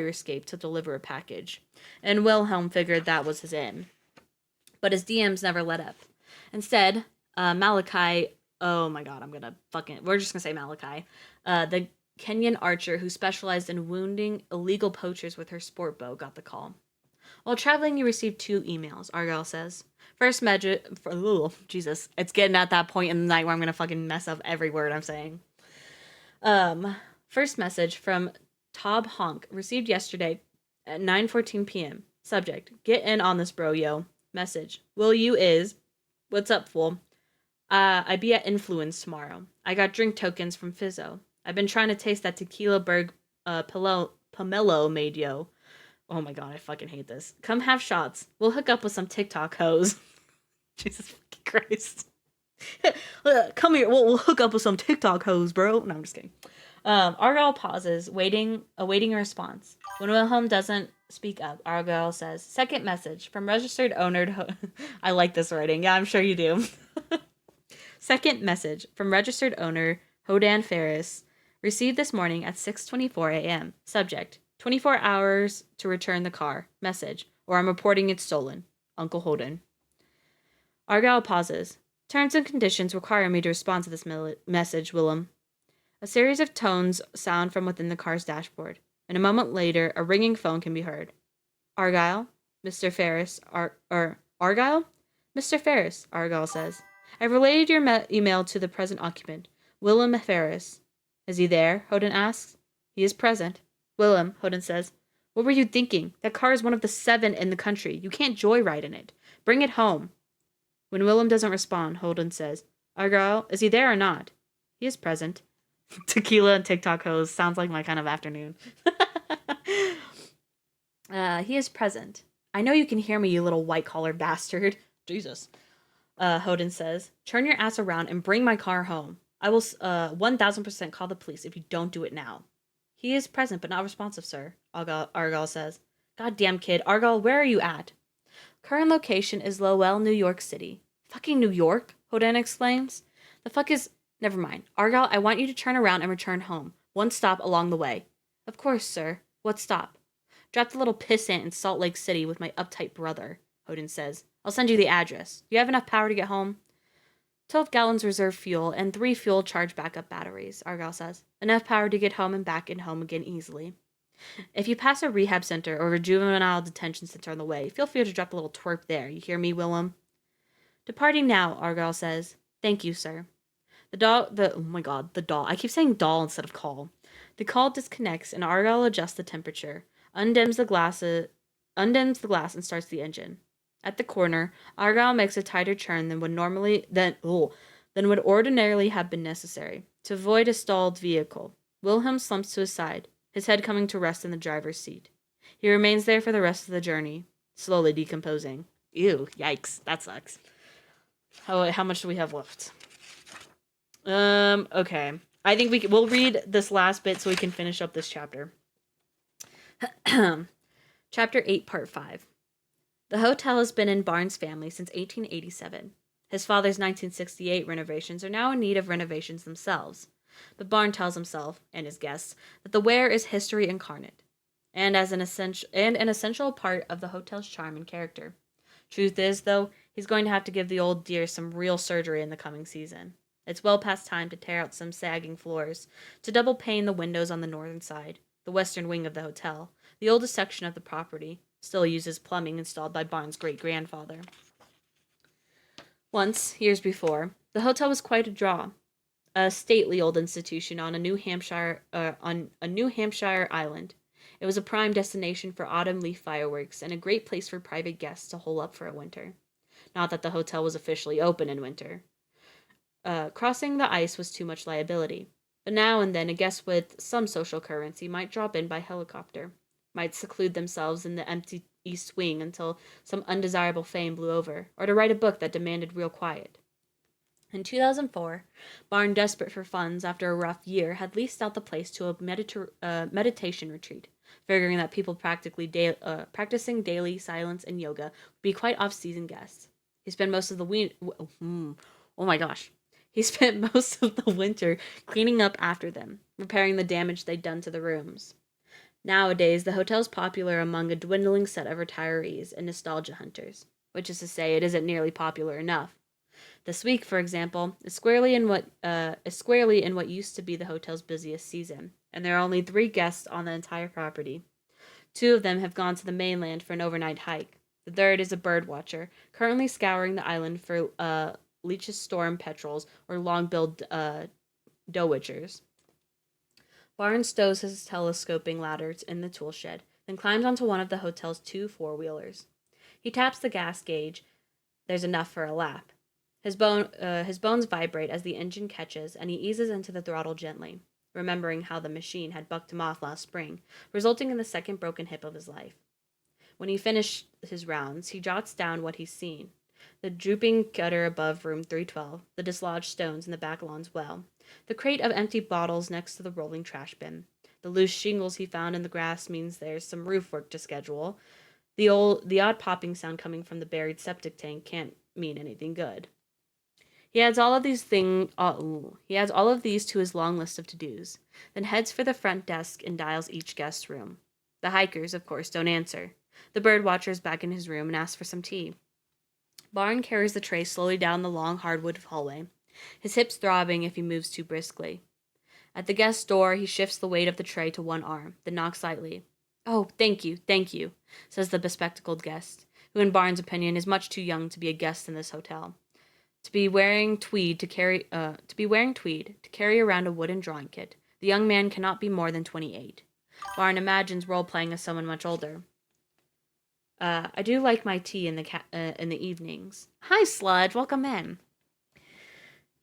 escape to deliver a package, and Wilhelm figured that was his aim. But his DMs never let up. Instead, Malachi, we're just gonna say Malachi, the Kenyan archer who specialized in wounding illegal poachers with her sport bow, got the call. While traveling, you received 2 emails, Argyle says. First message, it's getting at that point in the night where I'm gonna fucking mess up every word I'm saying. First message from Tob Honk, received yesterday at 9:14 p.m. Subject, get in on this, bro, yo. Message, will you is, what's up, fool? I be at Influence tomorrow. I got drink tokens from Fizzo. I've been trying to taste that Tequila Berg Pomelo made, yo. Oh my god, I fucking hate this. Come have shots. We'll hook up with some TikTok hoes. Jesus fucking Christ. Come here. We'll hook up with some TikTok hoes, bro. No, I'm just kidding. Argyle pauses, awaiting a response. When Wilhelm doesn't speak up, Argyle says, second message from registered owner. I like this writing. Yeah, I'm sure you do. Second message from registered owner Hodan Ferris. Received this morning at 6:24 a.m. Subject: 24 hours to return the car. Message: or I'm reporting it stolen. Uncle Holden. Argyle pauses. Terms and conditions require me to respond to this message, Willem. A series of tones sound from within the car's dashboard, and a moment later, a ringing phone can be heard. Argyle? Mr. Ferris? Argyle? Mr. Ferris, Argyle says. I've relayed your email to the present occupant, Willem Ferris. Is he there? Hoden asks. He is present. Willem, Hoden says. What were you thinking? That car is one of the 7 in the country. You can't joyride in it. Bring it home. When Willem doesn't respond, Holden says, Argyle, is he there or not? He is present. Tequila and TikTok hose sounds like my kind of afternoon. He is present. I know you can hear me, you little white-collar bastard. Jesus. Hoden says, turn your ass around and bring my car home. I will 1000% call the police if you don't do it now. He is present but not responsive, sir, Argyle says. Goddamn kid. Argyle, where are you at? Current location is Lowell, New York City. Fucking New York? Hoden exclaims. The fuck is... Never mind. Argyle, I want you to turn around and return home. One stop along the way. Of course, sir. What stop? Drop the little pissant in Salt Lake City with my uptight brother, Hoden says. I'll send you the address. Do you have enough power to get home? 12 gallons reserve fuel and 3 fuel charge backup batteries, Argyle says. Enough power to get home and back and home again easily. If you pass a rehab center or a juvenile detention center on the way, feel free to drop a little twerp there. You hear me, Willem? Departing now, Argyle says. Thank you, sir. Oh my god, the doll. I keep saying doll instead of call. The call disconnects and Argyle adjusts the temperature, undims the glass and starts the engine. At the corner, Argyle makes a tighter turn than would ordinarily have been necessary to avoid a stalled vehicle. Wilhelm slumps to his side, his head coming to rest in the driver's seat. He remains there for the rest of the journey, slowly decomposing. Ew, yikes, that sucks. How much do we have left? Okay. I think we'll read this last bit so we can finish up this chapter. Chapter 8, Part 5. The hotel has been in Barnes' family since 1887. His father's 1968 renovations are now in need of renovations themselves. But Barnes tells himself, and his guests, that the Ware is history incarnate, and an essential part of the hotel's charm and character. Truth is, though, he's going to have to give the old dear some real surgery in the coming season. It's well past time to tear out some sagging floors, to double pane the windows on the northern side. The western wing of the hotel, the oldest section of the property, still uses plumbing installed by Barnes' great-grandfather. Once, years before, the hotel was quite a draw. A stately old institution on a New Hampshire island. It was a prime destination for autumn leaf fireworks and a great place for private guests to hole up for a winter. Not that the hotel was officially open in winter. Crossing the ice was too much liability, but now and then a guest with some social currency might drop in by helicopter, might seclude themselves in the empty east wing until some undesirable fame blew over, or to write a book that demanded real quiet. In 2004, Barnes, desperate for funds after a rough year, had leased out the place to a meditation retreat, figuring that people practicing daily silence and yoga would be quite off-season guests. He spent most of the He spent most of the winter cleaning up after them, repairing the damage they'd done to the rooms. Nowadays, the hotel's popular among a dwindling set of retirees and nostalgia hunters, which is to say, it isn't nearly popular enough. This week, for example, is squarely in what used to be the hotel's busiest season, and there are only 3 guests on the entire property. 2 of them have gone to the mainland for an overnight hike. The third is a bird watcher, currently scouring the island for Leech's storm petrels or long-billed dowitchers. Barnes stows his telescoping ladder in the tool shed, then climbs onto one of the hotel's 2 four-wheelers. He taps the gas gauge. There's enough for a lap. His bones vibrate as the engine catches, and he eases into the throttle gently, remembering how the machine had bucked him off last spring, resulting in the second broken hip of his life. When he finished his rounds, he jots down what he's seen. The drooping gutter above room 312, the dislodged stones in the back lawn's well, the crate of empty bottles next to the rolling trash bin. The loose shingles he found in the grass means there's some roof work to schedule. The odd popping sound coming from the buried septic tank can't mean anything good. He adds all of these to his long list of to-dos, then heads for the front desk and dials each guest's room. The hikers, of course, don't answer. The bird watcher's back in his room and asks for some tea. Barn carries the tray slowly down the long hardwood hallway, his hips throbbing if he moves too briskly. At the guest's door, he shifts the weight of the tray to one arm, then knocks lightly. "Oh, thank you," says the bespectacled guest, who in Barnes' opinion is much too young to be a guest in this hotel. To be wearing tweed to carry around a wooden drawing kit, the young man cannot be more than 28. Barn imagines role-playing as someone much older. I do like my tea in the evenings. Hi, Sludge. Welcome in.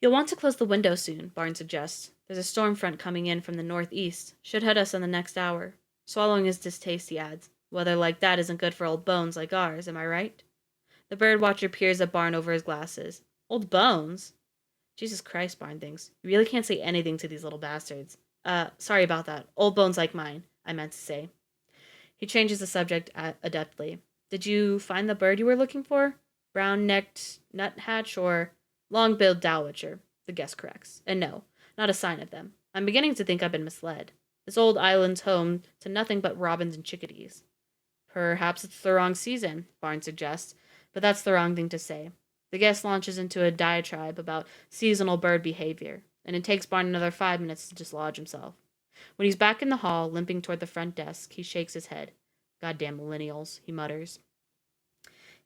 You'll want to close the window soon, Barn suggests. There's a storm front coming in from the northeast. Should hit us in the next hour. Swallowing his distaste, he adds. Weather like that isn't good for old bones like ours, am I right? The bird watcher peers at Barn over his glasses. Old bones? Jesus Christ, Barn thinks. You really can't say anything to these little bastards. Sorry about that. Old bones like mine, I meant to say. He changes the subject adeptly. Did you find the bird you were looking for? Brown-necked nuthatch or long-billed dowitcher? The guest corrects. And no, not a sign of them. I'm beginning to think I've been misled. This old island's home to nothing but robins and chickadees. Perhaps it's the wrong season, Barnes suggests, but that's the wrong thing to say. The guest launches into a diatribe about seasonal bird behavior, and it takes Barnes another 5 minutes to dislodge himself. When he's back in the hall, limping toward the front desk, he shakes his head. Goddamn millennials, he mutters.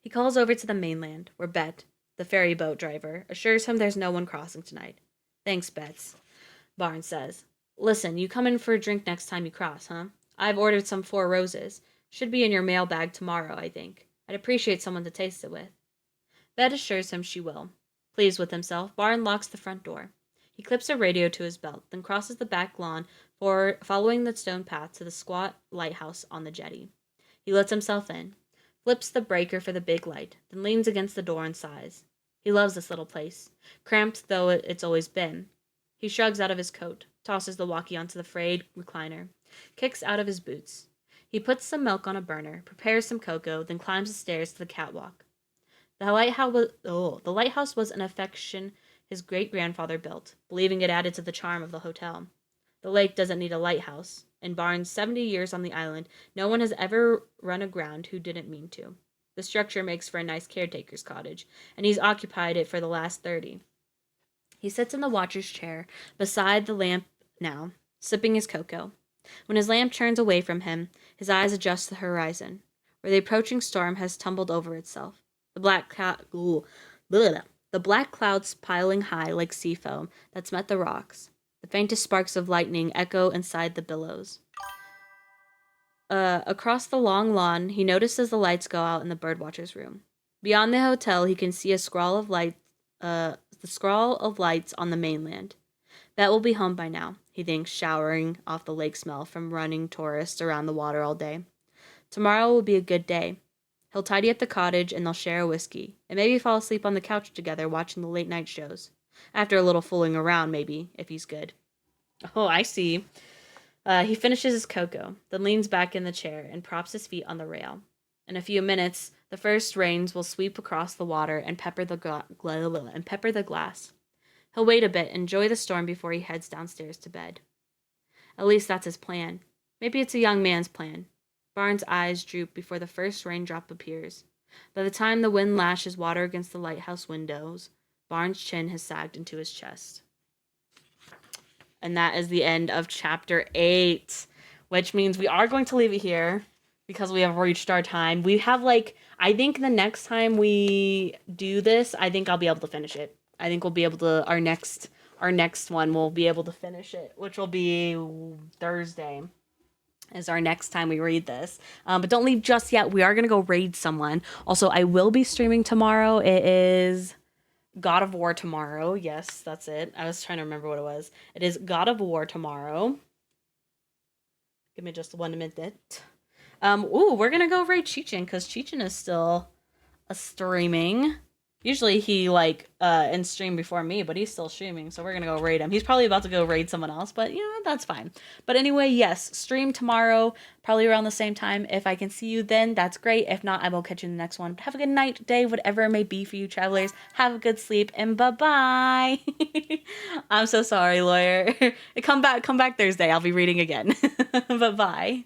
He calls over to the mainland, where Bet, the ferry boat driver, assures him there's no one crossing tonight. Thanks, Bets, Barnes says. Listen, you come in for a drink next time you cross, huh? I've ordered some Four Roses. Should be in your mailbag tomorrow, I think. I'd appreciate someone to taste it with. Bet assures him she will. Pleased with himself, Barnes locks the front door. He clips a radio to his belt, then crosses the back lawn, following the stone path to the squat lighthouse on the jetty. He lets himself in, flips the breaker for the big light, then leans against the door and sighs. He loves this little place, cramped though it's always been. He shrugs out of his coat, tosses the walkie onto the frayed recliner, kicks out of his boots. He puts some milk on a burner, prepares some cocoa, then climbs the stairs to the catwalk. The lighthouse was an affection his great-grandfather built, believing it added to the charm of the hotel. The lake doesn't need a lighthouse. In Barnes' 70 years on the island, no one has ever run aground who didn't mean to. The structure makes for a nice caretaker's cottage, and he's occupied it for the last 30. He sits in the watcher's chair beside the lamp now, sipping his cocoa. When his lamp turns away from him, his eyes adjust to the horizon, where the approaching storm has tumbled over itself. The black clouds piling high like sea foam that's met the rocks. The faintest sparks of lightning echo inside the billows. Across the long lawn, he notices the lights go out in the birdwatcher's room. Beyond the hotel, he can see the scrawl of lights on the mainland. Bet will be home by now, he thinks, showering off the lake smell from running tourists around the water all day. Tomorrow will be a good day. He'll tidy up the cottage and they'll share a whiskey, and maybe fall asleep on the couch together watching the late night shows. After a little fooling around, maybe, if he's good. Oh, I see. He finishes his cocoa, then leans back in the chair and props his feet on the rail. In a few minutes, the first rains will sweep across the water and pepper the glass. He'll wait a bit, enjoy the storm before he heads downstairs to bed. At least that's his plan. Maybe it's a young man's plan. Barnes' eyes droop before the first raindrop appears. By the time the wind lashes water against the lighthouse windows, Barnes' chin has sagged into his chest. And that is the end of chapter 8, which means we are going to leave it here because we have reached our time. We have I think the next time we do this, I think I'll be able to finish it. I think we'll be able to, our next one, we'll be able to finish it, which will be Thursday. Is our next time we read this. But don't leave just yet. We are going to go raid someone. Also, I will be streaming tomorrow. It is God of War tomorrow. Yes, that's it. I was trying to remember what it was. It is God of War tomorrow. Give me just 1 minute. We're going to go raid Cheechin because Cheechin is still streaming. Usually he like in stream before me, but he's still streaming, so we're gonna go raid him. He's probably about to go raid someone else, but you know, that's fine. But anyway, yes, stream tomorrow, probably around the same time. If I can see you then, that's great. If not, I will catch you in the next one. Have a good night, day, whatever it may be for you travelers. Have a good sleep and bye-bye. I'm so sorry, lawyer. Come back Thursday. I'll be reading again. Bye-bye.